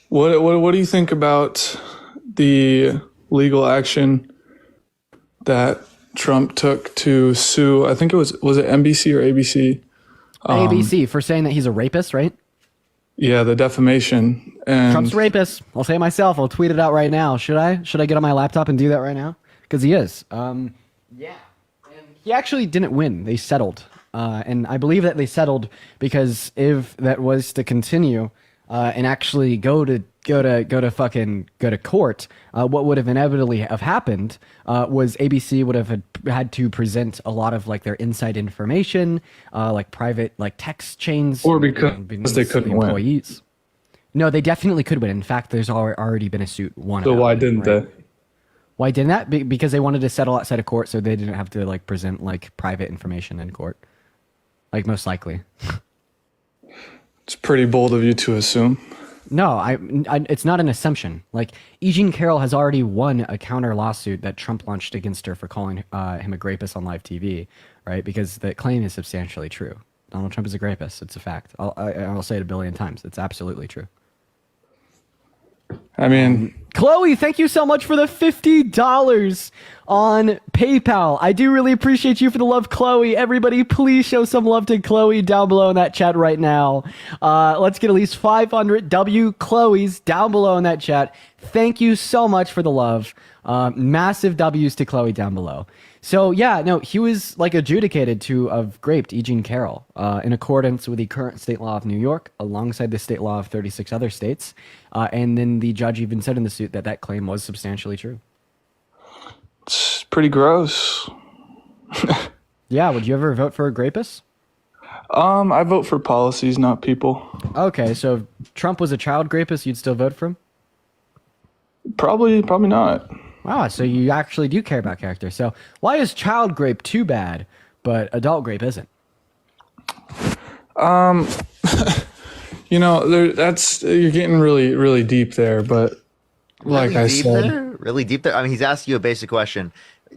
What do you think about the legal action that Trump took to sue? I think was it NBC or ABC? ABC for saying that he's a rapist, right? Yeah, the defamation. And Trump's a rapist. I'll say it myself. I'll tweet it out right now. Should I get on my laptop and do that right now? Because he is. Yeah. He actually didn't win. They settled. And I believe that they settled because if that was to continue and actually go to court, what would have inevitably have happened was ABC would have had to present a lot of their inside information, private text chains, or because they couldn't employees. Win. No, they definitely could win. In fact, there's already been a suit won. So why didn't they? Why didn't that? Because they wanted to settle outside of court, so they didn't have to present private information in court. Most likely. It's pretty bold of you to assume. No, it's not an assumption. E. Jean Carroll has already won a counter lawsuit that Trump launched against her for calling him a rapist on live TV, right? Because the claim is substantially true. Donald Trump is a rapist. It's a fact. I'll say it a billion times. It's absolutely true. I mean, Chloe, thank you so much for the $50 on PayPal. I do really appreciate you for the love, Chloe. Everybody, please show some love to Chloe down below in that chat right now. Let's get at least 500 Chloes down below in that chat. Thank you so much for the love. Massive W's to Chloe down below. So yeah, no, he was adjudicated to have raped E. Jean Carroll in accordance with the current state law of New York, alongside the state law of 36 other states. And then the judge even said in the suit that claim was substantially true. It's pretty gross. Yeah, would you ever vote for a rapist? I vote for policies, not people. Okay, so if Trump was a child rapist, you'd still vote for him? Probably not. Wow, so you actually do care about character. So why is child rape too bad, but adult rape isn't? You're getting really, really deep there, but like Really I deep said, there? Really deep there? I mean, he's asked you a basic question.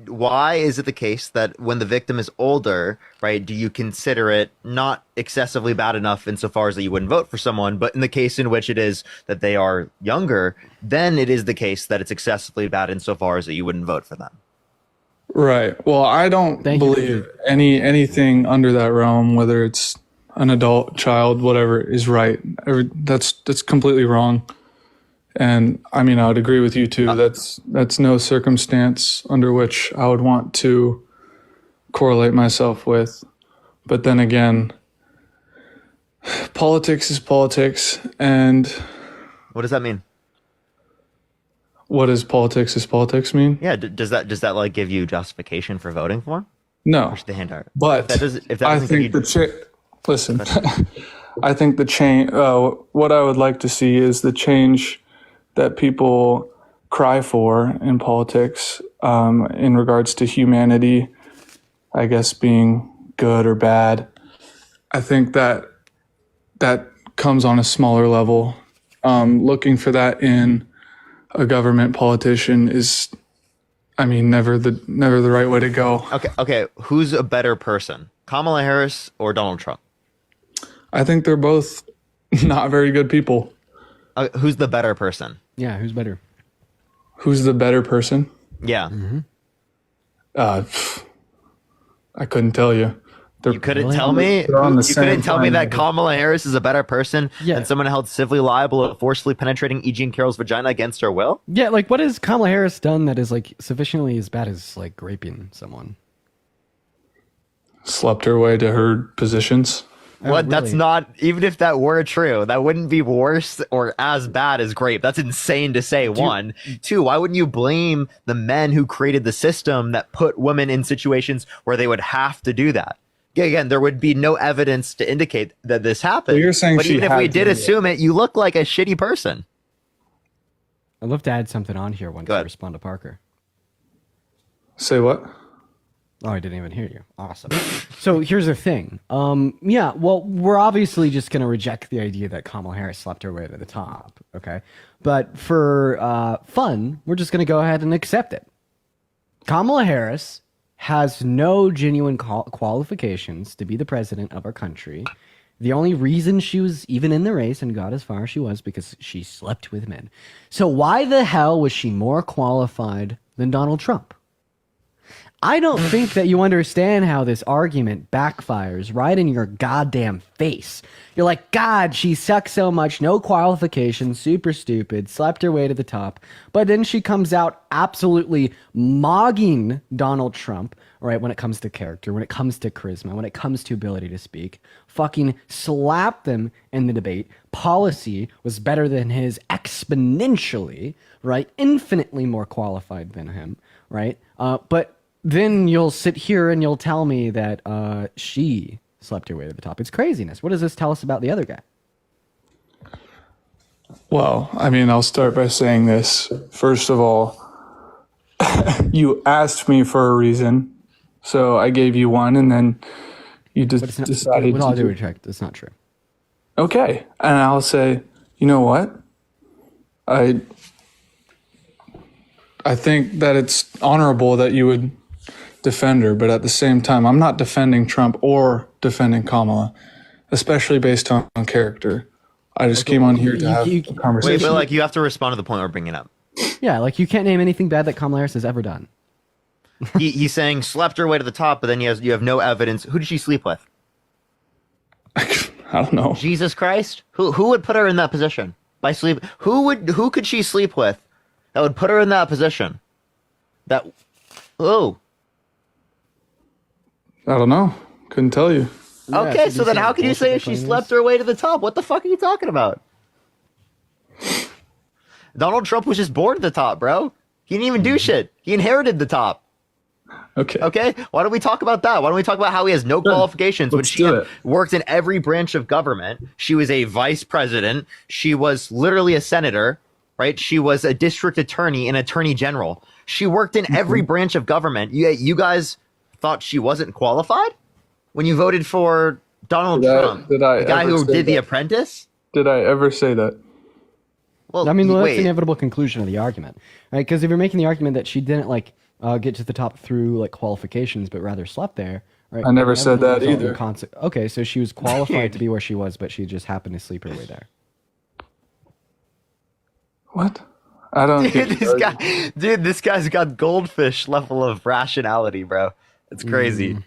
Why is it the case that when the victim is older, right, do you consider it not excessively bad enough insofar as that you wouldn't vote for someone, but in the case in which it is that they are younger, then it is the case that it's excessively bad insofar as that you wouldn't vote for them? right. Well, I don't believe anything under that realm, whether it's an adult, child, whatever, is right. That's completely wrong. And I mean, I would agree with you too. That's no circumstance under which I would want to correlate myself with. But then again, politics is politics, and what does that mean? What does politics is politics mean? Yeah, does that like give you justification for voting for him? No. Or should the hand art? But if that I doesn't think give you, listen, I think the change. What I would like to see is the change that people cry for in politics, in regards to humanity, I guess being good or bad. I think that comes on a smaller level. Looking for that in a government politician is, I mean, never the right way to go. Okay. Who's a better person, Kamala Harris or Donald Trump? I think they're both not very good people. Who's the better person? Yeah, who's better? Who's the better person? Yeah. I couldn't tell you. You couldn't tell me. You couldn't tell me that Kamala Harris is a better person than someone held civilly liable of forcibly penetrating E. Jean Carroll's vagina against her will. Yeah, like what has Kamala Harris done that is like sufficiently as bad as like raping someone? Slept her way to her positions. What? That's not, even if that were true, that wouldn't be worse or as bad as rape. That's insane to say. One. Two, why wouldn't you blame the men who created the system that put women in situations where they would have to do that? Again, there would be no evidence to indicate that this happened. So you're saying but she even if had we to did do assume it, you look like a shitty person. I'd love to add something on here once I respond to Parker. Say what? Oh, I didn't even hear you. Awesome. So here's the thing. Yeah, well, we're obviously just going to reject the idea that Kamala Harris slept her way to the top, okay? But for fun, we're just going to go ahead and accept it. Kamala Harris has no genuine qualifications to be the president of our country. The only reason she was even in the race and got as far as she was because she slept with men. So why the hell was she more qualified than Donald Trump? I don't think that you understand how this argument backfires right in your goddamn face. You're like, God, she sucks so much, no qualifications, super stupid, slept her way to the top. But then she comes out absolutely mogging Donald Trump, right, when it comes to character, when it comes to charisma, when it comes to ability to speak. Fucking slapped them in the debate. Policy was better than his exponentially, right? Infinitely more qualified than him, right? But then you'll sit here and you'll tell me that she slept her way to the top. It's craziness. What does this tell us about the other guy? Well, I mean, I'll start by saying this. First of all, you asked me for a reason, so I gave you one, and then you just decided with all to due respect, that's not true. Okay, and I'll say, you know what? I think that it's honorable that you would defend her, but at the same time, I'm not defending Trump or defending Kamala, especially based on character. I just came on here to have a conversation. Wait, but like you have to respond to the point we're bringing up. Yeah, like you can't name anything bad that Kamala Harris has ever done. He's saying slept her way to the top, but then you have no evidence. Who did she sleep with? I don't know. Jesus Christ? Who would put her in that position? By sleep, who could she sleep with that would put her in that position? I don't know. Couldn't tell you. Okay, so then how can you say she slept her way to the top? What the fuck are you talking about? Donald Trump was just born at the top, bro. He didn't even do shit. He inherited the top. Okay. Why don't we talk about that? Why don't we talk about how he has no qualifications when she had worked in every branch of government? She was a vice president. She was literally a senator, right? She was a district attorney and attorney general. She worked in every branch of government. You guys thought she wasn't qualified when you voted for Donald Trump, the guy who did The Apprentice? Did I ever say that? Well, I mean, that's the inevitable conclusion of the argument, right? Because if you're making the argument that she didn't get to the top through qualifications, but rather slept there, right? I never said that either. Okay, so she was qualified to be where she was, but she just happened to sleep her way there. What? I don't think this guy's got goldfish level of rationality, bro. It's crazy.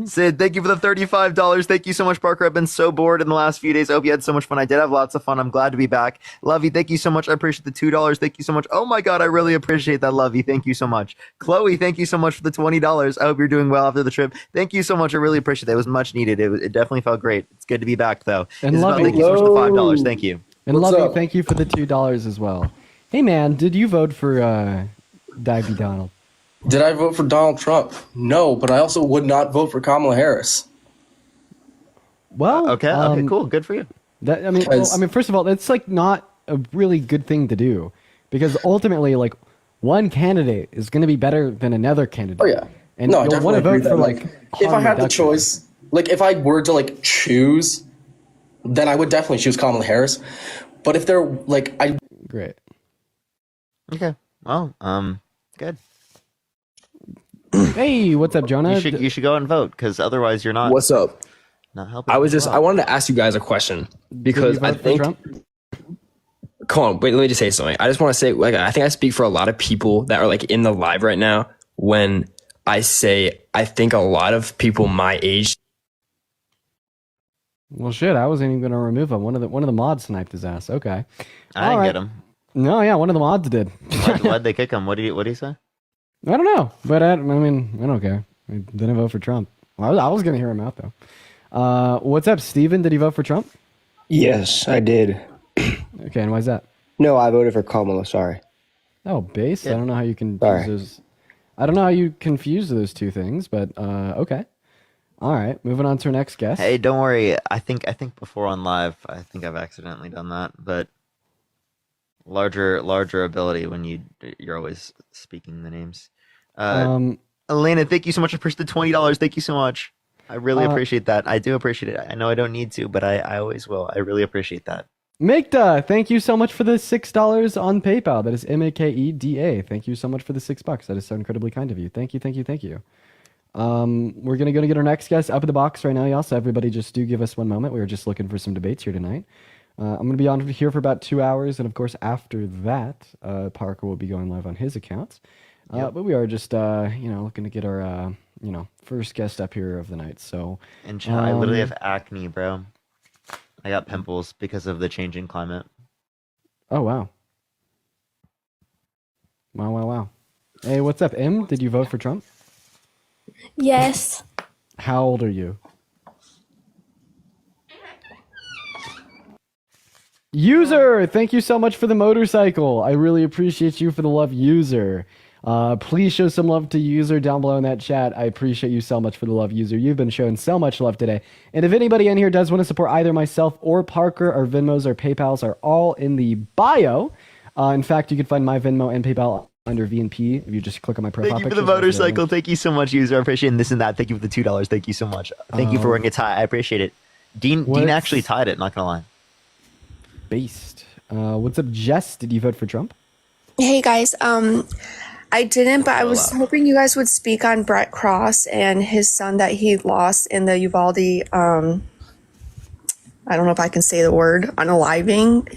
Sid, thank you for the $35. Thank you so much, Parker. I've been so bored in the last few days. I hope you had so much fun. I did have lots of fun. I'm glad to be back. Lovey, thank you so much. I appreciate the $2. Thank you so much. Oh my God, I really appreciate that, Lovey. Thank you so much. Chloe, thank you so much for the $20. I hope you're doing well after the trip. Thank you so much. I really appreciate it. It was much needed. It definitely felt great. It's good to be back, though. And Isabel, Lovey, thank you so much for the $5. Thank you. And Lovey, thank you for the $2 as well. Hey, man, did you vote for Divey Donald? Did I vote for Donald Trump? No, but I also would not vote for Kamala Harris. Well, okay, cool, good for you. First of all, that's not a really good thing to do, because ultimately, one candidate is going to be better than another candidate. Oh yeah, and you'll want to vote for if I had the choice, if I were to choose, then I would definitely choose Kamala Harris. But if they're great. Okay. Well, good. Hey, what's up, Jonah? You should go and vote, because otherwise you're not. What's up? Not helping. I wanted to ask you guys a question, because I think. Come on, wait. Let me just say something. I just want to say, I think I speak for a lot of people that are in the live right now when I say I think a lot of people my age. Well, shit, I wasn't even going to remove him. One of the mods sniped his ass. Okay. I didn't get him. No, yeah, one of the mods did. Why'd they kick him? What do you say? I don't know, but I don't care. I didn't vote for Trump. Well, I was going to hear him out, though. What's up, Steven? Did you vote for Trump? Yes, I did. Okay, and why is that? No, I voted for Kamala, sorry. Oh, base? Yeah. I don't know how you can I don't know how you confuse those two things, but okay. All right, moving on to our next guest. Hey, don't worry. I think before on live, I think I've accidentally done that, but larger ability when you're always speaking the names. Elena, thank you so much. I appreciate the $20. Thank you so much. I really appreciate that. I do appreciate it. I know I don't need to, but I always will. I really appreciate that. Makeda, thank you so much for the $6 on PayPal. That is Makeda. Thank you so much for the $6. That is so incredibly kind of you. Thank you. We're gonna go get our next guest up in the box right now, y'all. So everybody, just do give us one moment. We were just looking for some debates here tonight. I'm gonna be on here for about 2 hours, and of course after that, Parker will be going live on his account. But we are just looking to get our first guest up here of the night. So and I literally have acne, bro. I got pimples because of the changing climate. Oh wow. Wow. Hey, what's up, M? Did you vote for Trump? Yes. How old are you? User, thank you so much for the motorcycle. I really appreciate you for the love, User. Please show some love to User down below in that chat. I appreciate you so much for the love, User. You've been showing so much love today. And if anybody in here does want to support either myself or Parker, our Venmos or PayPals are all in the bio. In fact, you can find my Venmo and PayPal under VNP if you just click on my profile picture. Thank you for the motorcycle. Thank you so much, User. I appreciate this and that. Thank you for the $2. Thank you so much. Thank you for wearing a tie. I appreciate it. Dean actually tied it, not gonna lie. Based. What's up, Jess? Did you vote for Trump? Hey guys, I didn't, but I was hoping you guys would speak on Brett Cross and his son that he lost in the Uvalde, I don't know if I can say the word, unaliving.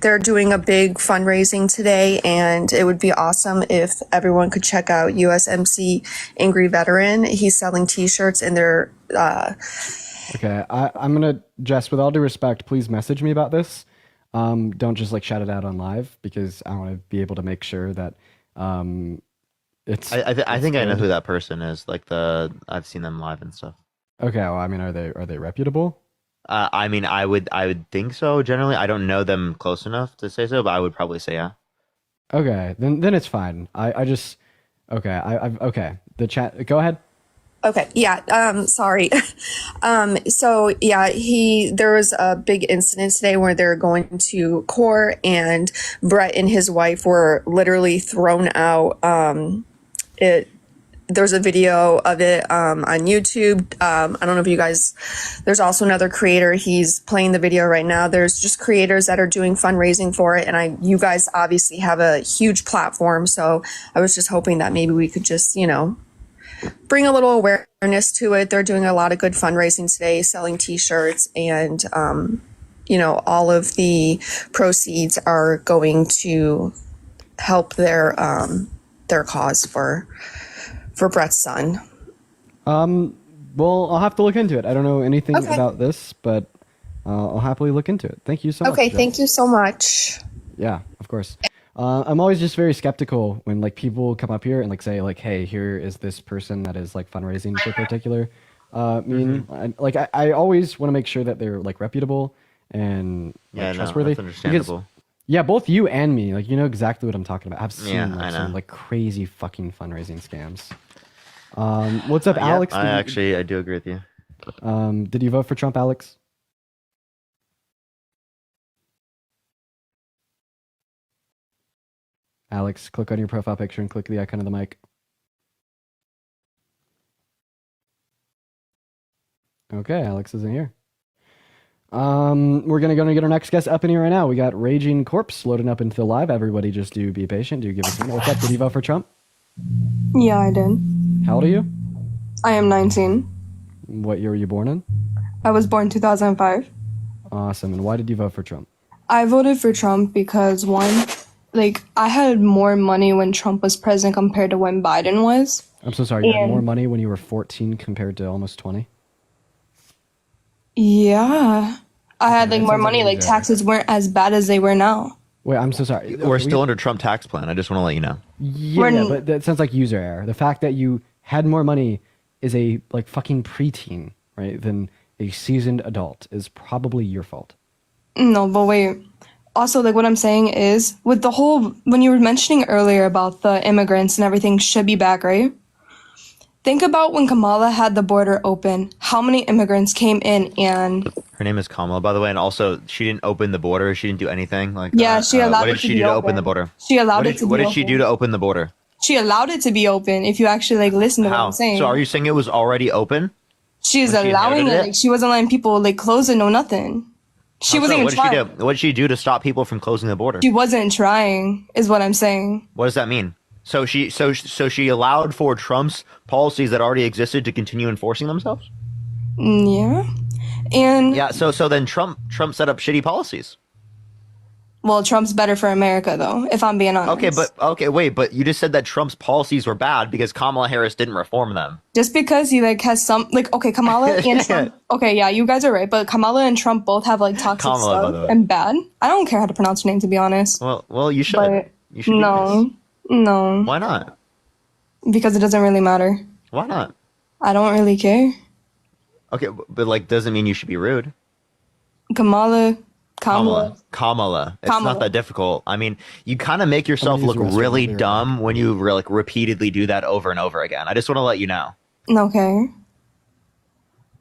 They're doing a big fundraising today, and it would be awesome if everyone could check out USMC Angry Veteran. He's selling t-shirts and they're... Okay, I'm gonna, Jess, with all due respect, please message me about this. Don't just shout it out on live, because I want to be able to make sure that it's. I think I know who that person is. I've seen them live and stuff. Okay, well, I mean, are they reputable? I mean, I would think so. Generally, I don't know them close enough to say so, but I would probably say yeah. Okay, then it's fine. I just Okay, I've okay. The chat. Go ahead. Okay, yeah, sorry. So yeah, there was a big incident today where they're going to court and Brett and his wife were literally thrown out. There's a video of it on YouTube. I don't know if you guys, there's also another creator. He's playing the video right now. There's just creators that are doing fundraising for it. And you guys obviously have a huge platform. So I was just hoping that maybe we could just, bring a little awareness to it. They're doing a lot of good fundraising today, selling t-shirts and, all of the proceeds are going to help their cause for Brett's son. Well, I'll have to look into it. I don't know anything about this, but I'll happily look into it. Thank you so much. Okay, thank you so much. Yeah, of course. I'm always just very skeptical when like people come up here and like say like, hey, here is this person that is like fundraising for a particular I always want to make sure that they're like reputable and trustworthy. That's understandable. Yeah, both you and me, like, you know exactly what I'm talking about. I've seen I know. some like crazy fucking fundraising scams. What's up, Alex? I do agree with you. Did you vote for Trump, Alex? Alex, click on your profile picture and click the icon of the mic. Okay, Alex isn't here. We're gonna get our next guest up in here right now. We got Raging Corpse loading up into the live. Everybody just do be patient. Do give us a minute. What's up? Did you vote for Trump? Yeah, I did. How old are you? I am 19. What year were you born in? I was born 2005. Awesome. And why did you vote for Trump? I voted for Trump because one, I had more money when Trump was president compared to when Biden was. I'm so sorry. You had more money when you were 14 compared to almost 20? Yeah. I had more money. Taxes weren't as bad as they were now. Wait, I'm so sorry. We're still under Trump tax plan. I just want to let you know. Yeah, but that sounds like user error. The fact that you had more money is a fucking preteen, right, than a seasoned adult is probably your fault. No, but wait. Also, what I'm saying is, with the whole, when you were mentioning earlier about the immigrants and everything should be back, right? Think about when Kamala had the border open, how many immigrants came in and... Her name is Kamala, by the way, and also she didn't open the border. She didn't do anything like that. Yeah, she allowed what it did to she be do to open. open the border? She allowed it to be open. What did she do to open the border? She allowed it to be open, if you actually listen to what I'm saying. So are you saying it was already open? She is allowing it. She wasn't letting people close it, no nothing. She wasn't even trying. What did she do to stop people from closing the border? She wasn't trying, is what I'm saying. What does that mean? So she allowed for Trump's policies that already existed to continue enforcing themselves? Yeah. And yeah, so then Trump set up shitty policies. Well, Trump's better for America though, if I'm being honest. Okay, but you just said that Trump's policies were bad because Kamala Harris didn't reform them. Just because he has some Kamala and Trump. Okay, yeah, you guys are right, but Kamala and Trump both have toxic stuff and bad. I don't care how to pronounce her name, to be honest. Well, you should. You should. No. Why not? Because it doesn't really matter. Why not? I don't really care. Okay, but doesn't mean you should be rude. Kamala. It's not that difficult. I mean, you kind of make yourself look really dumb when you repeatedly do that over and over again. I just want to let you know. Okay.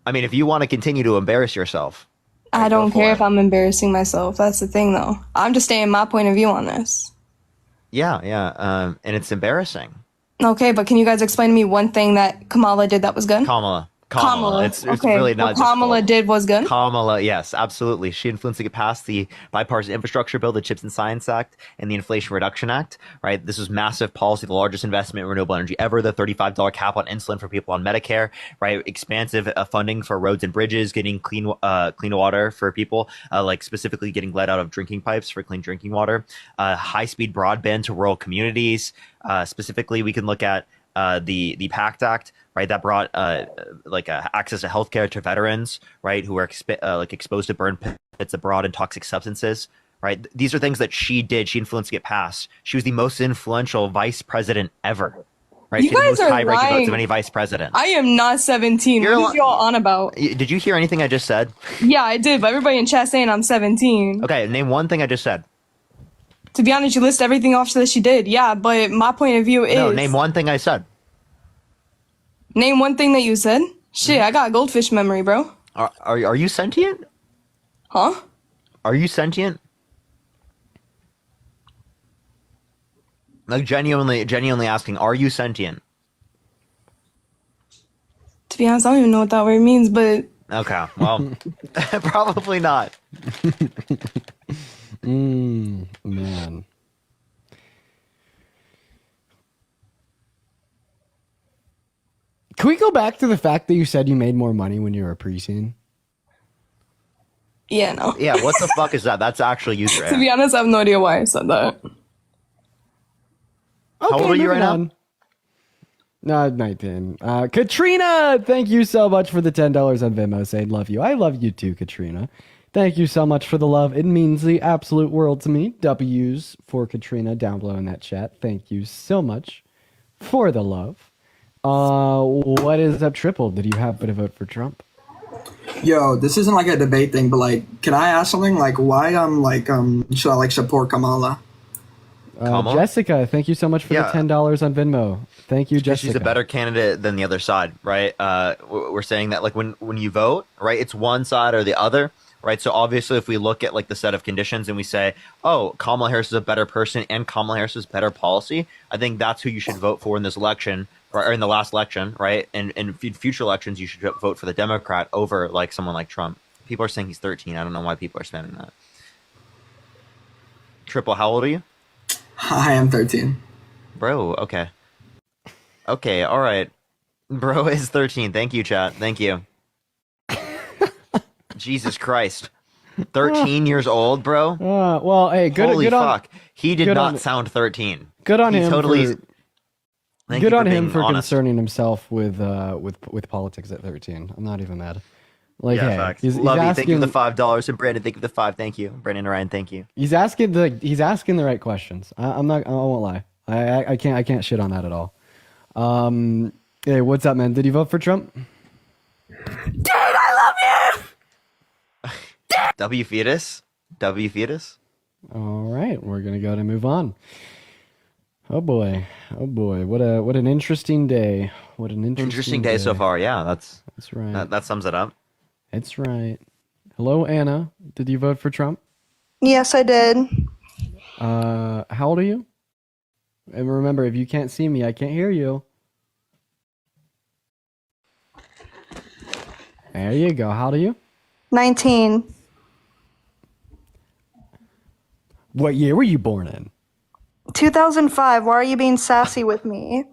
I mean, if you want to continue to embarrass yourself. I don't care if I'm embarrassing myself. That's the thing, though. I'm just stating my point of view on this. Yeah. And it's embarrassing. Okay, but can you guys explain to me one thing that Kamala did that was good? Kamala. It's okay. really not. What Kamala did was good. Kamala, yes, absolutely. She influenced to get past the bipartisan infrastructure bill, the Chips and Science Act, and the Inflation Reduction Act. Right, this was massive policy, the largest investment in renewable energy ever. The $35 cap on insulin for people on Medicare. Right, expansive funding for roads and bridges, getting clean water for people, specifically getting lead out of drinking pipes for clean drinking water. High speed broadband to rural communities. Specifically, we can look at the PACT Act, right, that brought access to healthcare to veterans, right, who were exposed to burn pits abroad and toxic substances, right. These are things that she did. She influenced to get passed. She was the most influential vice president ever, right? You guys are high-ranking lying. votes of any vice president. I am not 17. What are y'all on about? Did you hear anything I just said? Yeah, I did, but everybody in chat saying I'm 17. Okay, name one thing I just said. To be honest, you list everything off that she did. Yeah, but my point of view is... No, name one thing I said. Name one thing that you said? Shit, I got goldfish memory, bro. Are you sentient? Huh? Are you sentient? Like genuinely asking, are you sentient? To be honest, I don't even know what that word means, but... Okay, well, probably not. Man. Can we go back to the fact that you said you made more money when you were a preteen? Yeah, no. Yeah, what the fuck is that? That's actually you, Drea. To be honest, I have no idea why I said that. How old are you right now? No, 19. Katrina, thank you so much for the $10 on Venmo saying love you. I love you too, Katrina. Thank you so much for the love. It means the absolute world to me. W's for Katrina down below in that chat. Thank you so much for the love. What is up, Triple? Did you happen to vote for Trump? Yo, this isn't like a debate thing, but like, can I ask something? Like, why should I like support Kamala? Jessica, thank you so much for the $10 on Venmo. Thank you, Jessica. She's a better candidate than the other side, right? We're saying that like when you vote, right, it's one side or the other, right? So obviously, if we look at like the set of conditions and we say, oh, Kamala Harris is a better person and Kamala Harris is better policy, I think that's who you should vote for in this election, or in the last election, right? And in future elections, you should vote for the Democrat over like someone like Trump. People are saying he's 13. I don't know why people are spamming that. Triple, how old are you? I am 13. Bro, okay. Okay, all right. Bro is 13. Thank you, chat. Thank you. Jesus Christ. 13 years old, bro? Well, hey, good. Holy good fuck. on, he did good not on, sound 13. Good on he him. Totally. Good on him being for honest. concerning himself with politics at 13. I'm not even mad. Like, Yeah, hey, facts. he's Love you. asking, Thank you for the $5. And Brandon, thank you for the 5. Thank you. Brandon and Ryan, thank you. He's asking the right questions. I won't lie. I can't shit on that at all. Hey, what's up, man? Did you vote for Trump? Dude, I love you. W fetus. W fetus. All right, we're gonna go to move on. Oh boy, what an interesting day. What an Interesting day so far. Yeah, that's right. That sums it up. That's right. Hello, Anna. Did you vote for Trump? Yes, I did. How old are you? And remember, if you can't see me, I can't hear you. There you go. How old are you? 19. What year were you born in? 2005. Why are you being sassy with me?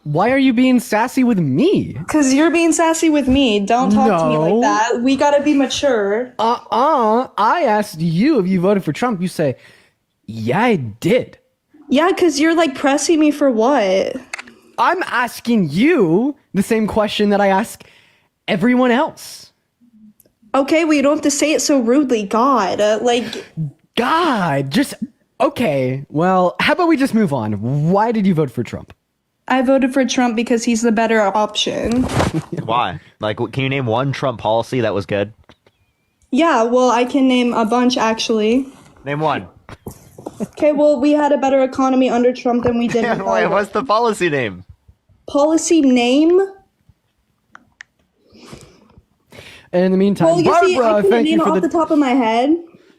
Why are you being sassy with me? Because you're being sassy with me. Don't talk to me like that. We gotta be mature. I asked you if you voted for Trump. You say, yeah, I did. Yeah, because you're like pressing me for what? I'm asking you the same question that I ask everyone else. Okay, well, you don't have to say it so rudely. God, God, just... Okay, well, how about we just move on? Why did you vote for Trump? I voted for Trump because he's the better option. Why? Like, can you name one Trump policy that was good? Yeah, well, I can name a bunch, actually. Name one. Okay, well, we had a better economy under Trump than we did with Wait, what's the policy name? Policy name? In the meantime, Well, you see, I Barbara, couldn't thank you name for off the top of my head.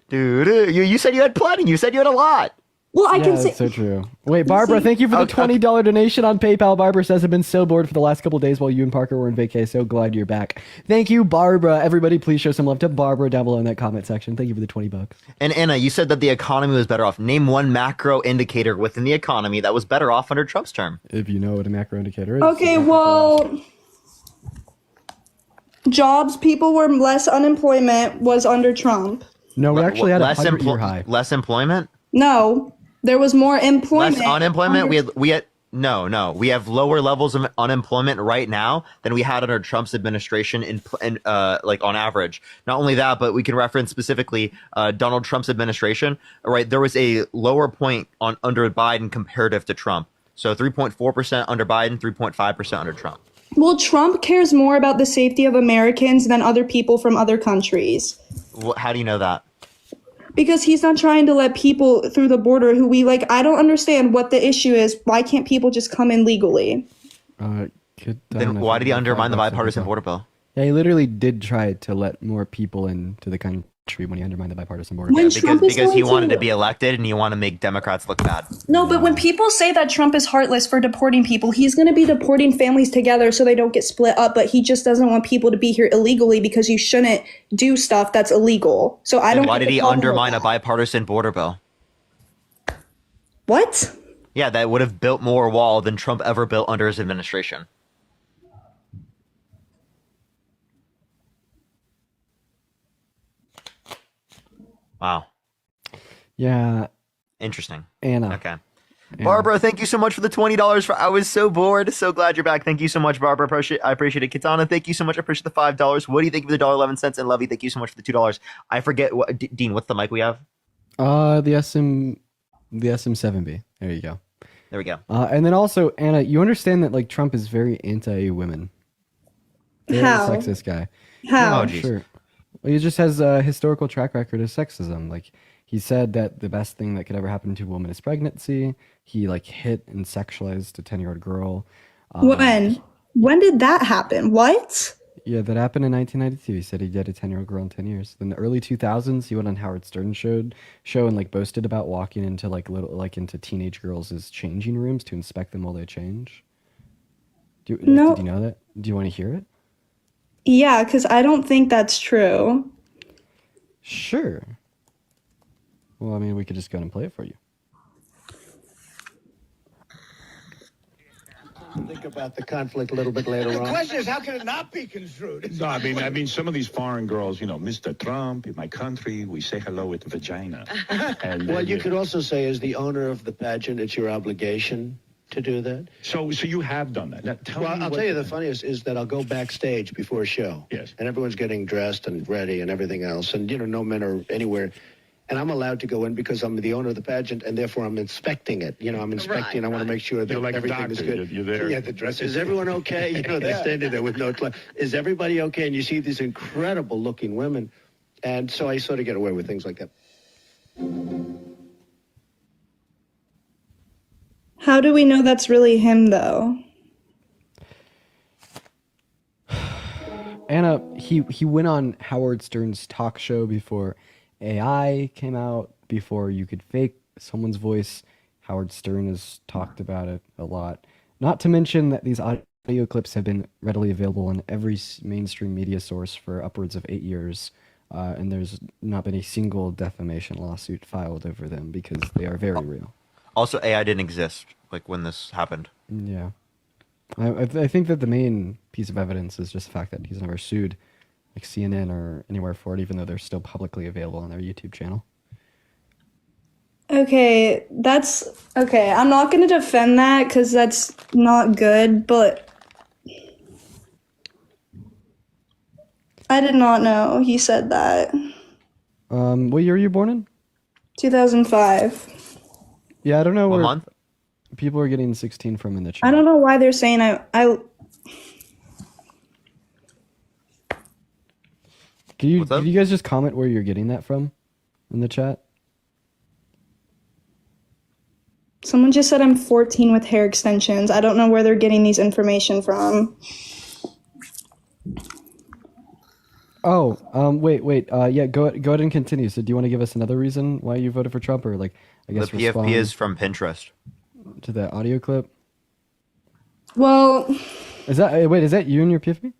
Dude, you said you had plenty. You said you had a lot. Well, I can Yeah, say... that's so true. Wait, Barbara, thank you for the $20 donation on PayPal. Barbara says, I've been so bored for the last couple of days while you and Parker were in vacay. So glad you're back. Thank you, Barbara. Everybody, please show some love to Barbara down below in that comment section. Thank you for the $20. And Anna, you said that the economy was better off. Name one macro indicator within the economy that was better off under Trump's term. If you know what a macro indicator is. Okay, well... Jobs, people were less unemployment was under Trump. No, we actually had a less 100-year high. Less employment? No, there was more employment. Less unemployment? We had no. We have lower levels of unemployment right now than we had under Trump's administration in like on average. Not only that, but we can reference specifically Donald Trump's administration. Right, there was a lower point under Biden comparative to Trump. So 3.4% under Biden, 3.5% under Trump. Well, Trump cares more about the safety of Americans than other people from other countries. How do you know that? Because he's not trying to let people through the border who we like. I don't understand what the issue is. Why can't people just come in legally? Then why did he undermine the bipartisan border bill? Yeah, he literally did try to let more people into the country when he undermined the bipartisan border. When Yeah, Trump is because he going wanted to- to be elected and he wanted to make Democrats look bad. No, but when people say that Trump is heartless for deporting people, he's going to be deporting families together so they don't get split up, but he just doesn't want people to be here illegally because you shouldn't do stuff that's illegal. So I Then don't why get did the he problem with undermine a that. bipartisan border bill? What? Yeah, that would have built more wall than Trump ever built under his administration. Wow. Yeah. Interesting. Anna. Okay. Barbara, thank you so much for the $20. I was so bored. So glad you're back. Thank you so much, Barbara. I appreciate it. Katana, thank you so much. I appreciate the $5. What do you think of the $1.11? And Lovey, thank you so much for the $2. I forget what Dean, what's the mic we have? The SM7B. There you go. There we go. And then also, Anna, you understand that like Trump is very anti-women. Very How? sexist guy. How? Oh, geez. Sure. Well, he just has a historical track record of sexism. Like he said that the best thing that could ever happen to a woman is pregnancy. He like hit and sexualized a 10-year-old girl. When did that happen? What? Yeah, that happened in 1992. He said he did a 10-year-old girl in 10 years. Then the early 2000s, he went on Howard Stern's show and like boasted about walking into into teenage girls' changing rooms to inspect them while they change. No. Did you know that? Do you want to hear it? Yeah, because I don't think that's true. Sure. Well, I mean, we could just go ahead and play it for you. Think about the conflict a little bit later on. The question is, how can it not be construed? No, I mean, some of these foreign girls, Mr. Trump, in my country, we say hello with vagina. And Well, you could also say, as the owner of the pageant, it's your obligation to do that. So you have done that. Now, I'll tell you the funniest is that I'll go backstage before a show. Yes. And everyone's getting dressed and ready and everything else. And, no men are anywhere. And I'm allowed to go in because I'm the owner of the pageant, and therefore I'm inspecting it. I'm inspecting. I want to make sure that You're like a everything is doctor. good. You're there. Yeah, the dress. Is everyone okay? They're standing there with no clothes. Is everybody okay? And you see these incredible-looking women, and so I sort of get away with things like that. How do we know that's really him, though? Anna, he went on Howard Stern's talk show before AI came out, before you could fake someone's voice. Howard Stern has talked about it a lot. Not to mention that these audio clips have been readily available in every mainstream media source for upwards of 8 years, and there's not been a single defamation lawsuit filed over them because they are very real. Also, AI didn't exist when this happened. Yeah. I think that the main piece of evidence is just the fact that he's never sued like CNN or anywhere for it, even though they're still publicly available on their YouTube channel. Okay, that's okay. I'm not going to defend that because that's not good, but I did not know he said that. What year were you born in? 2005. Yeah, I don't know What where month? people are getting 16 from in the chat. I don't know why they're saying Can you guys just comment where you're getting that from in the chat? Someone just said I'm 14 with hair extensions. I don't know where they're getting these information from. Oh, wait. Yeah, go ahead and continue. So, do you want to give us another reason why you voted for Trump, or I guess The PFP is from Pinterest. to the audio clip? Well, Is that you and your PFP?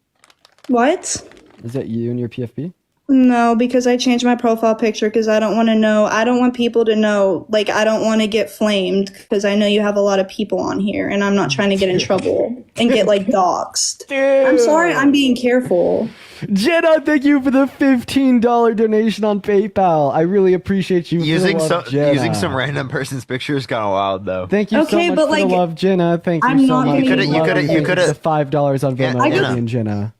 what? Is that you and your PFP? No, because I changed my profile picture because I don't want to know. I don't want people to know. I don't want to get flamed because I know you have a lot of people on here, and I'm not trying to get in trouble and get doxxed. I'm sorry. I'm being careful. Jenna, thank you for the $15 donation on PayPal. I really appreciate you. Using Jenna. some random person's picture is kind of wild, though. Thank you so much for the love, Jenna. Thank you I'm so not much. gonna You could have the $5 on Venmo, Anna. and Jenna.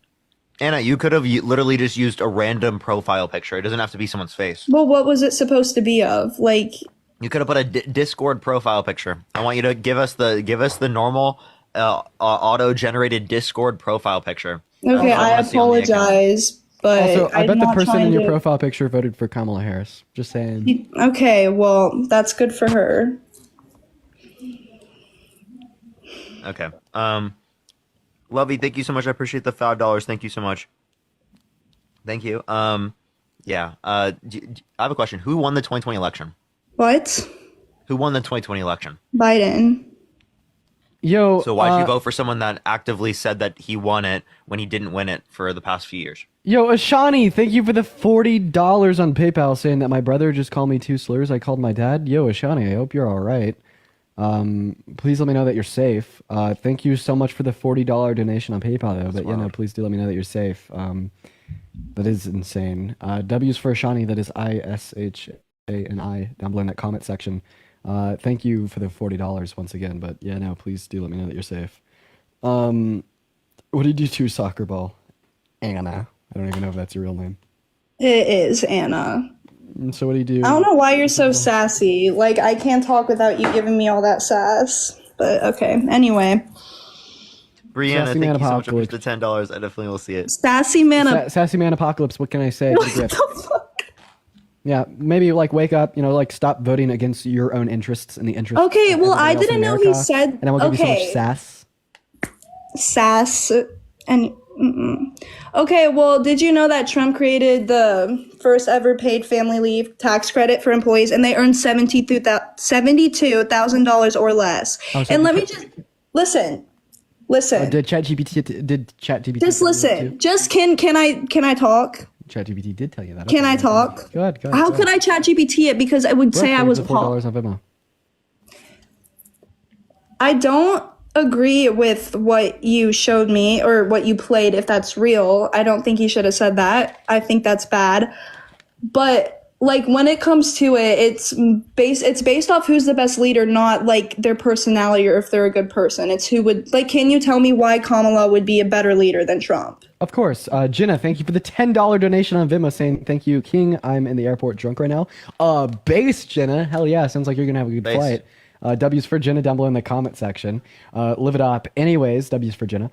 Anna, you could have literally just used a random profile picture. It doesn't have to be someone's face. Well, what was it supposed to be of? You could have put a Discord profile picture. I want you to give us the normal auto-generated Discord profile picture. Okay, I wanna see on the account. apologize. but Also, I I'm bet the not person in trying your to- profile picture voted for Kamala Harris. Just saying. Okay, well, that's good for her. Okay. Lovey, thank you so much. I appreciate the $5. Thank you so much. Thank you. Yeah. I have a question. Who won the 2020 election? What? Who won the 2020 election? Biden. Yo. So why'd you vote for someone that actively said that he won it when he didn't win it for the past few years? Yo, Ashani, thank you for the $40 on PayPal saying that my brother just called me 2 slurs. I called my dad. Yo, Ashani, I hope you're all right. Please let me know that you're safe. Thank you so much for the $40 donation on PayPal, though. But yeah, no, please do let me know that you're safe. That is insane. W's for Ashani. That is ISHANI down below in that comment section. Thank you for the $40 once again. But yeah, no, please do let me know that you're safe. What do you do to soccer ball? Anna. I don't even know if that's your real name. It is Anna. So what do you do? I don't know why you're so sassy. Like, I can't talk without you giving me all that sass. But okay, anyway. Brianna, Sassy thank Man you so much for Apocalypse. the $10. I definitely will see it. Sassy man. Sassy Man Apocalypse. What can I say? What the fuck? Yeah, maybe like wake up. You know, like stop voting against your own interests and the interests. Okay, of well, everybody I else in didn't know he America, said. And I will give you so much Okay. sass. Sass and. Okay, well, did you know that Trump created the first ever paid family leave tax credit for employees, and they earned $72,000 or less? Oh, so And let did me just listen. Listen. Did ChatGPT? Just listen. Just can I talk? ChatGPT did tell you that. Can I talk? Go ahead. How could I chat GPT it? Because it would say I was $4 on Venmo. I don't agree with what you showed me or what you played if that's real. I don't think you should have said that. I think that's bad. But like when it comes to it, it's based off who's the best leader, not like their personality or if they're a good person. It's who would like can you tell me why Kamala would be a better leader than Trump? Of course. Jenna, thank you for the $10 donation on Venmo saying thank you, King. I'm in the airport drunk right now. Base Jenna. Hell yeah. Sounds like you're going to have a good flight. W's for Jenna down below in the comment section. Live it up. Anyways, W's for Jenna.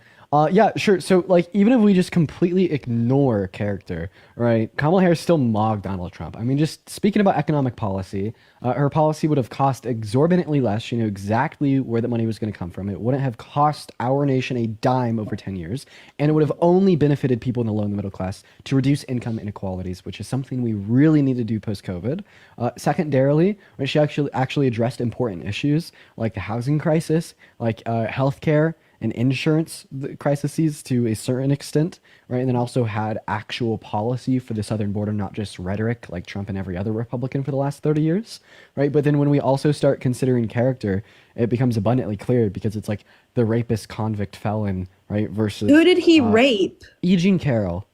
Yeah, sure. So, like, even if we just completely ignore character, right? Kamala Harris still mocked Donald Trump. I mean, just speaking about economic policy, her policy would have cost exorbitantly less. She knew exactly where the money was going to come from. It wouldn't have cost our nation a dime over 10 years, and it would have only benefited people in the low and the middle class to reduce income inequalities, which is something we really need to do post-COVID. Secondarily, she actually addressed important issues like the housing crisis, like healthcare, and insurance crises to a certain extent, right? And then also had actual policy for the southern border, not just rhetoric like Trump and every other Republican for the last 30 years, right? But then when we also start considering character, it becomes abundantly clear because it's like the rapist convict felon, right? Versus Who did he rape? E. Jean Carroll.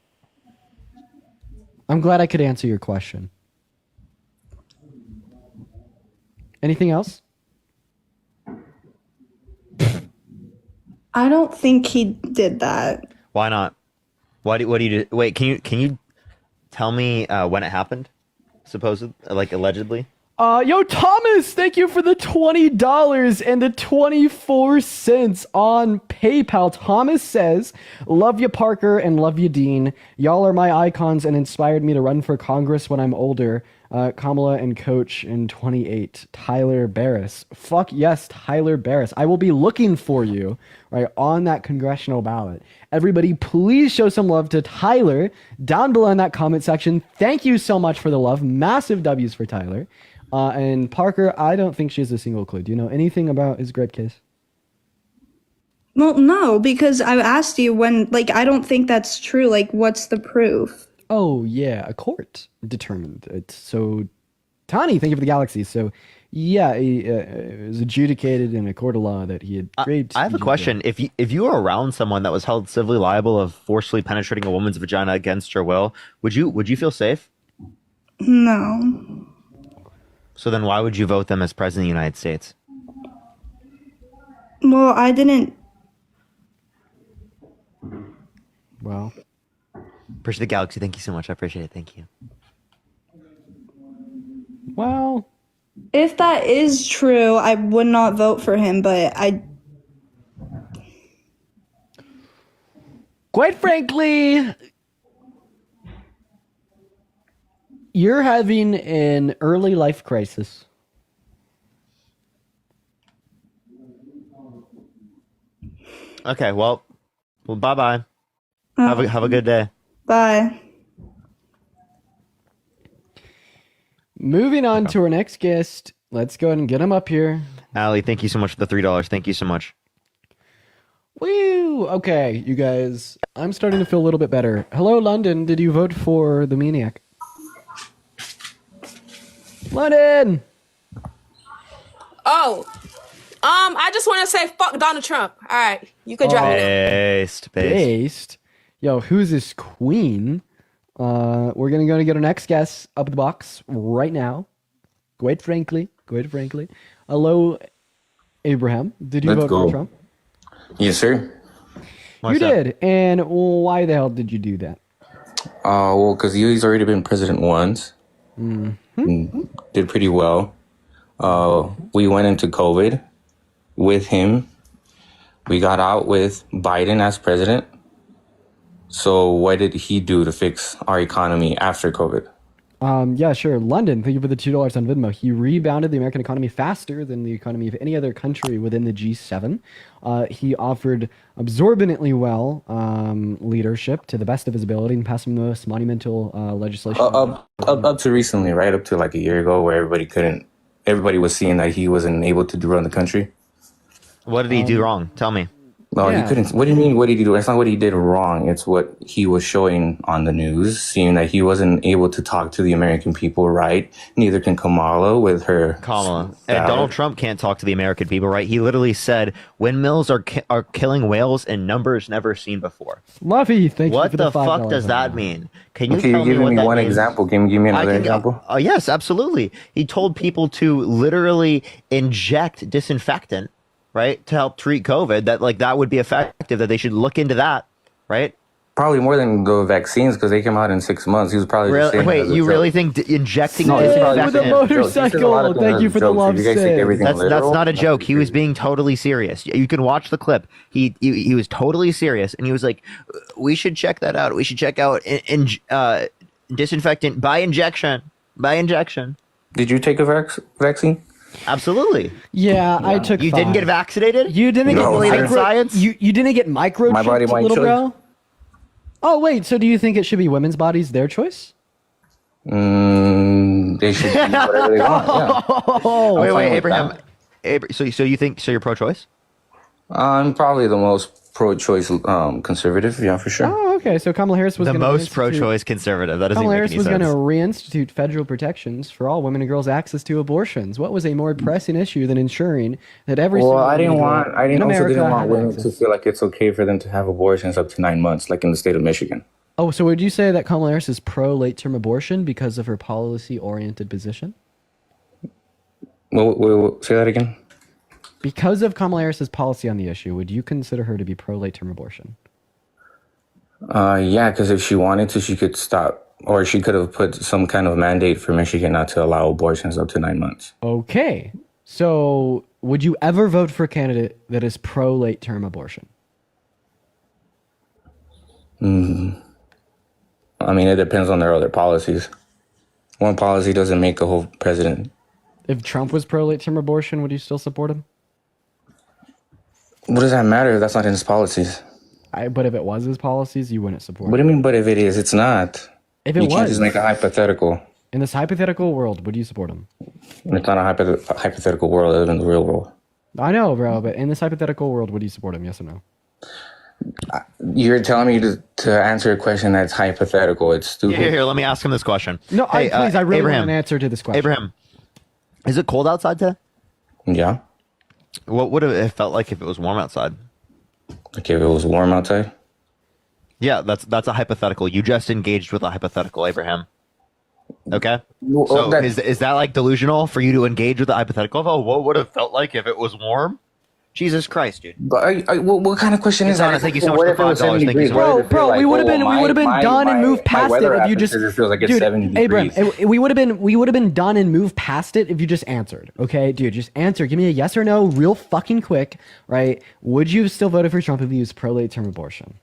I'm glad I could answer your question. Anything else? I don't think he did that. Why not? What do you do? Wait, can you tell me when it happened? Allegedly? Yo, Thomas, thank you for the $20 and the 24 cents on PayPal. Thomas says, love you, Parker, and love you, Dean. Y'all are my icons and inspired me to run for Congress when I'm older. Kamala and Coach in 28. Tyler Barris. Fuck yes, Tyler Barris. I will be looking for you, right, on that congressional ballot. Everybody, please show some love to Tyler down below in that comment section. Thank you so much for the love. Massive W's for Tyler. And Parker, I don't think she has a single clue. Do you know anything about his grape case? Well, no, because I asked you when, like, I don't think that's true. Like, what's the proof? Oh, yeah, a court determined it. So, Tani, thank you for the galaxy. So, yeah, it was adjudicated in a court of law that he had raped. I have a question. If you were around someone that was held civilly liable of forcefully penetrating a woman's vagina against her will, would you feel safe? No. So then why would you vote them as president of the United States? Well, I didn't. Well. Appreciate the galaxy. Thank you so much. I appreciate it. Thank you. Well. If that is true, I would not vote for him, but Quite frankly, You're having an early life crisis. Okay, well, bye bye. Have a good day. Bye. Moving on to our next guest. Let's go ahead and get him up here. Allie, thank you so much for the $3. Thank you so much. Woo! Okay, you guys. I'm starting to feel a little bit better. Hello, London. Did you vote for the maniac? London! Oh, I just want to say fuck Donald Trump. All right, you could drop me. Based. Yo, who's this queen? We're gonna go and get our next guest up the box right now. Quite frankly. Hello, Abraham. Did you Let's vote go. for Trump? Yes, sir. You did. And why the hell did you do that? Well, because he's already been president once. Mm-hmm. Did pretty well. We went into COVID with him. We got out with Biden as president. So what did he do to fix our economy after COVID? Yeah, sure. London, thank you for the $2 on Venmo. He rebounded the American economy faster than the economy of any other country within the G7. He offered absorbently well leadership to the best of his ability and passed the most monumental legislation. Up to recently, right? Up to like a year ago where everybody was seeing that he wasn't able to run the country. What did he do wrong? Tell me. No, he couldn't. What do you mean? What did he do? It's not what he did wrong. It's what he was showing on the news, seeing that he wasn't able to talk to the American people right. Neither can Kamala with her. And Donald Trump can't talk to the American people, right? He literally said windmills are killing whales in numbers never seen before. Luffy, thank you What for the the $5 fuck does that mean? Can you Okay, tell give me what me that one means? example. Can you give me another example? Yes, absolutely. He told people to literally inject disinfectant, right, to help treat COVID. That would be effective. That they should look into that, right? Probably more than the vaccines because they came out in 6 months. He was probably just saying Wait, it as a you joke. really think injecting No, disinfectant with a motorcycle. Thank you for the love. That's not a joke. He was being totally serious. You can watch the clip. He was totally serious, and he was like, "We should check that out. We should check out disinfectant by injection. By injection." Did you take a vaccine? Absolutely. Yeah, I took. You 5. didn't get vaccinated? You didn't No, get I didn't. Science? You didn't get microchipped, My body, my little choice. bro. Oh wait, so do you think it should be women's bodies their choice? They should do whatever they want. Yeah. Oh, I'm fine with Abraham. that. So you think you're pro-choice? I'm probably the most pro-choice conservative. Yeah, for sure. Oh, okay. So Kamala Harris was The gonna most reinstitute- pro-choice conservative. That doesn't Kamala even Harris make was any going sense. to reinstitute federal protections for all women and girls' access to abortions. What was a more pressing issue than ensuring that every Well, single I didn't woman want. I in didn't also America didn't want had women access? to feel like it's okay for them to have abortions up to 9 months, like in the state of Michigan. Oh, so would you say that Kamala Harris is pro late-term abortion because of her policy-oriented position? Well, say that again. Because of Kamala Harris's policy on the issue, would you consider her to be pro late-term abortion? Yeah, because if she wanted to, she could stop, or she could have put some kind of mandate for Michigan not to allow abortions up to 9 months. Okay. So would you ever vote for a candidate that is pro late-term abortion? I mean, it depends on their other policies. One policy doesn't make a whole president. If Trump was pro late-term abortion, would you still support him? What does that matter if that's not in his policies? But if it was his policies, you wouldn't support What do you mean, but if it is? It's not. If it You can't was. just make a hypothetical. In this hypothetical world, would you support him? It's not a hypothetical world, other than the real world. I know, bro, but in this hypothetical world, would you support him? Yes or no? You're telling me to answer a question that's hypothetical. It's stupid. Here, let me ask him this question. No, Hey, please, I really Abraham, want an answer to this question. Abraham, is it cold outside today? Yeah. What would it felt like if it was warm outside? Like if it was warm outside? Yeah, that's a hypothetical. You just engaged with a hypothetical, Abraham. Okay? Well, So that- is that like delusional for you to engage with a hypothetical? Oh, what would it felt like if it was warm? Jesus Christ, dude. But what kind of question is that? Donna, thank you so much What for if it was $5. 70 Thank you degrees? so What much. if it feel like, we would have been my- done and my- moved my past it weather if you app just says it feels like it's dude, 70 Abraham, degrees. we would have been done and moved past it if you just answered. Okay, dude, just answer. Give me a yes or no, real fucking quick, right? Would you have still voted for Trump if he was pro late term abortion?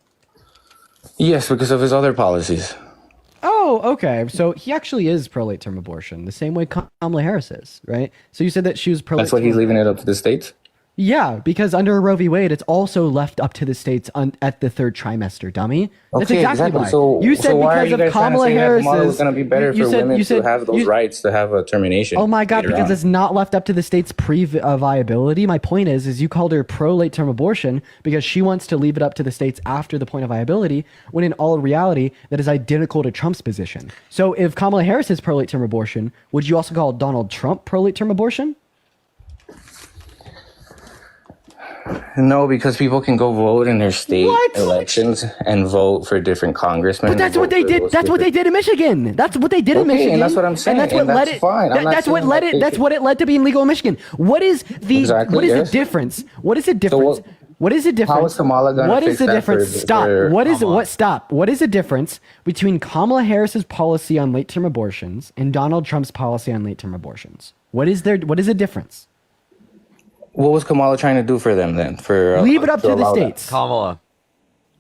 Yes, because of his other policies. Oh, Oh, okay. So he actually is pro late term abortion, the same way Kamala Harris is, right? So you said that she was pro. That's why he's leaving it up to the states. Yeah, because under Roe v. Wade, it's also left up to the states at the third trimester, dummy. That's Okay, exactly exactly. why. So, You said so why are because you of guys trying to Kamala say that Harris's. Kamala was going to be better you for said- women you said- to have those you- rights to have a termination? Oh my God! later Because on? it's not left up to the state's pre-viability. My point is you called her pro late term abortion because she wants to leave it up to the states after the point of viability, when in all reality that is identical to Trump's position. So if Kamala Harris is pro late term abortion, would you also call Donald Trump pro late term abortion? No, because people can go vote in their state elections and vote for different congressmen. But that's what they did. That's what they did in Michigan. That's what they did in Okay, Michigan. and that's what I'm saying, And that's what and led that's it. fine. I'm not That's what saying led that it. they That's should- what it led to being legal in Michigan. What is the? Exactly, What is yes. the difference? What is the difference? What is the difference? How is Kamala gonna What is fix the that difference? for- Stop. for What is Kamala? what? Stop. What is the difference between Kamala Harris's policy on late term abortions and Donald Trump's policy on late term abortions? What is there? What is the difference? What was Kamala trying to do for them then? Leave it up to the allow that? states. Kamala.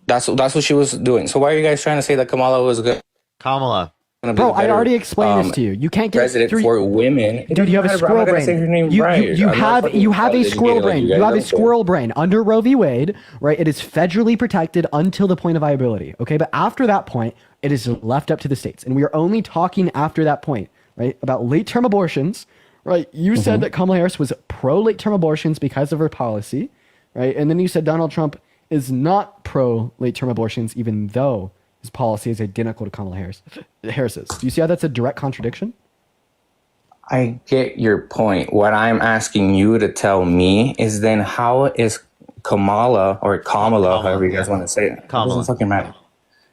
That's what she was doing. So why are you guys trying to say that Kamala was good? Kamala. Bro, I already explained this to you. You can't get president through. for women. Dude, you have a I'm squirrel not gonna brain. say her name You right. have a squirrel brain. You have a squirrel brain. Under Roe v. Wade, right? It is federally protected until the point of viability. Okay, but after that point, it is left up to the states, and we are only talking after that point, right? About late term abortions, right? You said that Kamala Harris was pro late term abortions because of her policy, right? And then you said Donald Trump is not pro late term abortions, even though his policy is identical to Kamala Harris's. Do you see how that's a direct contradiction? I get your point. What I'm asking you to tell me is then how is Kamala, however you guys want to say it, Kamala. it doesn't fucking matter.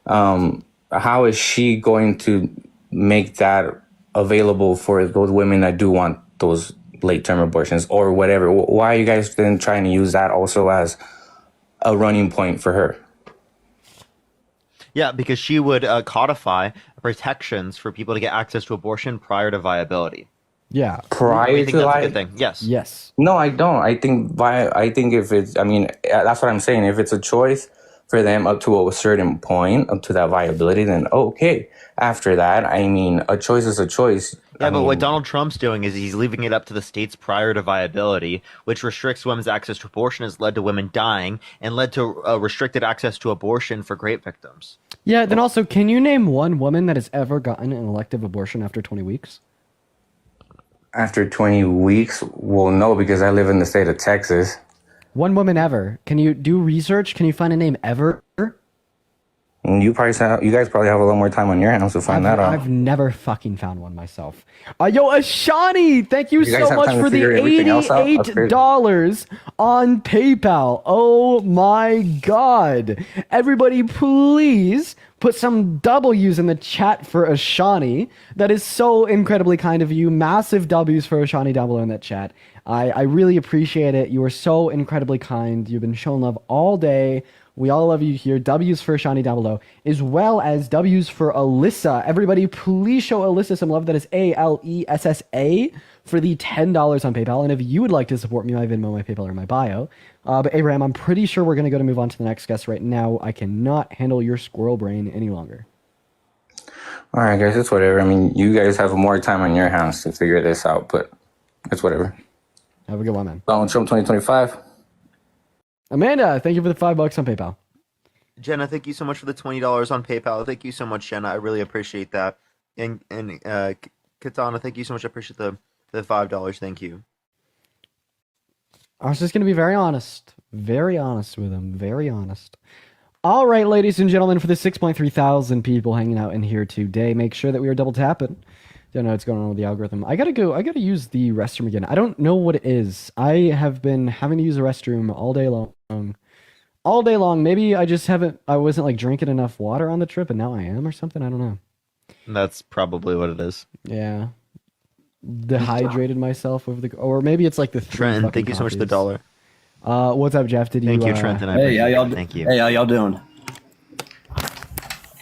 How is she going to make that available for those women that do want those late term abortions or whatever? Why are you guys then trying to use that also as a running point for her? Yeah, because she would codify protections for people to get access to abortion prior to viability. Yeah. Prior I think to that's a good thing. Yes. Yes. No, I don't. I think if it's, I mean, that's what I'm saying. If it's a choice for them up to a certain point, up to that viability, then okay. After that, I mean, a choice is a choice. Yeah, but what Donald Trump's doing is he's leaving it up to the states prior to viability, which restricts women's access to abortion, has led to women dying, and led to restricted access to abortion for rape victims. Yeah, then also, can you name one woman that has ever gotten an elective abortion after 20 weeks? After 20 weeks? Well, no, because I live in the state of Texas. One woman ever. Can you do research? Can you find a name ever? And you guys probably have a lot more time on your hands to find that out. I've never fucking found one myself. Yo, Ashani, thank you You guys so have much time to for the figure everything else out? That's crazy. $88 on PayPal. Oh my God. Everybody, please put some W's in the chat for Ashani. That is so incredibly kind of you. Massive W's for Ashani down below in that chat. I really appreciate it. You are so incredibly kind. You've been showing love all day. We all love you here. W's for Shani down below, as well as W's for Alyssa. Everybody, please show Alyssa some love. That is ALESSA for the $10 on PayPal. And if you would like to support me, my Venmo, my PayPal, or my bio. But Abraham, I'm pretty sure we're going to move on to the next guest right now. I cannot handle your squirrel brain any longer. All right, guys, it's whatever. I mean, you guys have more time on your hands to figure this out, but it's whatever. Have a good one, man. Donald Trump 2025. Amanda, thank you for the $5 on PayPal. Jenna, thank you so much for the $20 on PayPal. Thank you so much, Jenna. I really appreciate that. And Katana, thank you so much. I appreciate the $5. Thank you. I was just going to be very honest with him. Very honest. All right, ladies and gentlemen, for the 6.3 thousand people hanging out in here today, make sure that we are double tapping. Don't know what's going on with the algorithm. I gotta use the restroom again. I don't know what it is. I have been having to use the restroom all day long. Maybe I wasn't like drinking enough water on the trip, and now I am or something. I don't know. That's probably what it is. Yeah. Dehydrated myself or maybe it's like the Trent, thank you so much for the $1. What's up, Jeff? Thank you, Trenton. Hey, how y'all? Thank you. Hey, how y'all doing?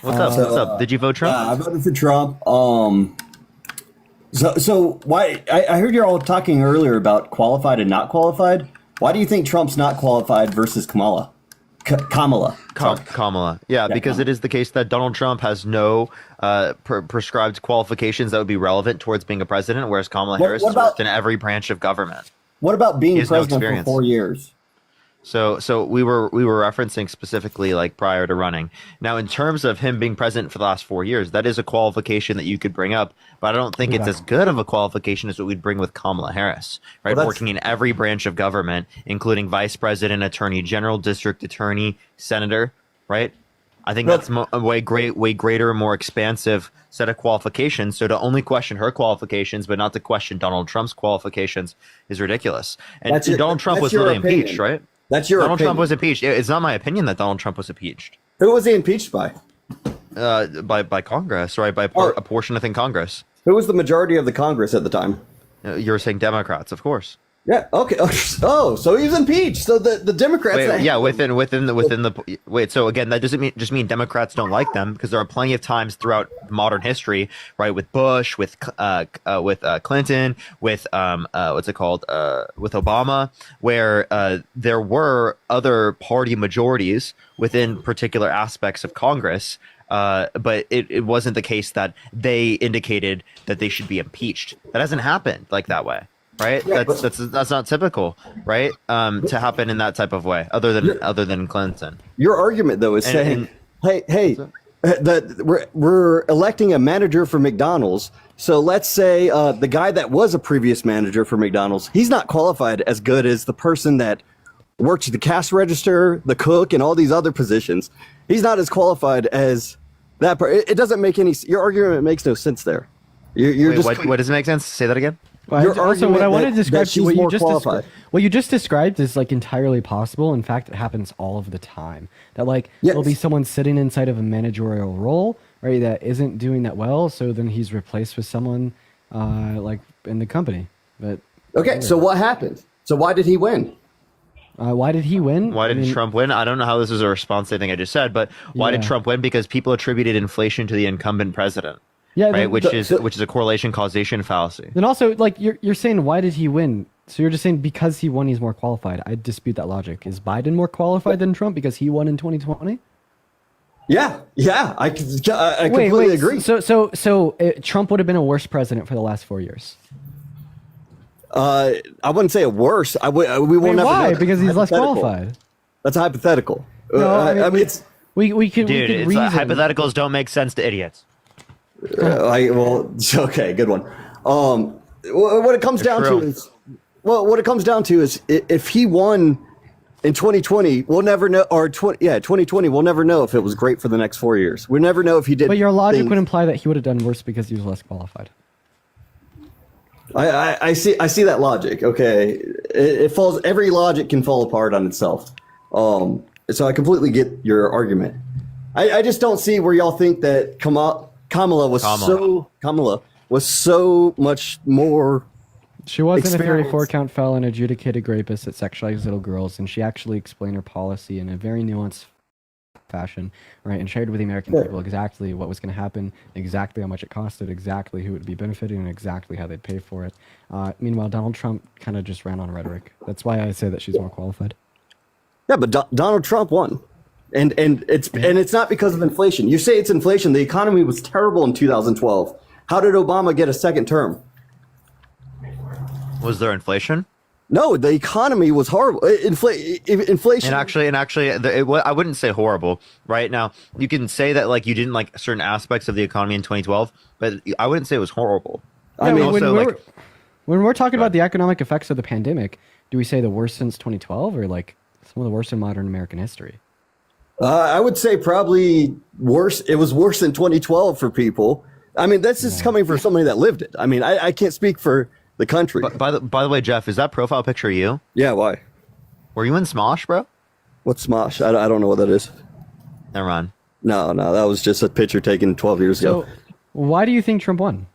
What's up? What's up? Did you vote Trump? Yeah, I voted for Trump. So why? I heard you all talking earlier about qualified and not qualified. Why do you think Trump's not qualified versus Kamala? Kamala. Kamala. Yeah, because it is the case that Donald Trump has no prescribed qualifications that would be relevant towards being a president, whereas Kamala Harris has worked in every branch of government. What about being no president for experience. 4 years? So we were referencing specifically like prior to running. Now, in terms of him being president for the last 4 years, that is a qualification that you could bring up, but I don't think it's as good of a qualification as what we'd bring with Kamala Harris, right? Well, Working in every branch of government, including vice president, attorney general, district attorney, senator, right? I think that's a way greater, more expansive set of qualifications. So to only question her qualifications, but not to question Donald Trump's qualifications, is ridiculous. And Donald Trump was really impeached, right? That's your Donald opinion. Trump was impeached. It's not my opinion that Donald Trump was impeached. Who was he impeached by? By Congress, right? By a portion within Congress. Who was the majority of the Congress at the time? You were saying Democrats, of course. Yeah. Okay. Oh, so he was impeached. So the Democrats. Within the wait. So again, that doesn't just mean Democrats don't like them, because there are plenty of times throughout modern history, right, with Bush, with Clinton, with what's it called, with Obama, where there were other party majorities within particular aspects of Congress. But it wasn't the case that they indicated that they should be impeached. That hasn't happened like that way. Right, yeah, that's not typical, right? To happen in that type of way, other than Clinton. Your argument though is saying, hey, that we're electing a manager for McDonald's. So let's say the guy that was a previous manager for McDonald's, he's not qualified as good as the person that worked the cash register, the cook, and all these other positions. He's not as qualified as that. It doesn't make any. Your argument makes no sense there. You're Wait, just what does it make sense? Say that again. Well, also, what I want to describe to you, what you just just described is like entirely possible. In fact, it happens all of the time. That like there'll be someone sitting inside of a managerial role, right, that isn't doing that well. So then he's replaced with someone like in the company. But okay, so what happened? So why did he win? Why did he win? Why did Trump win? I don't know how this is a response to anything I just said, but why did Trump win? Because people attributed inflation to the incumbent president. Yeah, right, which is a correlation causation fallacy. And also, like you're saying, why did he win? So you're just saying because he won, he's more qualified. I dispute that logic. Is Biden more qualified than Trump because he won in 2020? Yeah, I completely agree. So Trump would have been a worse president for the last 4 years. I wouldn't say a worse. We won't. Why? Because he's less qualified. That's hypothetical. No, I mean it's we could reason. Hypotheticals don't make sense to idiots. Okay, good one. What it comes down to is, what it comes down to is, if he won in 2020, we'll never know, or 2020, we'll never know if it was great for the next 4 years. We'll never know if he did. But your logic would imply that he would have done worse because he was less qualified. I see that logic. Okay, it falls. Every logic can fall apart on itself. So I completely get your argument. I just don't see where y'all think that Kamala was so much more. She wasn't a 34 count felon, adjudicated rapist that sexualized little girls, and she actually explained her policy in a very nuanced fashion, right? And shared with the American people exactly what was going to happen, exactly how much it costed, exactly who would be benefiting, and exactly how they'd pay for it. Meanwhile, Donald Trump kind of just ran on rhetoric. That's why I say that she's more qualified. Yeah, but Donald Trump won. And it's not because of inflation. You say it's inflation. The economy was terrible in 2012. How did Obama get a second term? Was there inflation? No, the economy was horrible. Inflation. And actually, I wouldn't say horrible. Right now, you can say that like you didn't like certain aspects of the economy in 2012, but I wouldn't say it was horrible. Yeah, I mean, when we're talking about the economic effects of the pandemic, do we say the worst since 2012 or like some of the worst in modern American history? I would say probably worse. It was worse in 2012 for people. I mean, that's just coming from somebody that lived it. I mean, I can't speak for the country. But by the way, Jeff, is that profile picture you? Yeah, why? Were you in Smosh, bro? What's Smosh? I don't know what that is. Never mind. No, that was just a picture taken 12 years ago. Why do you think Trump won?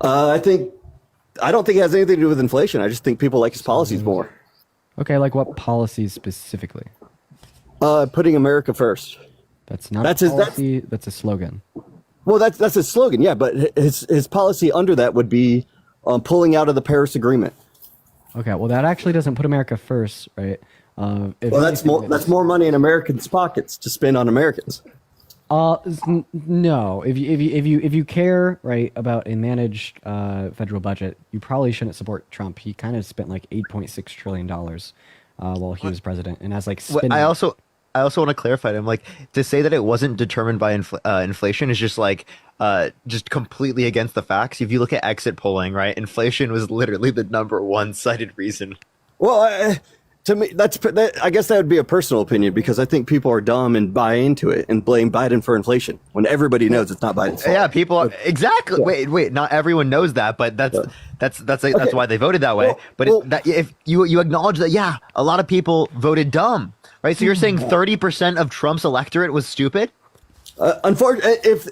I don't think it has anything to do with inflation. I just think people like his policies more. Okay, like what policies specifically? Putting America first. That's not a policy. That's a slogan. Well, that's his slogan, yeah. But his policy under that would be pulling out of the Paris Agreement. Okay, well, that actually doesn't put America first, right? Well, that's more money in Americans' pockets to spend on Americans. No. If you care right about a managed federal budget, you probably shouldn't support Trump. He kind of spent like $8.6 trillion while he was president, and has like spending. I also want to clarify. I'm like, to say that it wasn't determined by inflation is just like just completely against the facts. If you look at exit polling, right, inflation was literally the number one cited reason. Well, to me, I guess that would be a personal opinion, because I think people are dumb and buy into it and blame Biden for inflation when everybody knows it's not Biden's fault. Yeah, people are exactly. Yeah. Wait. Not everyone knows that, but that's why they voted that way. If you acknowledge that, yeah, a lot of people voted dumb, right? So you're saying 30% of Trump's electorate was stupid? Unfortunately, if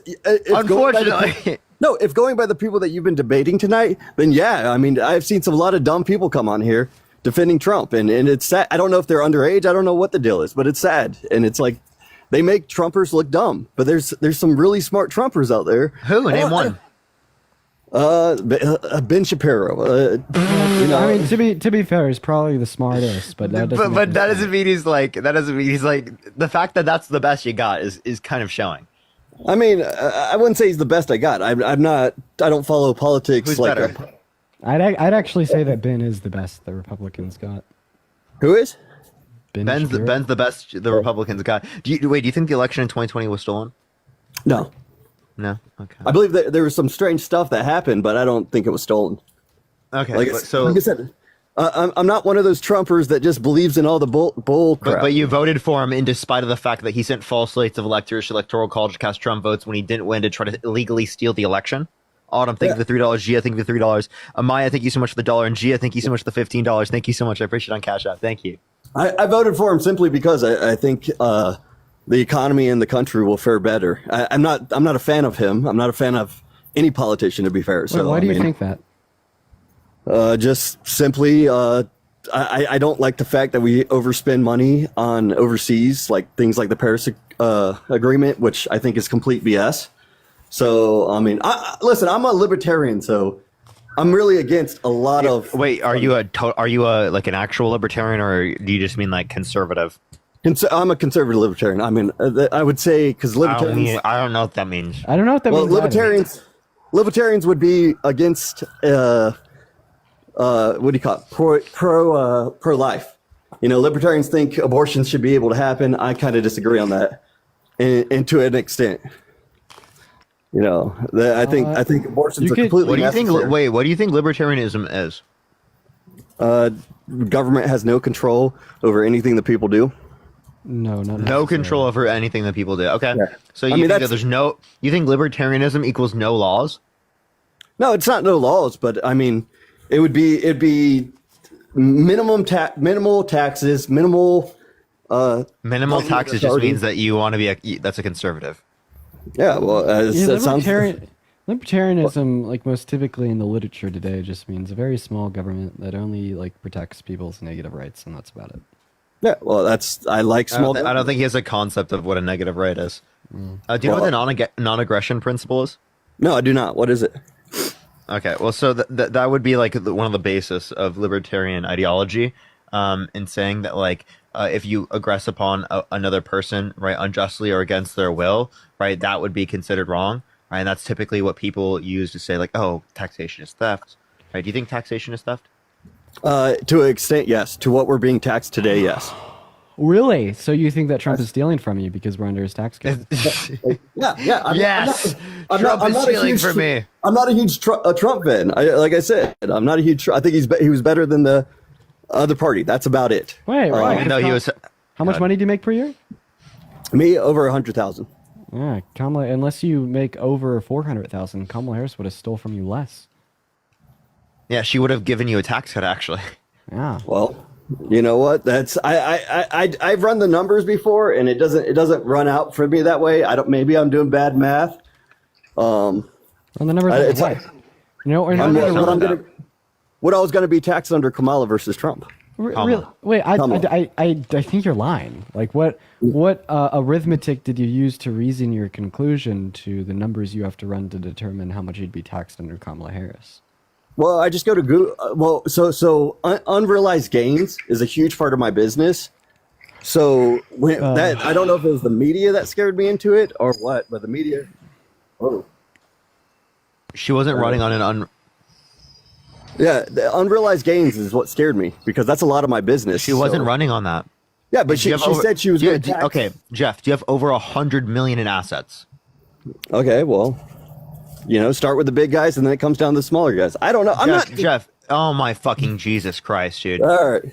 going by the people that you've been debating tonight, then yeah, I mean, I've seen a lot of dumb people come on here defending Trump, and it's sad. I don't know if they're underage. I don't know what the deal is, but it's sad. And it's like they make Trumpers look dumb, but there's some really smart Trumpers out there. Who? Name one. Ben Shapiro. I mean, to be fair, he's probably the smartest, but that doesn't mean he's like the fact that that's the best you got is kind of showing. I mean, I wouldn't say he's the best I got. I don't follow politics. Who's like better? I'd actually say that Ben is the best the Republicans got. Who is? Ben's the best the Republicans got. Do you think the election in 2020 was stolen? No. No. Okay. I believe that there was some strange stuff that happened, but I don't think it was stolen. Okay. Like I said, I'm not one of those Trumpers that just believes in all the bull crap. But you voted for him in despite of the fact that he sent false slates of electors to Electoral College to cast Trump votes when he didn't win, to try to illegally steal the election. Autumn, thank you for the $3. G, I thank you for the $3. Amaya, thank you so much for the $1. And G, I thank you so much for the $15. Thank you so much. I appreciate it on Cash App. Thank you. I voted for him simply because I think the economy and the country will fare better. I'm not a fan of him. I'm not a fan of any politician, to be fair. So why do you think that? Just simply, I don't like the fact that we overspend money on overseas, like things like the Paris Agreement, which I think is complete BS. So, I mean, listen, I'm a libertarian, so I'm really against a lot of. Wait, are you like an actual libertarian, or do you just mean like conservative? I'm a conservative libertarian. I mean, I would say because libertarians. I don't know what that means. I don't know what that means. Libertarians would be against what do you call it? Pro life. You know, libertarians think abortions should be able to happen. I kind of disagree on that, and to an extent. You know, I think abortions are completely necessary. What do you think libertarianism is? Government has no control over anything that people do. No control over anything that people do. Okay, yeah. So you think that you think libertarianism equals no laws? No, it's not no laws, but I mean, it'd be minimal taxes, minimal taxes just means that you want to be that's a conservative. Yeah, well, libertarianism, like most typically in the literature today, just means a very small government that only like protects people's negative rights, and that's about it. Yeah, well, I like small. I don't think he has a concept of what a negative right is. Do you know what the non-aggression principle is? No, I do not. What is it? Okay, well, so that would be like one of the basis of libertarian ideology, in saying that like if you aggress upon another person, right, unjustly or against their will, right, that would be considered wrong, right? And that's typically what people use to say like, oh, taxation is theft, right? Do you think taxation is theft? To an extent, yes. To what we're being taxed today, yes. Really? So you think that Trump is stealing from you because we're under his tax code? Yeah. Trump is stealing from me. I'm not a huge Trump fan. Like I said, I'm not a huge. I think he was better than the other party. That's about it. Wait. No, he was. How much money do you make per year? Me, over 100,000. Yeah, Kamala. Unless you make over 400,000, Kamala Harris would have stole from you less. Yeah, she would have given you a tax cut, actually. Yeah. Well, you know what? That's I've run the numbers before, and it doesn't run out for me that way. Maybe I'm doing bad math. Run the numbers. What I was going to be taxed under Kamala versus Trump. Really? Wait, I think you're lying. Like, what arithmetic did you use to reason your conclusion to the numbers you have to run to determine how much you'd be taxed under Kamala Harris? Well, I just go to Google. Well, so unrealized gains is a huge part of my business. So I don't know if it was the media that scared me into it or what, but the media. Oh, She wasn't running on an yeah, the unrealized gains is what scared me because that's a lot of my business. She wasn't running on that. Yeah, but she said she was going to. Okay, Jeff, do you have over 100 million in assets? Okay, well, start with the big guys and then it comes down to the smaller guys. I don't know. Jeff. Oh my fucking Jesus Christ, dude! All right.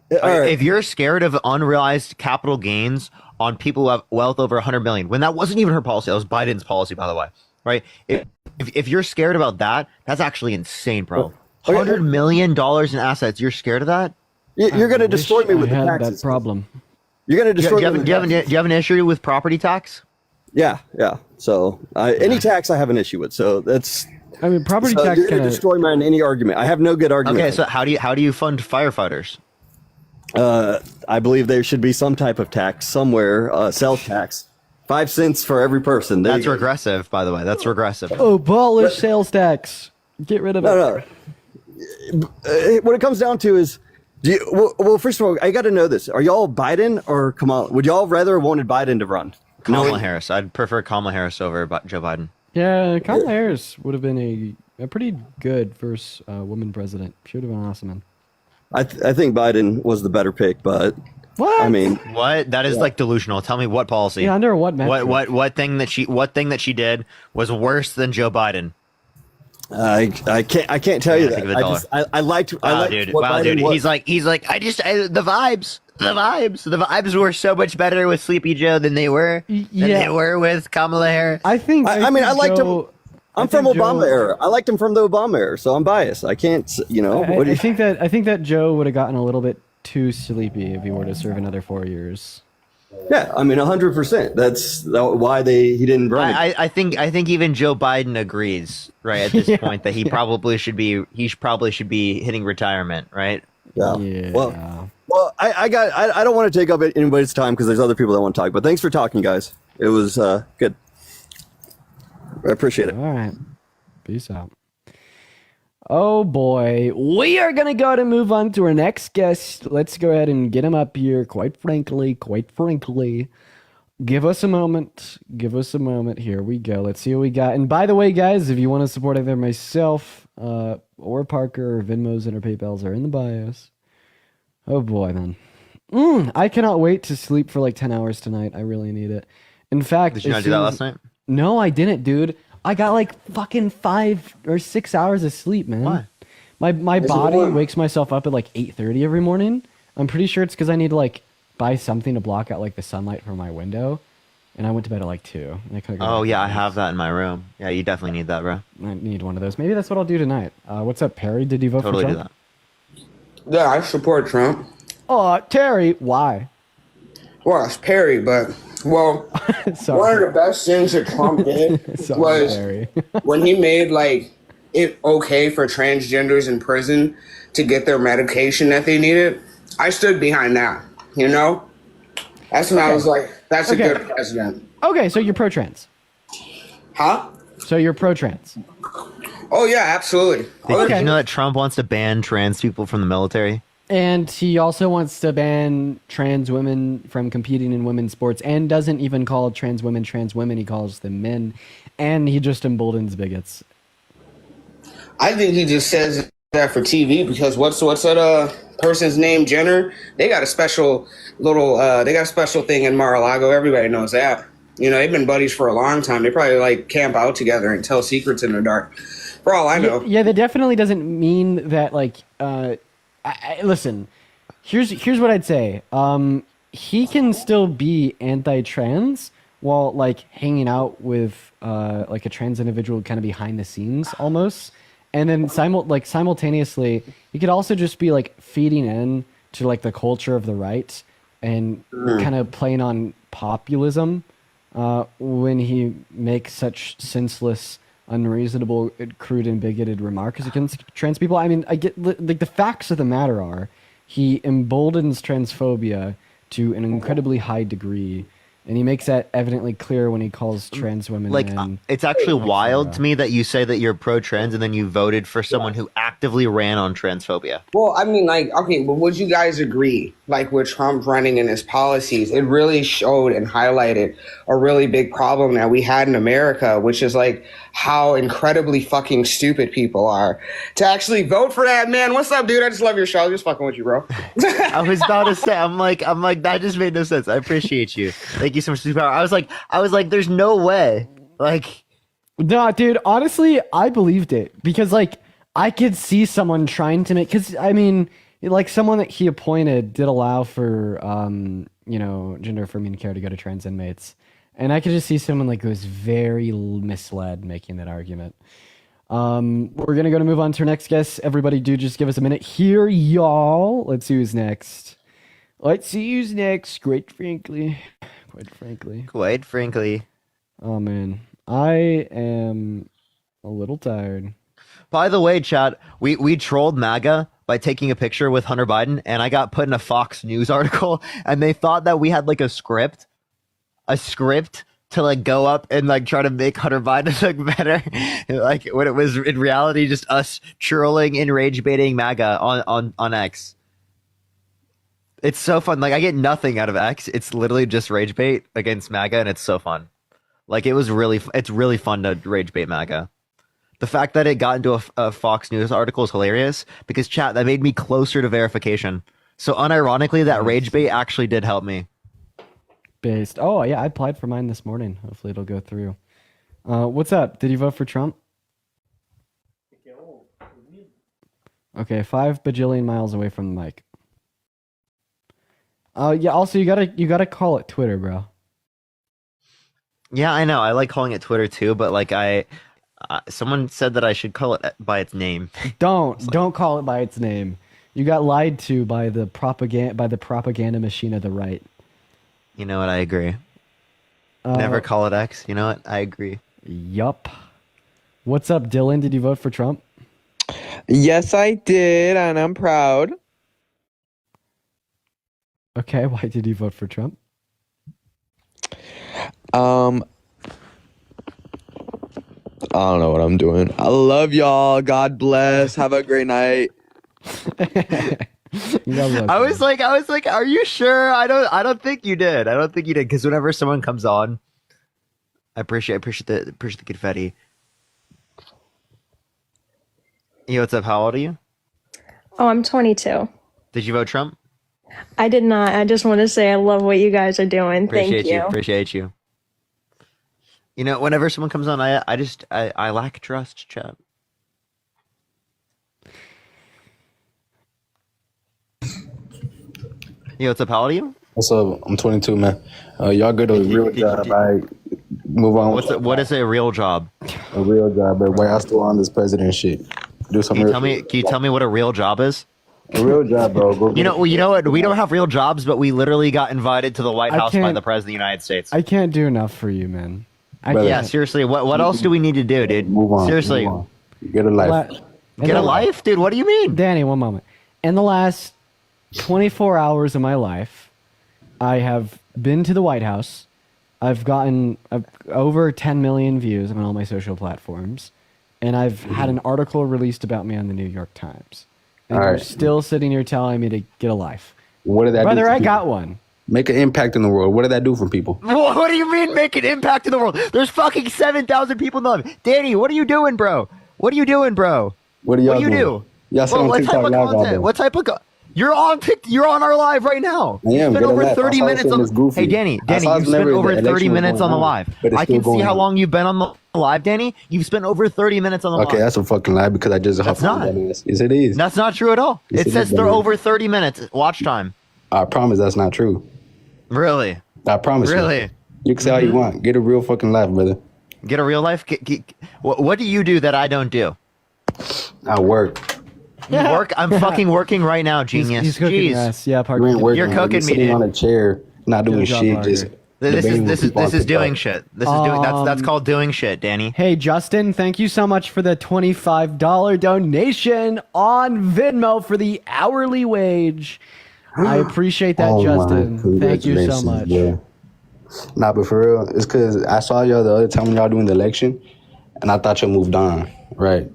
If you're scared of unrealized capital gains on people who have wealth over 100 million, when that wasn't even her policy, that was Biden's policy, by the way, right? If you're scared about that, that's actually insane, bro. $100 million in assets. You're scared of that? You're going to destroy me with the taxes. That problem. You're going to destroy me. Do you have an issue with property tax? Yeah. So any tax I have an issue with. So that's. I mean, property tax you're going to destroy me in any argument. I have no good argument. Okay, so how do you fund firefighters? I believe there should be some type of tax somewhere. Sales tax, 5 cents for every person. That's regressive, by the way. That's regressive. Abolish sales tax. Get rid of it. No. What it comes down to is, well, first of all, I got to know this. Are y'all Biden or Kamala? Would y'all rather wanted Biden to run? Kamala Harris. I'd prefer Kamala Harris over Joe Biden. Yeah, Kamala Harris would have been a pretty good first woman president. She would have been awesome, man. I think Biden was the better pick, but what? I mean, what? That is like delusional. Tell me what policy? Yeah, under what metric? What thing that she did was worse than Joe Biden? I can't tell you that. I liked what Biden was. He's like the vibes were so much better with Sleepy Joe than they were with Kamala Harris. I think. I liked him. I'm from Obama era. I liked him from the Obama era, so I'm biased. I can't. I think that Joe would have gotten a little bit too sleepy if he were to serve another 4 years. Yeah, I mean 100%. That's why he didn't run. I think even Joe Biden agrees, right, at this point that he probably should be hitting retirement, right? Yeah. Well, I don't want to take up anybody's time because there's other people that want to talk. But thanks for talking, guys. It was good. I appreciate it. All right. Peace out. Oh boy, we are going to go to move on to our next guest. Let's go ahead and get him up here. Quite frankly, give us a moment. Here we go. Let's see what we got. And by the way, guys, if you want to support either myself or Parker, or Venmos and our PayPals are in the bios. Oh boy, man. I cannot wait to sleep for like 10 hours tonight. I really need it. In fact, did you not do that last night? No, I didn't, dude. I got like fucking 5 or 6 hours of sleep, man. Why? My body wakes myself up at like 8:30 every morning. I'm pretty sure it's because I need to like buy something to block out like the sunlight from my window. And I went to bed at like 2. And I have that in my room. Yeah, you definitely need that, bro. I need one of those. Maybe that's what I'll do tonight. What's up, Perry? Did you vote for Trump? Totally do that. Yeah, I support Trump. Oh, Terry, why? Well, it's Perry, but one of the best things that Trump did was when he made like it okay for transgenders in prison to get their medication that they needed. I stood behind that. That's when I was like, that's a good president. Okay, so you're pro-trans. Huh? So you're pro-trans. Oh yeah, absolutely. Did you know that Trump wants to ban trans people from the military? And he also wants to ban trans women from competing in women's sports and doesn't even call trans women, he calls them men. And he just emboldens bigots. I think he just says that for TV because what's that person's name, Jenner? They got a special thing in Mar-a-Lago. Everybody knows that. They've been buddies for a long time. They probably like camp out together and tell secrets in the dark. For all I know. Yeah, that definitely doesn't mean that like listen, here's what I'd say. He can still be anti-trans while like hanging out with like a trans individual kind of behind the scenes almost. And then simultaneously, he could also just be like feeding in to like the culture of the right and kind of playing on populism when he makes such senseless, unreasonable, crude, and bigoted remarks against trans people. I mean, I get like the facts of the matter are he emboldens transphobia to an incredibly high degree, and he makes that evidently clear when he calls trans women men. It's actually wild to me that you say that you're pro-trans and then you voted for someone who actively ran on transphobia. Well, I mean, like, okay, but would you guys agree like with Trump running and his policies, it really showed and highlighted a really big problem that we had in America, which is like how incredibly fucking stupid people are to actually vote for that man. What's up, dude? I just love your show. I'm just fucking with you, bro. I was about to say, I'm like, that just made no sense. I appreciate you. Thank you so much, Superpower. I was like, there's no way. Like, no, dude, honestly, I believed it because like I could see someone trying to make, because I mean, like someone that he appointed did allow for, gender affirming care to go to trans inmates. And I could just see someone like who was very misled making that argument. We're going to move on to our next guest. Everybody do just give us a minute here, y'all. Let's see who's next. Quite frankly. Oh, man. I am a little tired. By the way, chat, we trolled MAGA by taking a picture with Hunter Biden, and I got put in a Fox News article, and they thought that we had like a script to like go up and like try to make Hunter Biden look better, like when it was in reality just us trolling and rage baiting MAGA on X. It's so fun. Like I get nothing out of X. It's literally just rage bait against MAGA, and it's so fun. Like it's really fun to rage bait MAGA. The fact that it got into a Fox News article is hilarious because chat, that made me closer to verification. So unironically, that rage bait actually did help me. Based. Oh yeah, I applied for mine this morning. Hopefully it'll go through. What's up? Did you vote for Trump? Okay, 5 bajillion miles away from the mic. Yeah. Also, you gotta call it Twitter, bro. Yeah, I know. I like calling it Twitter too, but like someone said that I should call it by its name. Don't call it by its name. You got lied to by the propaganda machine of the right. You know what? I agree. Never call it X. You know what? I agree. Yup. What's up, Dylan? Did you vote for Trump? Yes, I did, and I'm proud. Okay, why did you vote for Trump? I don't know what I'm doing. I love y'all. God bless. Have a great night. I was like, are you sure? I don't think you did. I don't think you did, because whenever someone comes on, I appreciate the confetti. Yo, what's up? How old are you? Oh, I'm 22. Did you vote Trump? I did not. I just want to say I love what you guys are doing. Thank you. Appreciate you. You know, whenever someone comes on, I lack trust, chat. Yo, what's up? How old are you? What's up? I'm 22, man. Y'all good at a real job. I move on. What is a real job? A real job, but why y'all still on this president shit? Do something. Can you tell me what a real job is? A real job, bro. You know what? We don't have real jobs, but we literally got invited to the White House by the President of the United States. I can't do enough for you, man. Yeah, seriously. What else do we need to do, dude? Move on. Seriously. Move on. Get a life. Get a life, dude. What do you mean? Danny, one moment. In the last 24 hours of my life, I have been to the White House. I've gotten over 10 million views on all my social platforms, and I've had an article released about me on the New York Times. And you're still sitting here telling me to get a life. What did that do? Brother, I got one. Make an impact in the world. What did that do for people? What do you mean make an impact in the world? There's fucking 7,000 people in the live. Danny, what are you doing, bro? What do you do? What do y'all do? Y'all sit on TikTok live all day. What type of You're on our live right now. I am. You spent over 30 minutes on. Hey, Danny, you spent over 30 minutes on the live. I can see how long you've been on the live, Danny. You've spent over 30 minutes on the live. Okay, that's a fucking lie because I just. That's not. Yes, it is. That's not true at all. Yes, it says they're over 30 minutes watch time. I promise that's not true. Really? I promise. Really? You can say all you want. Get a real fucking life, brother. Get a real life. What do you do that I don't do? I work. You work? I'm fucking working right now, genius. He's cooking us. Yeah, You ain't working. You're cooking me, sitting dude. on a chair, not doing shit. Just this is doing shit. This is doing that's called doing shit, Danny. Hey, Justin, thank you so much for the $25 donation on Venmo for the hourly wage. I appreciate that, Justin. Thank you so much. Yeah. Nah, but for real, it's because I saw y'all the other time when y'all doing the election, and I thought y'all moved on, right?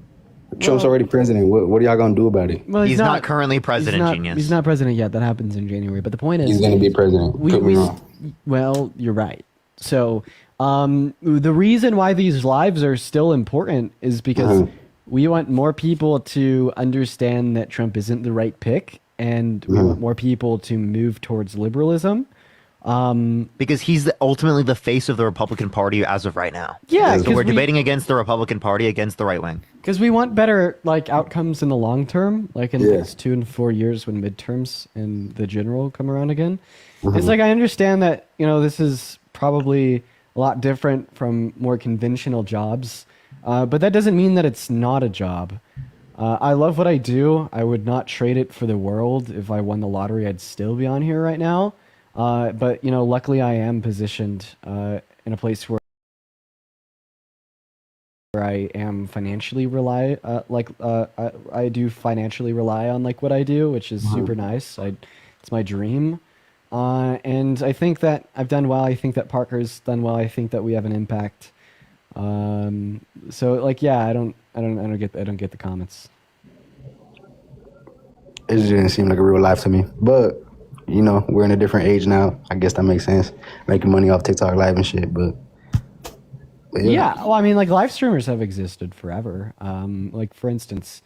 Trump's already president. What are y'all gonna do about it? Well, he's not currently president, he's not, genius. He's not president yet. That happens in January. But the point is, He's gonna be president. Prove me wrong. Well, you're right. So, the reason why these lives are still important is because we want more people to understand that Trump isn't the right pick, and we want more people to move towards liberalism. Because he's ultimately the face of the Republican Party as of right now. Yeah, so we're debating against the Republican Party, against the right wing. Because we want better outcomes in the long term, like in the next 2 and 4 years when midterms and the general come around again. It's I understand that this is probably a lot different from more conventional jobs, but that doesn't mean that it's not a job. I love what I do. I would not trade it for the world. If I won the lottery, I'd still be on here right now. But luckily I am positioned in a place where I am financially I do financially rely on what I do, which is super nice. It's my dream, and I think that I've done well. I think that Parker's done well. I think that we have an impact. So I don't get the comments. It just didn't seem like a real life to me, but. We're in a different age now. I guess that makes sense. Making money off TikTok Live and shit, but yeah. Well, I mean, live streamers have existed forever. For instance,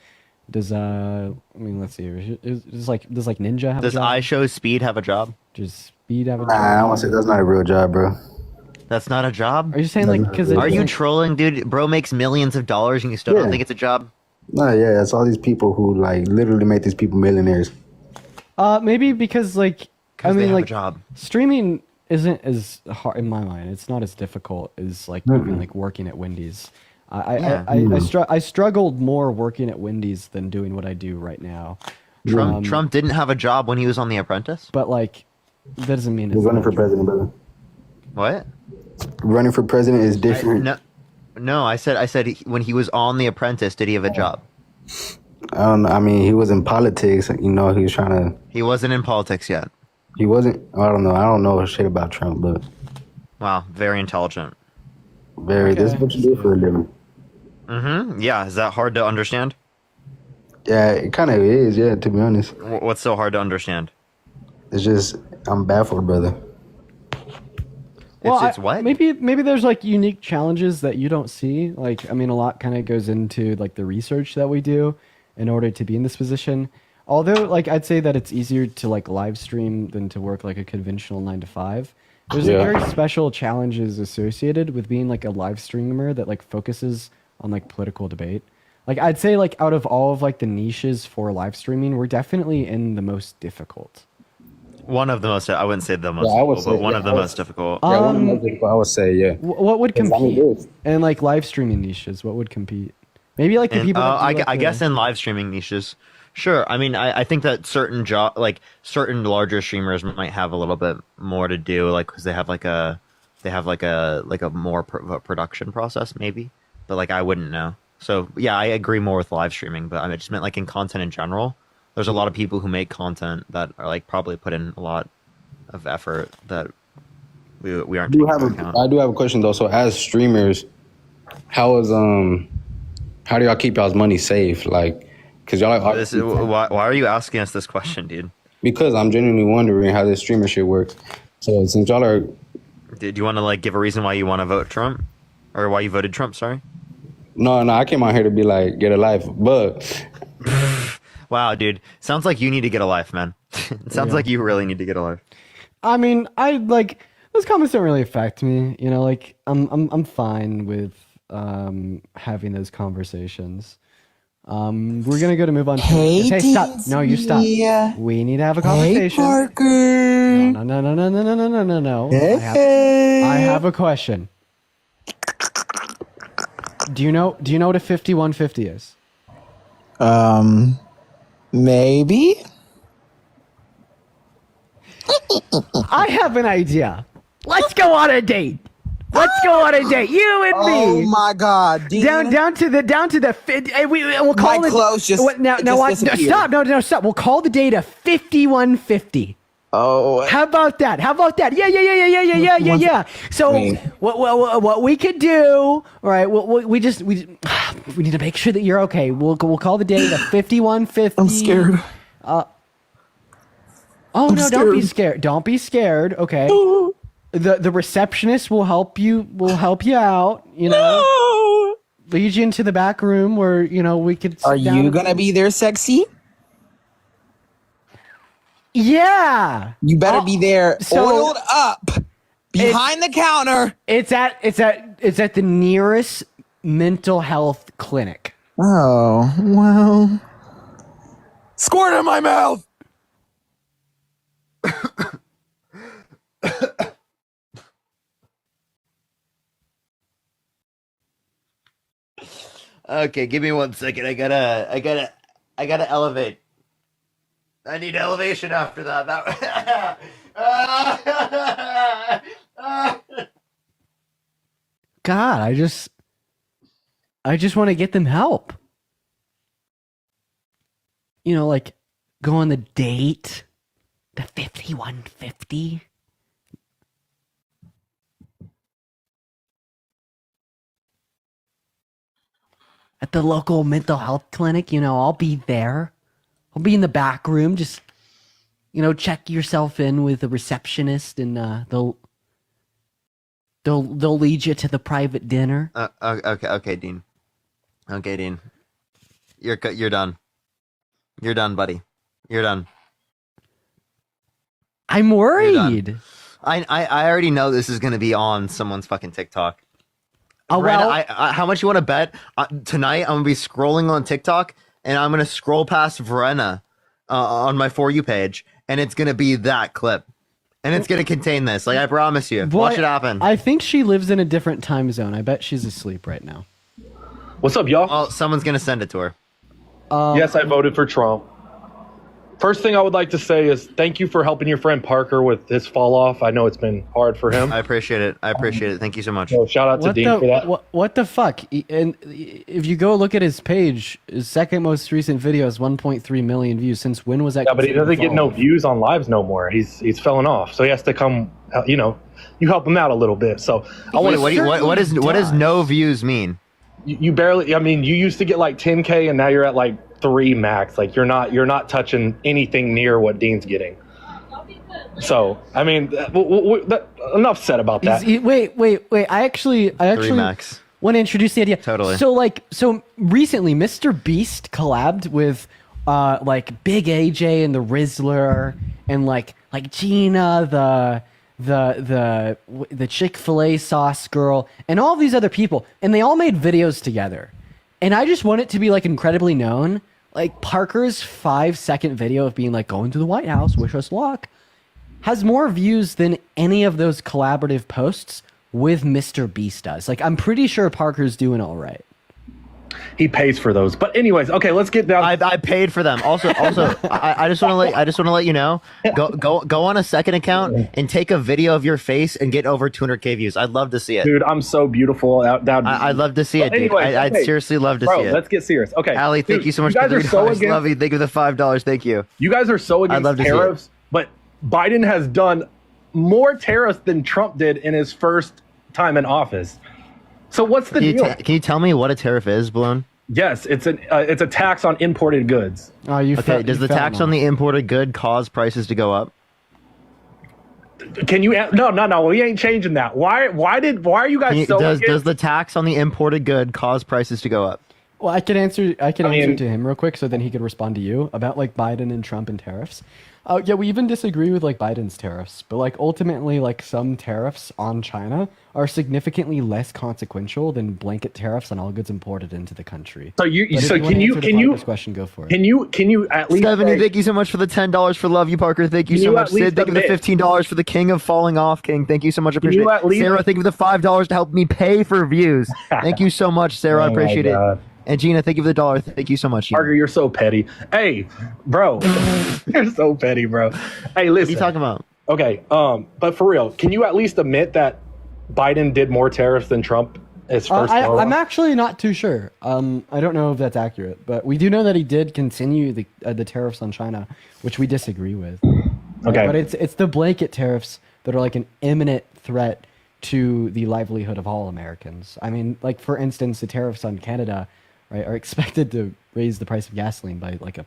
does let's see. Does Ninja have a job? Does iShow Speed have a job? Does Speed have a job? I want to say that's not a real job, bro. That's not a job? Are you saying because are you trolling, dude? Bro makes millions of dollars and you still don't think it's a job? No, yeah, it's all these people who literally make these people millionaires. Maybe because they have a job. Streaming isn't as hard in my mind. It's not as difficult as even working at Wendy's. I struggled more working at Wendy's than doing what I do right now. Trump didn't have a job when he was on The Apprentice, but that doesn't mean he's running for president, brother. What? Running for president is different. No, I said when he was on The Apprentice, did he have a job? I mean, he was in politics. He was trying to. He wasn't in politics yet. He wasn't. I don't know. I don't know shit about Trump, but. Wow, very intelligent. Very. Okay. This is what you do for a living. Mm-hmm. Yeah. Is that hard to understand? Yeah, it kind of is. Yeah, to be honest. What's so hard to understand? It's just I'm baffled, brother. Well, it's what? Maybe there's unique challenges that you don't see. A lot kind of goes into the research that we do in order to be in this position. Although, I'd say that it's easier to live stream than to work a conventional 9 to 5. There's very special challenges associated with being a live streamer that focuses on political debate. I'd say out of all of the niches for live streaming, we're definitely in the most difficult. One of the most. I wouldn't say the most. Yeah, difficult, but one of the most difficult. Yeah, one of the most difficult. I would say, yeah. What would compete in live streaming niches? What would compete? Maybe the people. I guess in live streaming niches, sure. I mean, I think that certain certain larger streamers might have a little bit more to do, because they have a more production process, maybe. But I wouldn't know. So yeah, I agree more with live streaming, but I just meant in content in general. There's a lot of people who make content that are probably put in a lot of effort that we aren't taking into account. I do have a question though. So as streamers, how do y'all keep y'all's money safe? Cause y'all why are you asking us this question, dude? Because I'm genuinely wondering how this streamer shit works. So since y'all are, do you want to give a reason why you want to vote Trump, or why you voted Trump? Sorry. No, I came out here to be get a life, but. Wow, dude. Sounds like you need to get a life, man. It sounds like you really need to get a life. I mean, those comments don't really affect me. I'm fine with having those conversations. We're gonna move on. Hey, stop! No, you stop. We need to have a conversation. Hey, Parker. No. Hey. I have a question. Do you know what a 5150 is? Maybe. I have an idea. Let's go on a date. Let's go on a date. You and me. Oh my God. Dean. Down to the. We'll call my it. Clothes just. No, stop. No, stop. We'll call the date a 5150. Oh. How about that? Yeah. So what we could do, all right? We we need to make sure that you're okay. We'll call the date at 5150. I'm scared. Oh no, don't be scared. Don't be scared. Okay. The receptionist will help you. Will help you out. You know, lead you into the back room where we could. Are you gonna be there, sexy? Yeah. You better be there, oiled up, behind the counter. It's at the nearest mental health clinic. Oh well. Squirt in my mouth. Okay, give me 1 second. I gotta elevate. I need elevation after that. God, I just want to get them help. Like go on the date, the 5150. At the local mental health clinic, I'll be there. I'll be in the back room, just check yourself in with the receptionist, and they'll lead you to the private dinner. Okay, Dean. Okay, Dean. You're done. You're done, buddy. You're done. I'm worried. I already know this is gonna be on someone's fucking TikTok. Oh, well, how much you want to bet? Tonight I'm gonna be scrolling on TikTok, and I'm gonna scroll past Verena on my For You page, and it's gonna be that clip, and it's gonna contain this. Like, I promise you. Watch it happen. I think she lives in a different time zone. I bet she's asleep right now. What's up, y'all? Well, someone's gonna send it to her. Yes, I voted for Trump. First thing I would like to say is thank you for helping your friend Parker with his fall off. I know it's been hard for him. I appreciate it. Thank you so much. So shout out to Dean for that. What the fuck? And if you go look at his page, his second most recent video has 1.3 million views. Since when was that? Yeah, but he doesn't get no views on lives no more. He's fallen off, so he has to come. You help him out a little bit. So what does no views mean? You barely. I mean, you used to get like 10K, and now you're at like 3 max. Like you're not touching anything near what Dean's getting. So I mean, enough said about that. Wait. I actually max. want to introduce the idea. Totally. So recently, Mr. Beast collabed with like Big AJ and the Rizzler, and like Gina, the Chick-fil-A sauce girl, and all these other people, and they all made videos together. And I just want it to be like incredibly known. Like Parker's 5-second video of being like, going to the White House, wish us luck, has more views than any of those collaborative posts with Mr. Beast does. Like, I'm pretty sure Parker's doing all right. He pays for those. But anyways, okay, let's get down. I paid for them. Also, I just want to let you know. Go on a second account and take a video of your face and get over 200K views. I'd love to see it, dude. I'm so beautiful. I'd love to see it, dude. I'd seriously love to see it. Let's get serious. Okay, Ali, thank you so much. You guys for are so against. Love you. Thank you for the $5. Thank you. You guys are so against tariffs, but Biden has done more tariffs than Trump did in his first time in office. So what's the deal? Can you tell me what a tariff is, Blown? Yes, it's a tax on imported goods. Oh, okay. Does the tax on the imported good cause prices to go up? Can you? No. We ain't changing that. Why are you guys so? Does the tax on the imported good cause prices to go up? Well, I can answer to him real quick, so then he could respond to you about like Biden and Trump and tariffs. Yeah, we even disagree with like Biden's tariffs, but like ultimately, like some tariffs on China are significantly less consequential than blanket tariffs on all goods imported into the country. So can you question, go for it. Can you at least Stephanie, thank you so much for the $10 for love you, Parker. Thank you so much. Sid, thank you for the $15 for the king of falling off, King. Thank you so much. Appreciate it. Sarah, thank you for the $5 to help me pay for views. Thank you so much, Sarah. I appreciate it. And Gina, thank you for the $1. Thank you so much. Gina. Parker, you're so petty. Hey, bro, you're so petty, bro. Hey, listen. What are you talking about? Okay, but for real, can you at least admit that Biden did more tariffs than Trump his first? I'm actually not too sure. I don't know if that's accurate, but we do know that he did continue the tariffs on China, which we disagree with. Okay, but it's the blanket tariffs that are like an imminent threat to the livelihood of all Americans. I mean, like for instance, the tariffs on Canada right, are expected to raise the price of gasoline by like a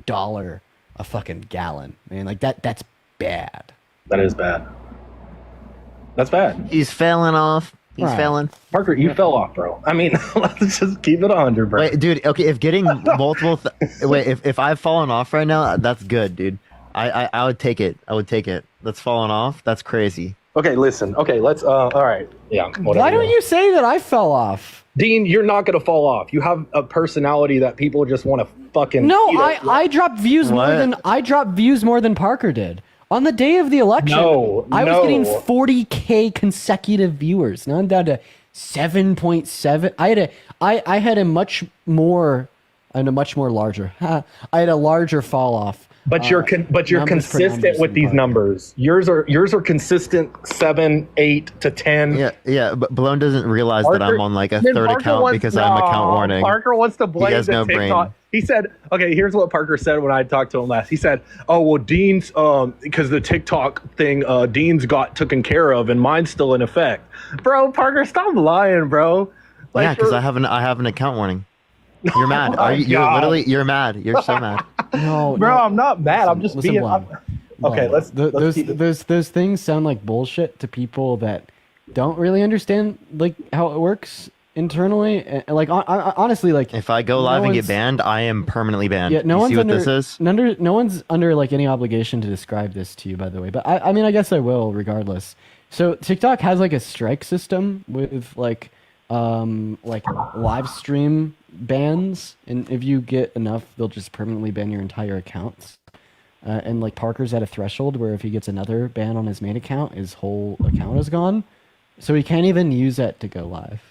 dollar a fucking gallon. Man, like that's bad. That is bad. That's bad. He's failing off. He's Right. failing. Parker, you fell off, bro. I mean, let's just keep it 100, bro. Wait, dude. Okay, if getting multiple. If I've fallen off right now, that's good, dude. I would take it. I would take it. That's falling off. That's crazy. Okay, listen. Okay, let's. All right. Yeah. Whatever. Why don't you say that I fell off? Dean, you're not gonna fall off. You have a personality that people just want to fucking. No, eat it. I dropped views more than Parker did. On the day of the election, I was getting 40K consecutive viewers. Now I'm down to 7.7. I had a much more larger. I had a larger fall off. But you're consistent with these numbers. Yours are consistent 7, 8 to 10. Yeah. But Blown doesn't realize that I'm on like a Then third Parker account wants- because I'm account warning. Parker wants to blame He has the no TikTok. brain. He said, okay, here's what Parker said when I talked to him last. He said, oh, well, Dean's, because the TikTok thing, Dean's got taken care of and mine's still in effect. Bro, Parker, stop lying, bro. Like, Yeah, because I have an account warning. You're mad. Oh, You're mad. You're so mad. No, bro, I'm not mad. I'm just being. Okay, let's. Those things sound like bullshit to people that don't really understand like how it works internally. And, like honestly, like if I go live and get banned, I am permanently banned. Yeah, no you one's see what under, this is? No one's under like any obligation to describe this to you, by the way. But I mean, I guess I will regardless. So TikTok has like a strike system with like live stream bans, and if you get enough, they'll just permanently ban your entire accounts. And like Parker's at a threshold where if he gets another ban on his main account, his whole account is gone, so he can't even use that to go live.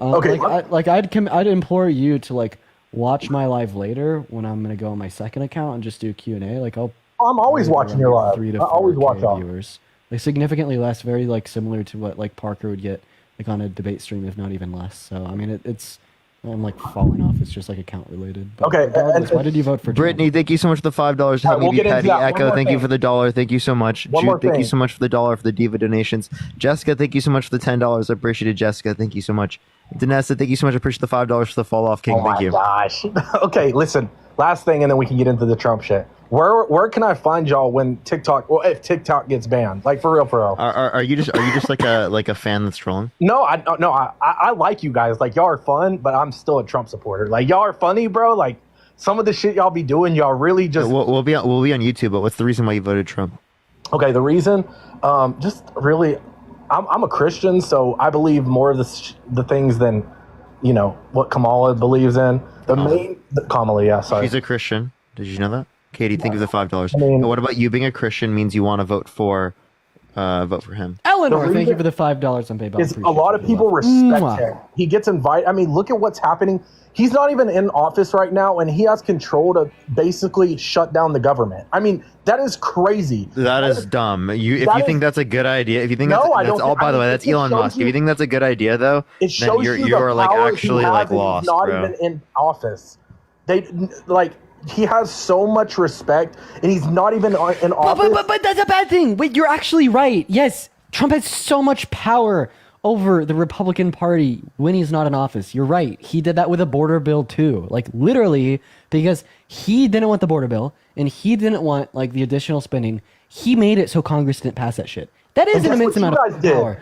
Okay. I'd implore you to like watch my live later when I'm gonna go on my second account and just do Q&A. Like I'm always watching your live. 3 to I always 4K watch all. viewers. Like significantly less, very like similar to what like Parker would get like on a debate stream, if not even less. So I mean, it's I'm like falling off. It's just like account related. But Okay, regardless, why did you vote for Brittany, thank you so much for the $5 to help me we'll be get into petty. that. One Echo, more thank you thing. for the $1. Thank you so much. One more Jude, thank you thing. so much for the $1 for the Diva donations. Jessica, thank you so much for the $10. I appreciate it, Jessica. Thank you so much. Danessa, thank you so much. I appreciate the $5 for the Fall Off King. Oh Thank my you. gosh. Okay, listen. Last thing, and then we can get into the Trump shit. Where can I find y'all when TikTok? Well, if TikTok gets banned, like for real. Are you just like a fan that's trolling? No, I like you guys. Like y'all are fun, but I'm still a Trump supporter. Like y'all are funny, bro. Like some of the shit y'all be doing, y'all really just. We'll be on YouTube. But what's the reason why you voted Trump? Okay, the reason, just really, I'm a Christian, so I believe more of the things than, what Kamala believes in. Kamala, yeah, sorry. She's a Christian. Did you know that? Katie, think of the $5. I mean- But what about you being a Christian means you want to vote for him? Eleanor, thank you for the $5 on PayPal. A lot of people respect him. He gets invited. I mean, look at what's happening. He's not even in office right now, and he has control to basically shut down the government. I mean, that is crazy. That is dumb. If you think that's a good idea, if you think No, I that's don't all. think- By I the mean, way, that's it Elon shows Musk. you- If you think that's a good idea, though, It then shows you're you the like power actually he has, like and lost, he's not bro. even in office. He has so much respect, and he's not even in office. But that's a bad thing. Wait, you're actually right. Yes, Trump has so much power over the Republican Party when he's not in office. You're right. He did that with a border bill too. Like literally, because he didn't want the border bill and he didn't want like the additional spending. He made it so Congress didn't pass that shit. That is an immense amount of power.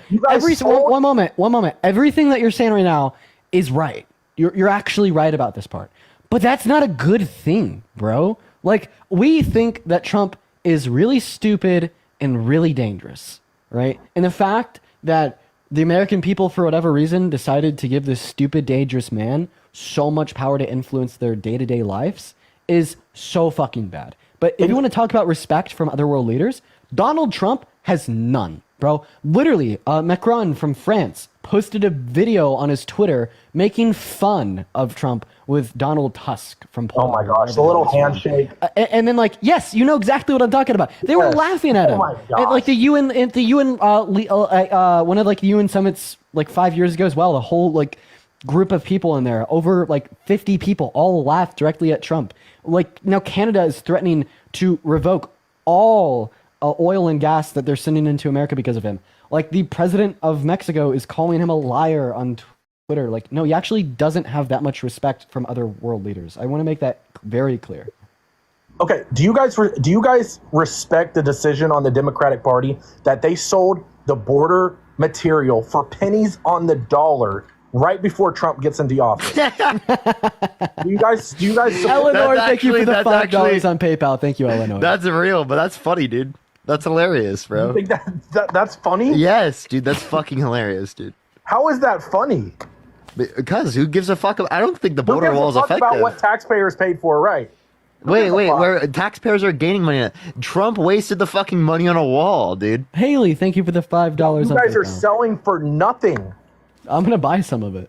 One moment. Everything that you're saying right now is right. You're actually right about this part. But that's not a good thing, bro. Like, we think that Trump is really stupid and really dangerous, right? And the fact that the American people, for whatever reason, decided to give this stupid, dangerous man so much power to influence their day-to-day lives is so fucking bad. But if you want to talk about respect from other world leaders, Donald Trump has none, bro. Literally, Macron from France posted a video on his Twitter making fun of Trump with Donald Tusk from Poland. Oh my gosh, the little handshake. And then like, yes, you know exactly what I'm talking about. They were laughing at him. Oh my gosh. At, like the UN, one of like the UN summits like 5 years ago as well. A whole like group of people in there, over like 50 people, all laughed directly at Trump. Like now Canada is threatening to revoke all oil and gas that they're sending into America because of him. Like the president of Mexico is calling him a liar on Twitter, like, no, he actually doesn't have that much respect from other world leaders. I want to make that very clear. Okay, do you guys respect the decision on the Democratic Party that they sold the border material for pennies on the dollar right before Trump gets into office? do you guys Eleanor, thank you for the $5 on PayPal. Thank you, Eleanor. That's real, but that's funny, dude. That's hilarious, bro. You think that's funny? Yes, dude. That's fucking hilarious, dude. How is that funny? Because who gives a fuck? I don't think the border wall is effective. About what taxpayers paid for, right? Wait, where taxpayers are gaining money? Trump wasted the fucking money on a wall, dude. Haley, thank you for the $5. You guys are selling for nothing. I'm gonna buy some of it.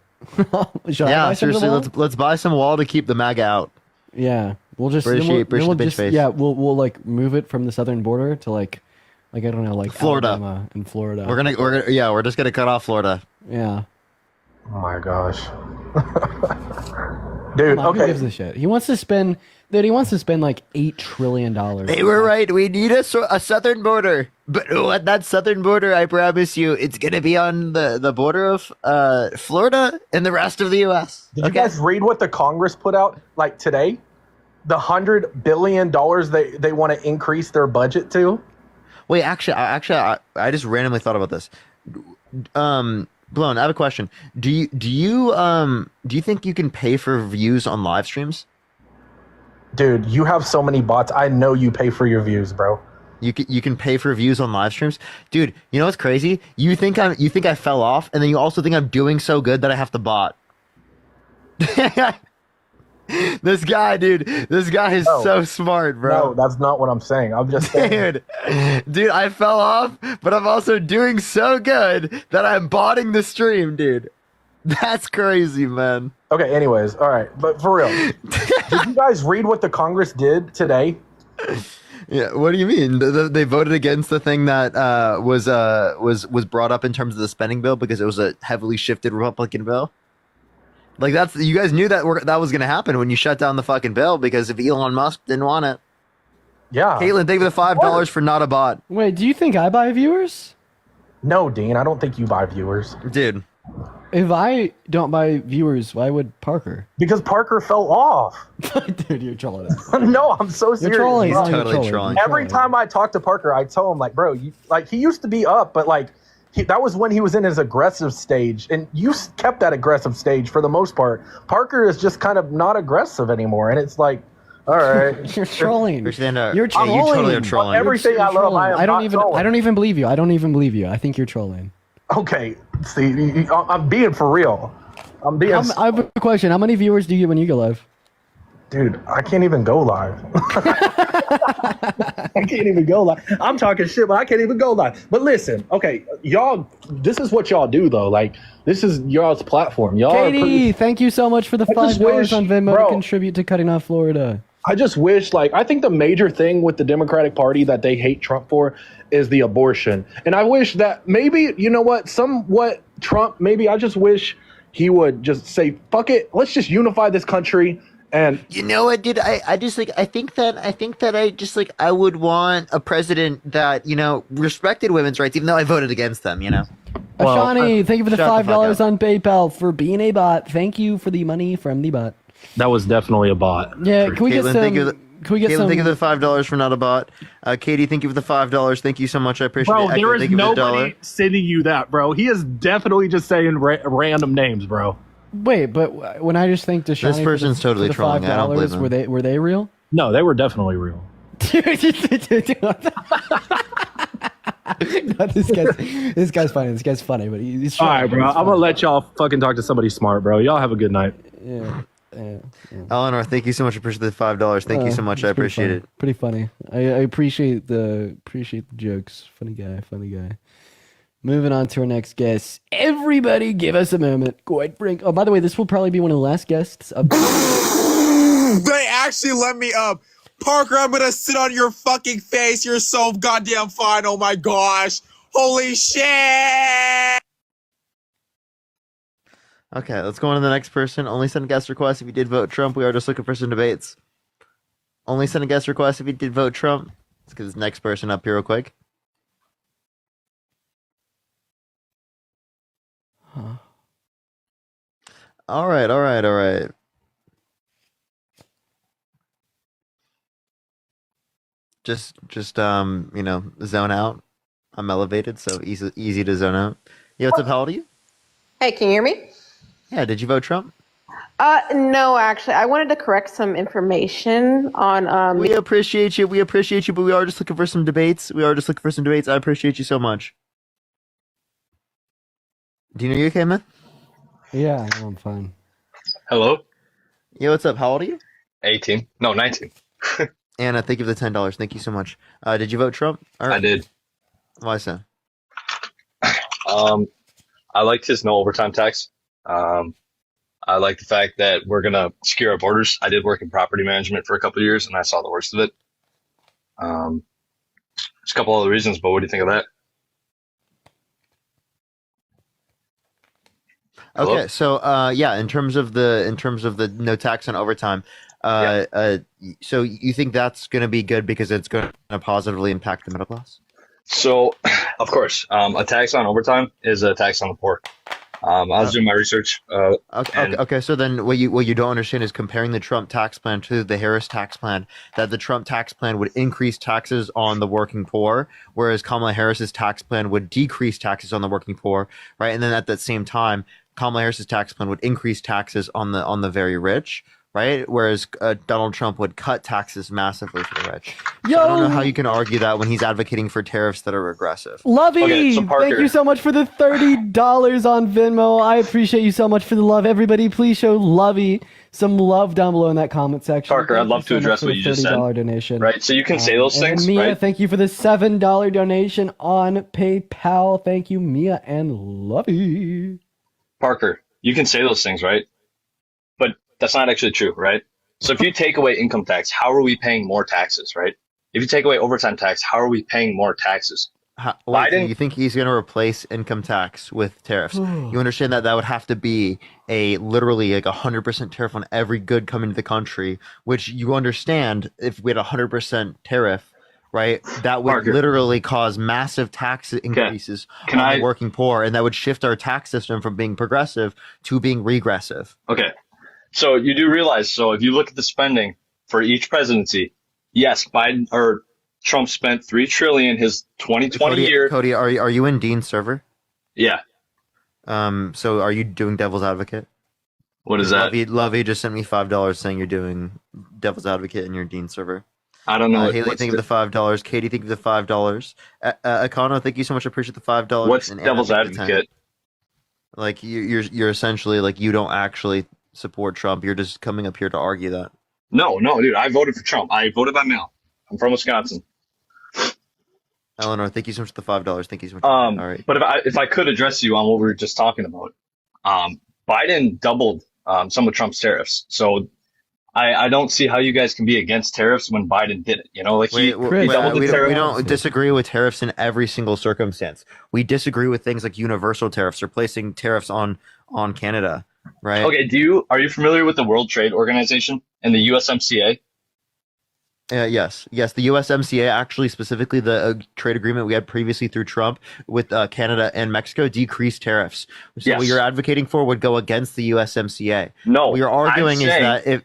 Yeah, seriously, let's buy some wall to keep the MAGA out. Yeah, we'll just appreciate the bitch face. Yeah, we'll like move it from the southern border to like I don't know, like Florida. Alabama and Florida. We're just gonna cut off Florida. Yeah. Oh my gosh. Dude, okay. Who gives a shit? He wants to spend like $8 trillion. They were right. We need a southern border. But at that southern border, I promise you, it's going to be on the border of Florida and the rest of the U.S. Did you guys read what the Congress put out like today? The $100 billion they want to increase their budget to? Wait, actually, I just randomly thought about this. Blown, I have a question. Do you think you can pay for views on live streams? Dude, you have so many bots. I know you pay for your views, bro. You can pay for views on live streams, dude. You know what's crazy? You think I fell off, and then you also think I'm doing so good that I have to bot. This guy, dude. This guy is so smart, bro. No, that's not what I'm saying. I'm just saying. Dude, I fell off, but I'm also doing so good that I'm botting the stream, dude. That's crazy, man. Okay, anyways, all right, but for real, did you guys read what the Congress did today? Yeah, what do you mean? They voted against the thing that was brought up in terms of the spending bill because it was a heavily shifted Republican bill. Like you guys knew that was going to happen when you shut down the fucking bill because if Elon Musk didn't want it. Yeah. Caitlin, thank you for the $5 for not a bot. Wait, do you think I buy viewers? No, Dean, I don't think you buy viewers. Dude. If I don't buy viewers, why would Parker? Because Parker fell off. Dude, you're trolling. No, I'm so serious. You're trolling. He's totally trolling. Every time I talk to Parker, I tell him, like, bro, he used to be up, but like, that was when he was in his aggressive stage, and you kept that aggressive stage for the most part. Parker is just kind of not aggressive anymore, and it's like, all right, you're trolling. You're trolling. You're trolling. You totally are trolling. Everything I love, I don't even believe you. I don't even believe you. I think you're trolling. Okay, see, I'm being for real. I have a question. How many viewers do you get when you go live? Dude, I can't even go live. I can't even go live. I'm talking shit, but I can't even go live. But listen, okay, y'all, this is what y'all do, though. Like, this is y'all's platform. Y'all Katie, thank you so much for the $5 on Venmo to contribute to cutting off Florida. I just wish, I think the major thing with the Democratic Party that they hate Trump for is the abortion. And I wish that maybe, you know what, Trump, maybe I just wish he would just say, fuck it, let's just unify this country. And you know what, dude? I think that I would want a president that, you know, respected women's rights, even though I voted against them, you know. Ashani, thank you for the $5 on PayPal for being a bot. Thank you for the money from the bot. That was definitely a bot. Yeah, can we get some? Thank you for the $5 for not a bot. Katie, thank you for the $5. Thank you so much. I appreciate it. Bro, there is nobody sending you that, bro. He is definitely just saying random names, bro. Wait, but when I just think Ashani, this person's totally trolling. I don't believe him. Were they real? No, they were definitely real. No, this guy's funny. This guy's funny, but he's all right, bro. I'm gonna let y'all fucking talk to somebody smart, bro. Y'all have a good night. Yeah. Eleanor, thank you so much. I appreciate the $5. Thank you so much. I appreciate it. Pretty funny. I appreciate the jokes. Funny guy. Moving on to our next guest. Everybody, give us a moment. Quite frank. Oh, by the way, this will probably be one of the last guests. They actually let me up. Parker, I'm gonna sit on your fucking face. You're so goddamn fine. Oh my gosh. Holy shit. Okay, let's go on to the next person. Only send guest requests if you did vote Trump. We are just looking for some debates. Only send a guest request if you did vote Trump. Let's get this next person up here real quick. Huh. All right, all right, all right. Just zone out. I'm elevated, so easy to zone out. Yeah, what's up? How old are you? Hey, can you hear me? Yeah, did you vote Trump? No, actually, I wanted to correct some information on We appreciate you. We appreciate you, but we are just looking for some debates. I appreciate you so much. Do you know you okay, man? Yeah, no, I'm fine. Hello? Yeah, what's up? How old are you? 18. No, 19. Anna, thank you for the $10. Thank you so much. Did you vote Trump? I did. Why so? I liked his no overtime tax. I like the fact that we're going to secure our borders. I did work in property management for a couple of years, and I saw the worst of it. There's a couple other reasons, but what do you think of that? Hello? Okay, so yeah, in terms of the no tax on overtime, so you think that's going to be good because it's going to positively impact the middle class? So, of course, a tax on overtime is a tax on the poor. I was doing my research. Okay. So then, what you don't understand is comparing the Trump tax plan to the Harris tax plan. That the Trump tax plan would increase taxes on the working poor, whereas Kamala Harris's tax plan would decrease taxes on the working poor, right? And then at that same time, Kamala Harris's tax plan would increase taxes on the very rich, right? Whereas Donald Trump would cut taxes massively for the rich. So I don't know how you can argue that when he's advocating for tariffs that are regressive. Lovey, Okay, so Parker- thank you so much for the $30 on Venmo. I appreciate you so much for the love. Everybody, please show Lovey some love down below in that comment section. Parker, Thank I'd love you to so much address for what the you just said. $30 donation. Right, so you can say those things, and Mia, right? thank you for the $7 donation on PayPal. Thank you, Mia and Lovey. Parker, you can say those things, right? But that's not actually true, right? So if you take away income tax, how are we paying more taxes, right? If you take away overtime tax, how are we paying more taxes? Wait, so you think he's going to replace income tax with tariffs? You understand that would have to be literally like 100% tariff on every good coming to the country, which you understand if we had 100% tariff, right? That would Parker. literally cause massive tax increases on the working poor, and that would shift our tax system from being progressive to being regressive. Okay. So you do realize, so if you look at the spending for each presidency, yes, Biden or Trump spent $3 trillion his 2020 year. Cody, are you in Dean's server? Yeah. So are you doing devil's advocate? What is that? Lovey just sent me $5 saying you're doing devil's advocate in your Dean server. I don't know. Haley, think of the $5. Katie, think of the $5. Akano, thank you so much. I appreciate the $5. What's and devil's Anna, thank you for the 10. advocate? Like you're essentially like you don't actually support Trump. You're just coming up here to argue that. No, dude. I voted for Trump. I voted by mail. I'm from Wisconsin. Eleanor, thank you so much for the $5. Thank you so much. All right. But if I could address you on what we were just talking about, Biden doubled some of Trump's tariffs. So I don't see how you guys can be against tariffs when Biden did it. You know, like he doubled the tariff. We don't disagree with tariffs in every single circumstance. We disagree with things like universal tariffs or placing tariffs on Canada, right? Okay, are you familiar with the World Trade Organization and the USMCA? Yes. The USMCA, actually specifically the trade agreement we had previously through Trump with Canada and Mexico, decreased tariffs. So Yes. what you're advocating for would go against the USMCA. No, what you're arguing is that if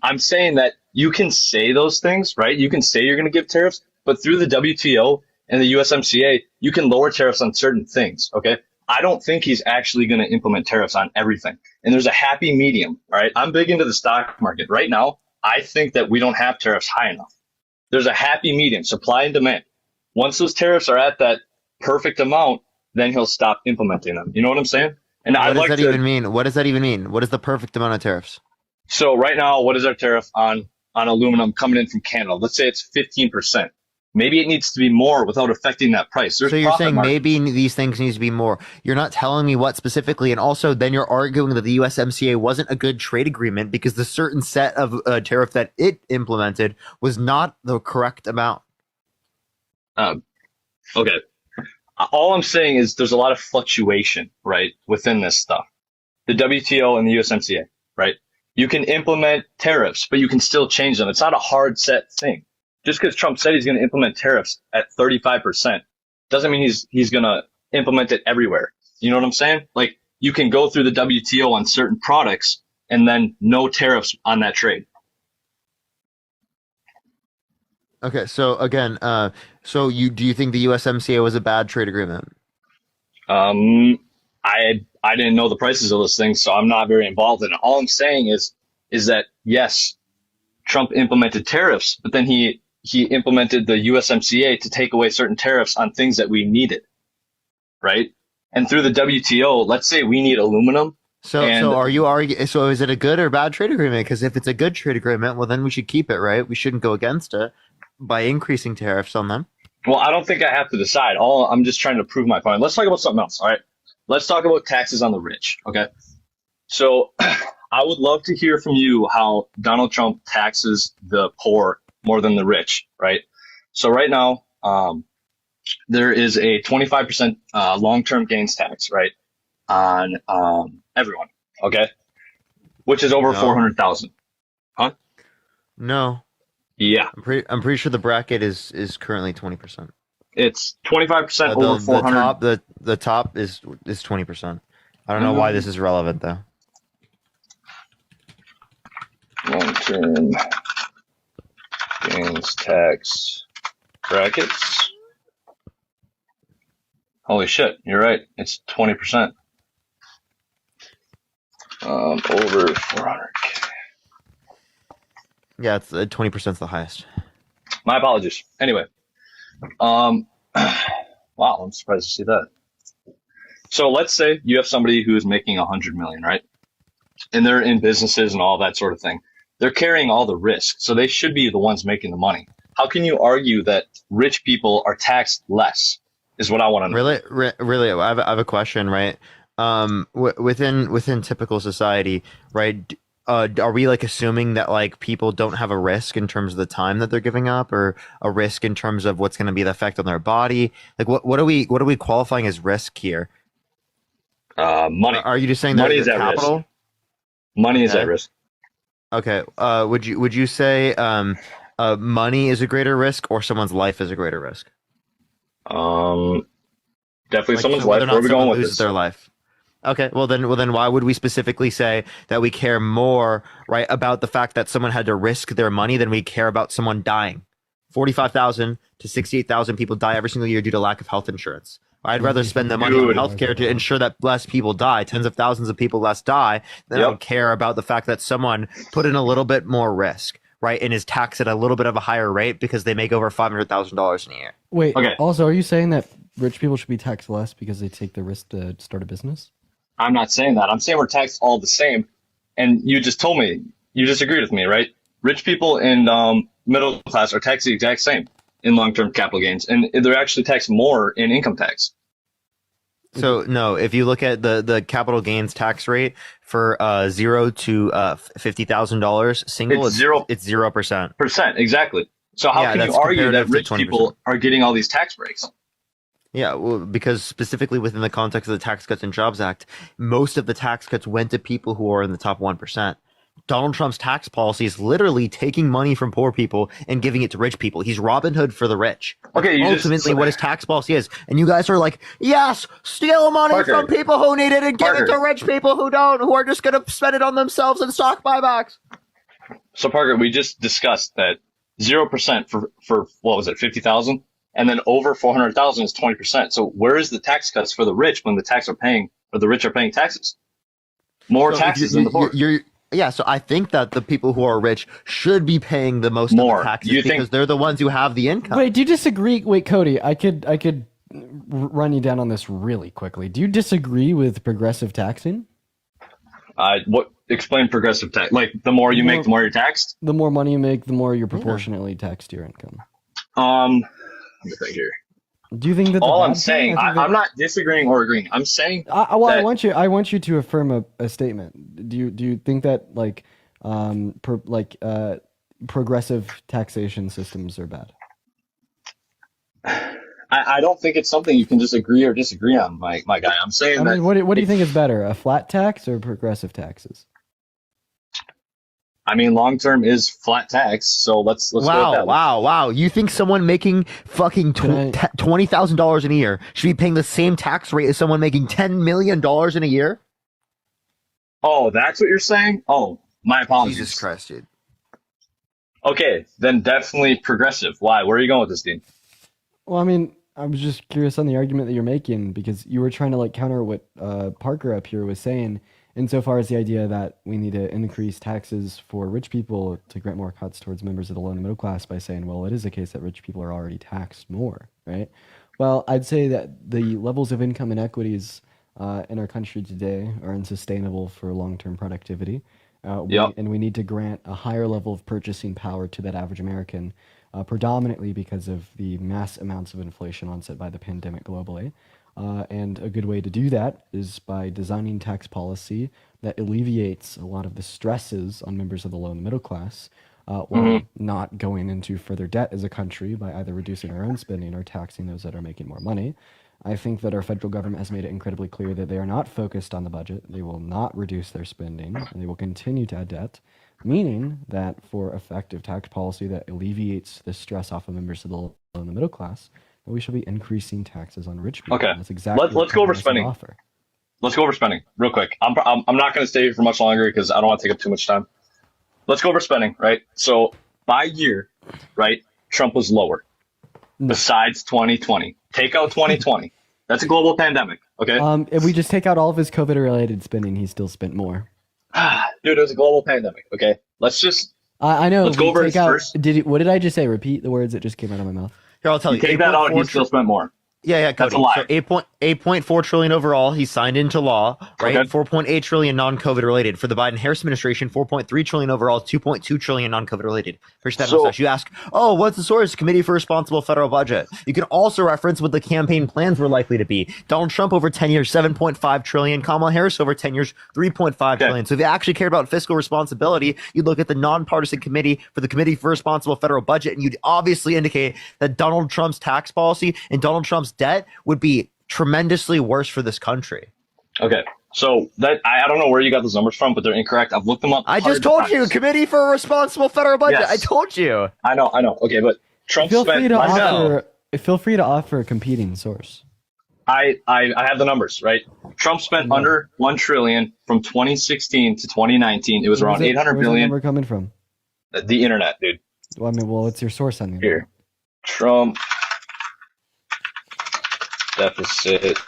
I'm saying that you can say those things, right? You can say you're going to give tariffs, but through the WTO and the USMCA, you can lower tariffs on certain things. Okay. I don't think he's actually going to implement tariffs on everything. And there's a happy medium. All right. I'm big into the stock market right now. I think that we don't have tariffs high enough. There's a happy medium, supply and demand. Once those tariffs are at that perfect amount, then he'll stop implementing them. You know what I'm saying? And what does that even mean? What does that even mean? What is the perfect amount of tariffs? So right now, what is our tariff on aluminum coming in from Canada? Let's say it's 15%. Maybe it needs to be more without affecting that price. So you're saying maybe these things need to be more. You're not telling me what specifically, and also then you're arguing that the USMCA wasn't a good trade agreement because the certain set of tariff that it implemented was not the correct amount. Okay. All I'm saying is there's a lot of fluctuation, right, within this stuff. The WTO and the USMCA, right? You can implement tariffs, but you can still change them. It's not a hard set thing. Just because Trump said he's going to implement tariffs at 35% doesn't mean he's going to implement it everywhere. You know what I'm saying? Like you can go through the WTO on certain products and then no tariffs on that trade. Okay, so again, do you think the USMCA was a bad trade agreement? I didn't know the prices of those things, so I'm not very involved in it. All I'm saying is that yes, Trump implemented tariffs, but then he implemented the USMCA to take away certain tariffs on things that we needed, right? And through the WTO, let's say we need aluminum. So are you arguing? So is it a good or bad trade agreement? Because if it's a good trade agreement, well, then we should keep it, right? We shouldn't go against it by increasing tariffs on them. Well, I don't think I have to decide. I'm just trying to prove my point. Let's talk about something else. All right. Let's talk about taxes on the rich. Okay. So I would love to hear from you how Donald Trump taxes the poor more than the rich, right? So right now, there is a 25% long-term gains tax, right, on everyone, okay, which is over 400,000. Huh? No. Yeah. I'm pretty sure the bracket is currently 20%. It's 25% over 400. The top is 20%. I don't know why this is relevant though. Long-term gains tax brackets. Holy shit, you're right. It's 20%. Over 400. Yeah, it's 20% is the highest. My apologies. Anyway, wow, I'm surprised to see that. So let's say you have somebody who is making 100 million, right? And they're in businesses and all that sort of thing. They're carrying all the risk, so they should be the ones making the money. How can you argue that rich people are taxed less? Is what I want to know. Really, I have a question, right? Within typical society, right? Are we like assuming that like people don't have a risk in terms of the time that they're giving up, or a risk in terms of what's going to be the effect on their body? Like what are we qualifying as risk here? Money. Are you just saying money that is at capital? risk? Money is at risk. Okay. Would you say money is a greater risk or someone's life is a greater risk? Definitely Like, someone's so life. whether or Where are not we someone going with loses this? their life. Okay, well then why would we specifically say that we care more, right, about the fact that someone had to risk their money than we care about someone dying? 45,000 to 68,000 people die every single year due to lack of health insurance. I'd rather spend the money on healthcare to ensure that less people die, tens of thousands of people less die, than I don't care about the fact that someone put in a little bit more risk, right, and is taxed at a little bit of a higher rate because they make over $500,000 in a year. Wait, also, are you saying that rich people should be taxed less because they take the risk to start a business? I'm not saying that. I'm saying we're taxed all the same. And you just told me, you disagreed with me, right? Rich people and middle class are taxed the exact same in long-term capital gains, and they're actually taxed more in income tax. So no, if you look at the capital gains tax rate for $0 to $50,000 single, it's 0%. Exactly. So how can you argue that rich people are getting all these tax breaks? Yeah, well, because specifically within the context of the Tax Cuts and Jobs Act, most of the tax cuts went to people who are in the top 1%. Donald Trump's tax policy is literally taking money from poor people and giving it to rich people. He's Robin Hood for the rich. Okay, ultimately what his tax policy is. And you guys are like, yes, steal money from people who need it and give it to rich people who don't, who are just going to spend it on themselves in stock buybacks. So Parker, we just discussed that 0% for what was it, 50,000? And then over 400,000 is 20%. So where is the tax cuts for the rich when the rich are paying taxes? More taxes than the poor. Yeah, so I think that the people who are rich should be paying the most of the taxes because they're the ones who have the income. Wait, do you disagree? Wait, Cody, I could run you down on this really quickly. Do you disagree with progressive taxing? Explain progressive tax. Like the more you make, the more you're taxed? The more money you make, the more you're proportionately taxed to your income. Let me think here. Do you think that all I'm saying? I'm not disagreeing or agreeing. I'm saying. I want you to affirm a statement. Do you think that progressive taxation systems are bad? I don't think it's something you can just agree or disagree on, my guy. I'm saying that. What do you think is better, a flat tax or progressive taxes? I mean, long term is flat tax, so let's go with that. Wow! You think someone making fucking $20,000 in a year should be paying the same tax rate as someone making $10 million in a year? Oh, that's what you're saying? Oh, my apologies. Jesus Christ, dude. Okay, then definitely progressive. Why? Where are you going with this, Dean? Well, I mean, I was just curious on the argument that you're making because you were trying to like counter what Parker up here was saying, insofar as the idea that we need to increase taxes for rich people to grant more cuts towards members of the low and middle class by saying, well, it is the case that rich people are already taxed more, right? Well, I'd say that the levels of income inequities in our country today are unsustainable for long-term productivity. And we need to grant a higher level of purchasing power to that average American, predominantly because of the mass amounts of inflation onset by the pandemic globally. And a good way to do that is by designing tax policy that alleviates a lot of the stresses on members of the low and the middle class, while not going into further debt as a country by either reducing our own spending or taxing those that are making more money. I think that our federal government has made it incredibly clear that they are not focused on the budget. They will not reduce their spending, and they will continue to add debt, meaning that for effective tax policy that alleviates the stress off of members of the low and the middle class, we should be increasing taxes on rich people. Okay, That's exactly let's go over spending. Offer. Let's go over spending real quick. I'm not going to stay here for much longer because I don't want to take up too much time. Let's go over spending, right? So by year, right, Trump was lower. Besides 2020. Take out 2020. That's a global pandemic, okay? If we just take out all of his COVID-related spending, he still spent more. Dude, it was a global pandemic, okay? Let's just... I know. Let's go over his first... What did I just say? Repeat the words that just came out of my mouth. Here, I'll tell you. Take that out, he still spent more. Yeah, Cody. That's a lie. So 8.4 trillion overall. He signed into law, right? Okay. 4.8 trillion non-COVID related. For the Biden-Harris administration, 4.3 trillion overall, 2.2 trillion non-COVID related. Here's that mustache. You ask, oh, what's the source? Committee for Responsible Federal Budget. You can also reference what the campaign plans were likely to be. Donald Trump over 10 years, 7.5 trillion. Kamala Harris over 10 years, 3.5 trillion. So if you actually cared about fiscal responsibility, you'd look at the nonpartisan committee for the Committee for Responsible Federal Budget, and you'd obviously indicate that Donald Trump's tax policy and Donald Trump's debt would be tremendously worse for this country. Okay, so that I don't know where you got those numbers from, but they're incorrect. I've looked them up. I just told you, Committee for a Responsible Federal Budget. Yes. I told you. I know. Okay, but Trump Feel spent... free to offer a competing source. I have the numbers, right? Trump spent under 1 trillion from 2016 to 2019. It was around 800 billion. Where's the number coming from? The internet, dude. Well, I mean, what's your source on the internet? Here. Trump deficit.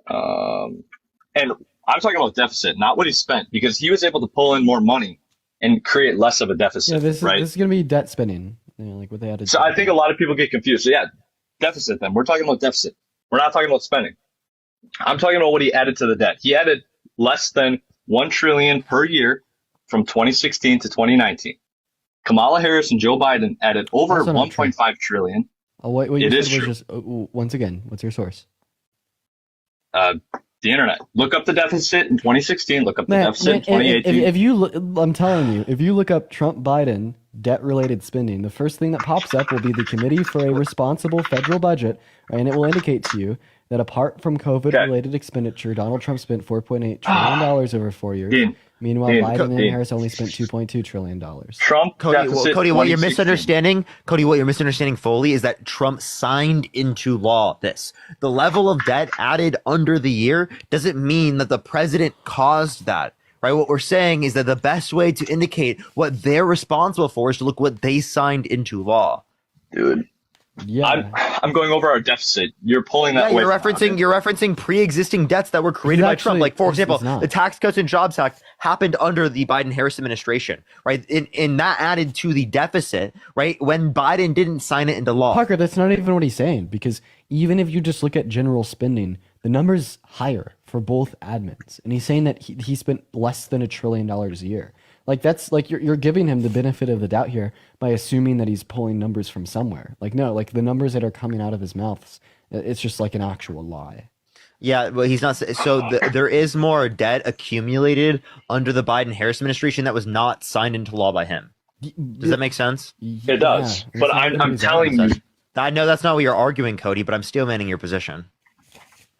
And I'm talking about deficit, not what he spent, because he was able to pull in more money and create less of a deficit. Yeah, this right? is going to be debt spending, like what they added. So I think a lot of people get confused. So yeah, deficit. Then we're talking about deficit. We're not talking about spending. I'm talking about what he added to the debt. He added less than 1 trillion per year from 2016 to 2019. Kamala Harris and Joe Biden added over 1.5 trillion. Oh, what you it said is was true. just once again, what's your source? The internet. Look up the deficit in 2016. Look up the deficit in 2018. If you look, I'm telling you, if you look up Trump Biden debt-related spending, the first thing that pops up will be the Committee for a Responsible Federal Budget, right, and it will indicate to you that apart from COVID-related expenditure, Donald Trump spent $4.8 trillion over 4 years. Meanwhile, Biden and Harris only spent $2.2 trillion. Trump Cody, what you're misunderstanding, fully, is that Trump signed into law this. The level of debt added under the year doesn't mean that the president caused that. Right? What we're saying is that the best way to indicate what they're responsible for is to look what they signed into law. Dude. Yeah. I'm going over our deficit. You're pulling that away. You're referencing pre-existing debts that were created by Trump. Like, for example, the Tax Cuts and Jobs Act happened under the Biden-Harris administration, right? And that added to the deficit, right? When Biden didn't sign it into law. Parker, that's not even what he's saying, because even if you just look at general spending, the number's higher for both admins. And he's saying that he spent less than $1 trillion a year. Like, that's like you're giving him the benefit of the doubt here by assuming that he's pulling numbers from somewhere. Like, no, like the numbers that are coming out of his mouth, it's just like an actual lie. Yeah, well, he's not. So there is more debt accumulated under the Biden-Harris administration that was not signed into law by him. Does that make sense? It does. But I'm telling you. I know that's not what you're arguing, Cody, but I'm still manning your position.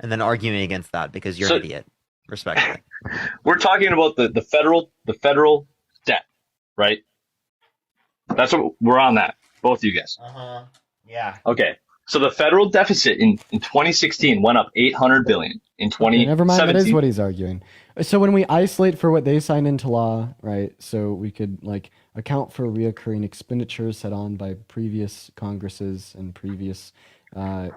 And then arguing against that because you're an idiot. Respectfully. We're talking about the federal debt, right? That's what we're on that. Both of you guys. Yeah. Okay. So the federal deficit in 2016 went up $800 billion. In 2017, never mind, that is what he's arguing. So when we isolate for what they signed into law, right? So we could like account for reoccurring expenditures set on by previous Congresses and previous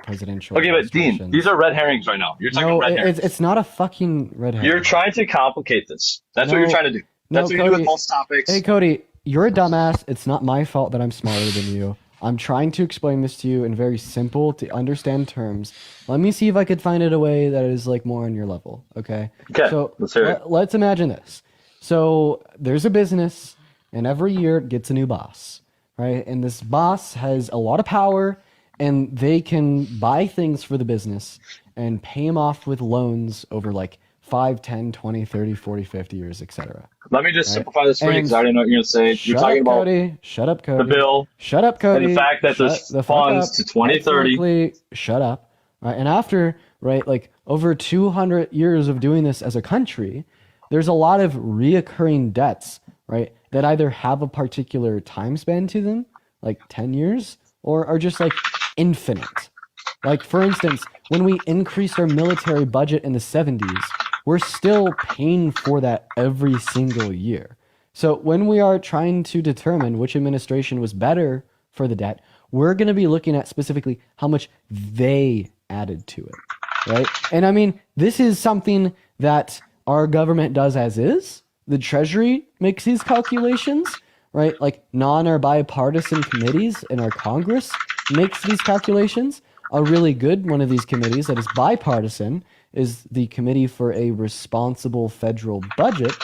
presidential. Okay, but Dean, these are red herrings right now. You're talking red herrings. It's not a fucking red herring. You're trying to complicate this. That's what you're trying to do. That's what you do with false topics. Hey, Cody, you're a dumbass. It's not my fault that I'm smarter than you. I'm trying to explain this to you in very simple to understand terms. Let me see if I could find it a way that is like more on your level. Okay. Okay. So let's hear it. Let's imagine this. So there's a business, and every year it gets a new boss, right? And this boss has a lot of power, and they can buy things for the business and pay them off with loans over like 5, 10, 20, 30, 40, 50 years, etc. Let me just simplify this for you because I already know what you're going to say. You're talking about Shut up, Cody. The bill. Shut up, Cody. And the fact that there's funds to 2030. Shut up. Right? And after, right, like over 200 years of doing this as a country, there's a lot of reoccurring debts, right, that either have a particular time span to them, like 10 years, or are just like infinite. Like, for instance, when we increased our military budget in the 70s, we're still paying for that every single year. So when we are trying to determine which administration was better for the debt, we're going to be looking at specifically how much they added to it, right? And I mean, this is something that our government does as is. The Treasury makes these calculations, right? Like non or bipartisan committees in our Congress makes these calculations. A really good one of these committees that is bipartisan is the Committee for a Responsible Federal Budget,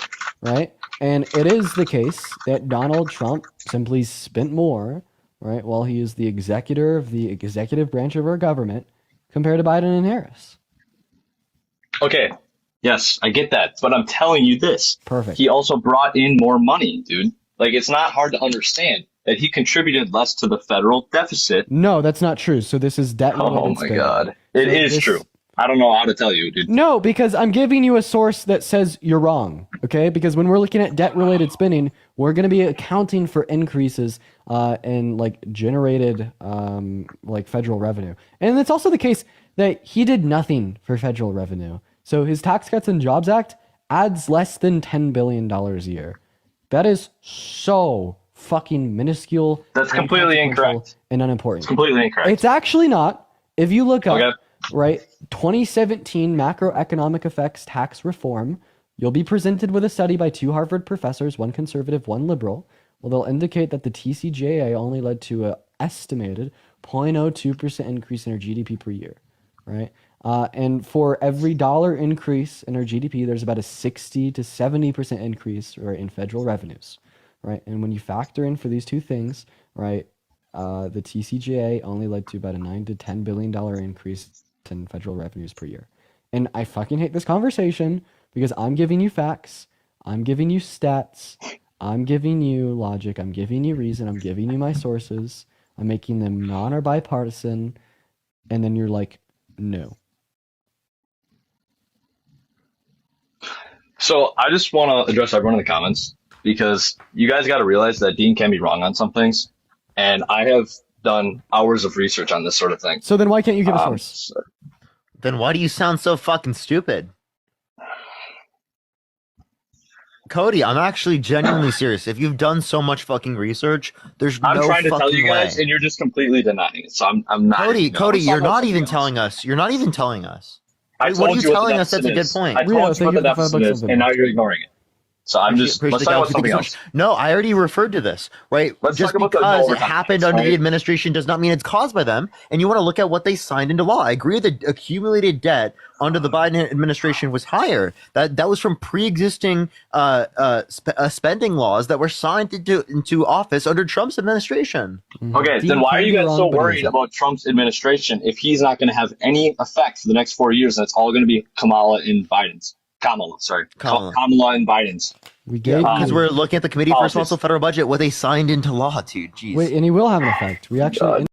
right? And it is the case that Donald Trump simply spent more, right, while he is the executor of the executive branch of our government compared to Biden and Harris. Okay, yes, I get that, but I'm telling you this. Perfect. He also brought in more money, dude. Like, it's not hard to understand that he contributed less to the federal deficit. No, that's not true. So this is debt. Oh my God. It is true. I don't know how to tell you, dude. No, because I'm giving you a source that says you're wrong, okay? Because when we're looking at debt-related spending, we're going to be accounting for increases in like generated like federal revenue. And it's also the case that he did nothing for federal revenue. So his Tax Cuts and Jobs Act adds less than $10 billion a year. That is so fucking minuscule. That's completely incorrect. And unimportant. It's completely incorrect. It's actually not. If you look up, right, 2017 macroeconomic effects tax reform, you'll be presented with a study by 2 Harvard professors, one conservative, one liberal. Well, they'll indicate that the TCJA only led to an estimated 0.02% increase in our GDP per year, right? And for every dollar increase in our GDP, there's about a 60 to 70% increase, right, in federal revenues, right? And when you factor in for these two things, right, the TCJA only led to about a $9 to $10 billion increase in federal revenues per year. And I fucking hate this conversation because I'm giving you facts, I'm giving you stats, I'm giving you logic, I'm giving you reason, I'm giving you my sources, I'm making them non or bipartisan, and then you're like, no. So I just want to address everyone in the comments because you guys got to realize that Dean can be wrong on some things. And I have done hours of research on this sort of thing. So then why can't you give a source? Then why do you sound so fucking stupid? Cody, I'm actually genuinely serious. If you've done so much fucking research, there's no fucking way. I'm trying to tell you guys, and you're just completely denying it. So I'm not. Cody, you're not even telling us. You're not even telling us. What are you telling us? That's a good point. I told you what the deficit is, and now you're ignoring it. So I'm just, let's talk about something else. No, I already referred to this, right? Just because it happened under the administration does not mean it's caused by them. And you want to look at what they signed into law. I agree that accumulated debt under the Biden administration was higher. That was from pre-existing spending laws that were signed into office under Trump's administration. Okay, then why are you guys so worried about Trump's administration if he's not going to have any effect for the next 4 years and it's all going to be Kamala and Biden's? Kamala and Biden's. We gave because we're looking at the Committee for Responsible Federal Budget, what they signed into law, dude. Jeez. Wait, and he will have an effect. We actually.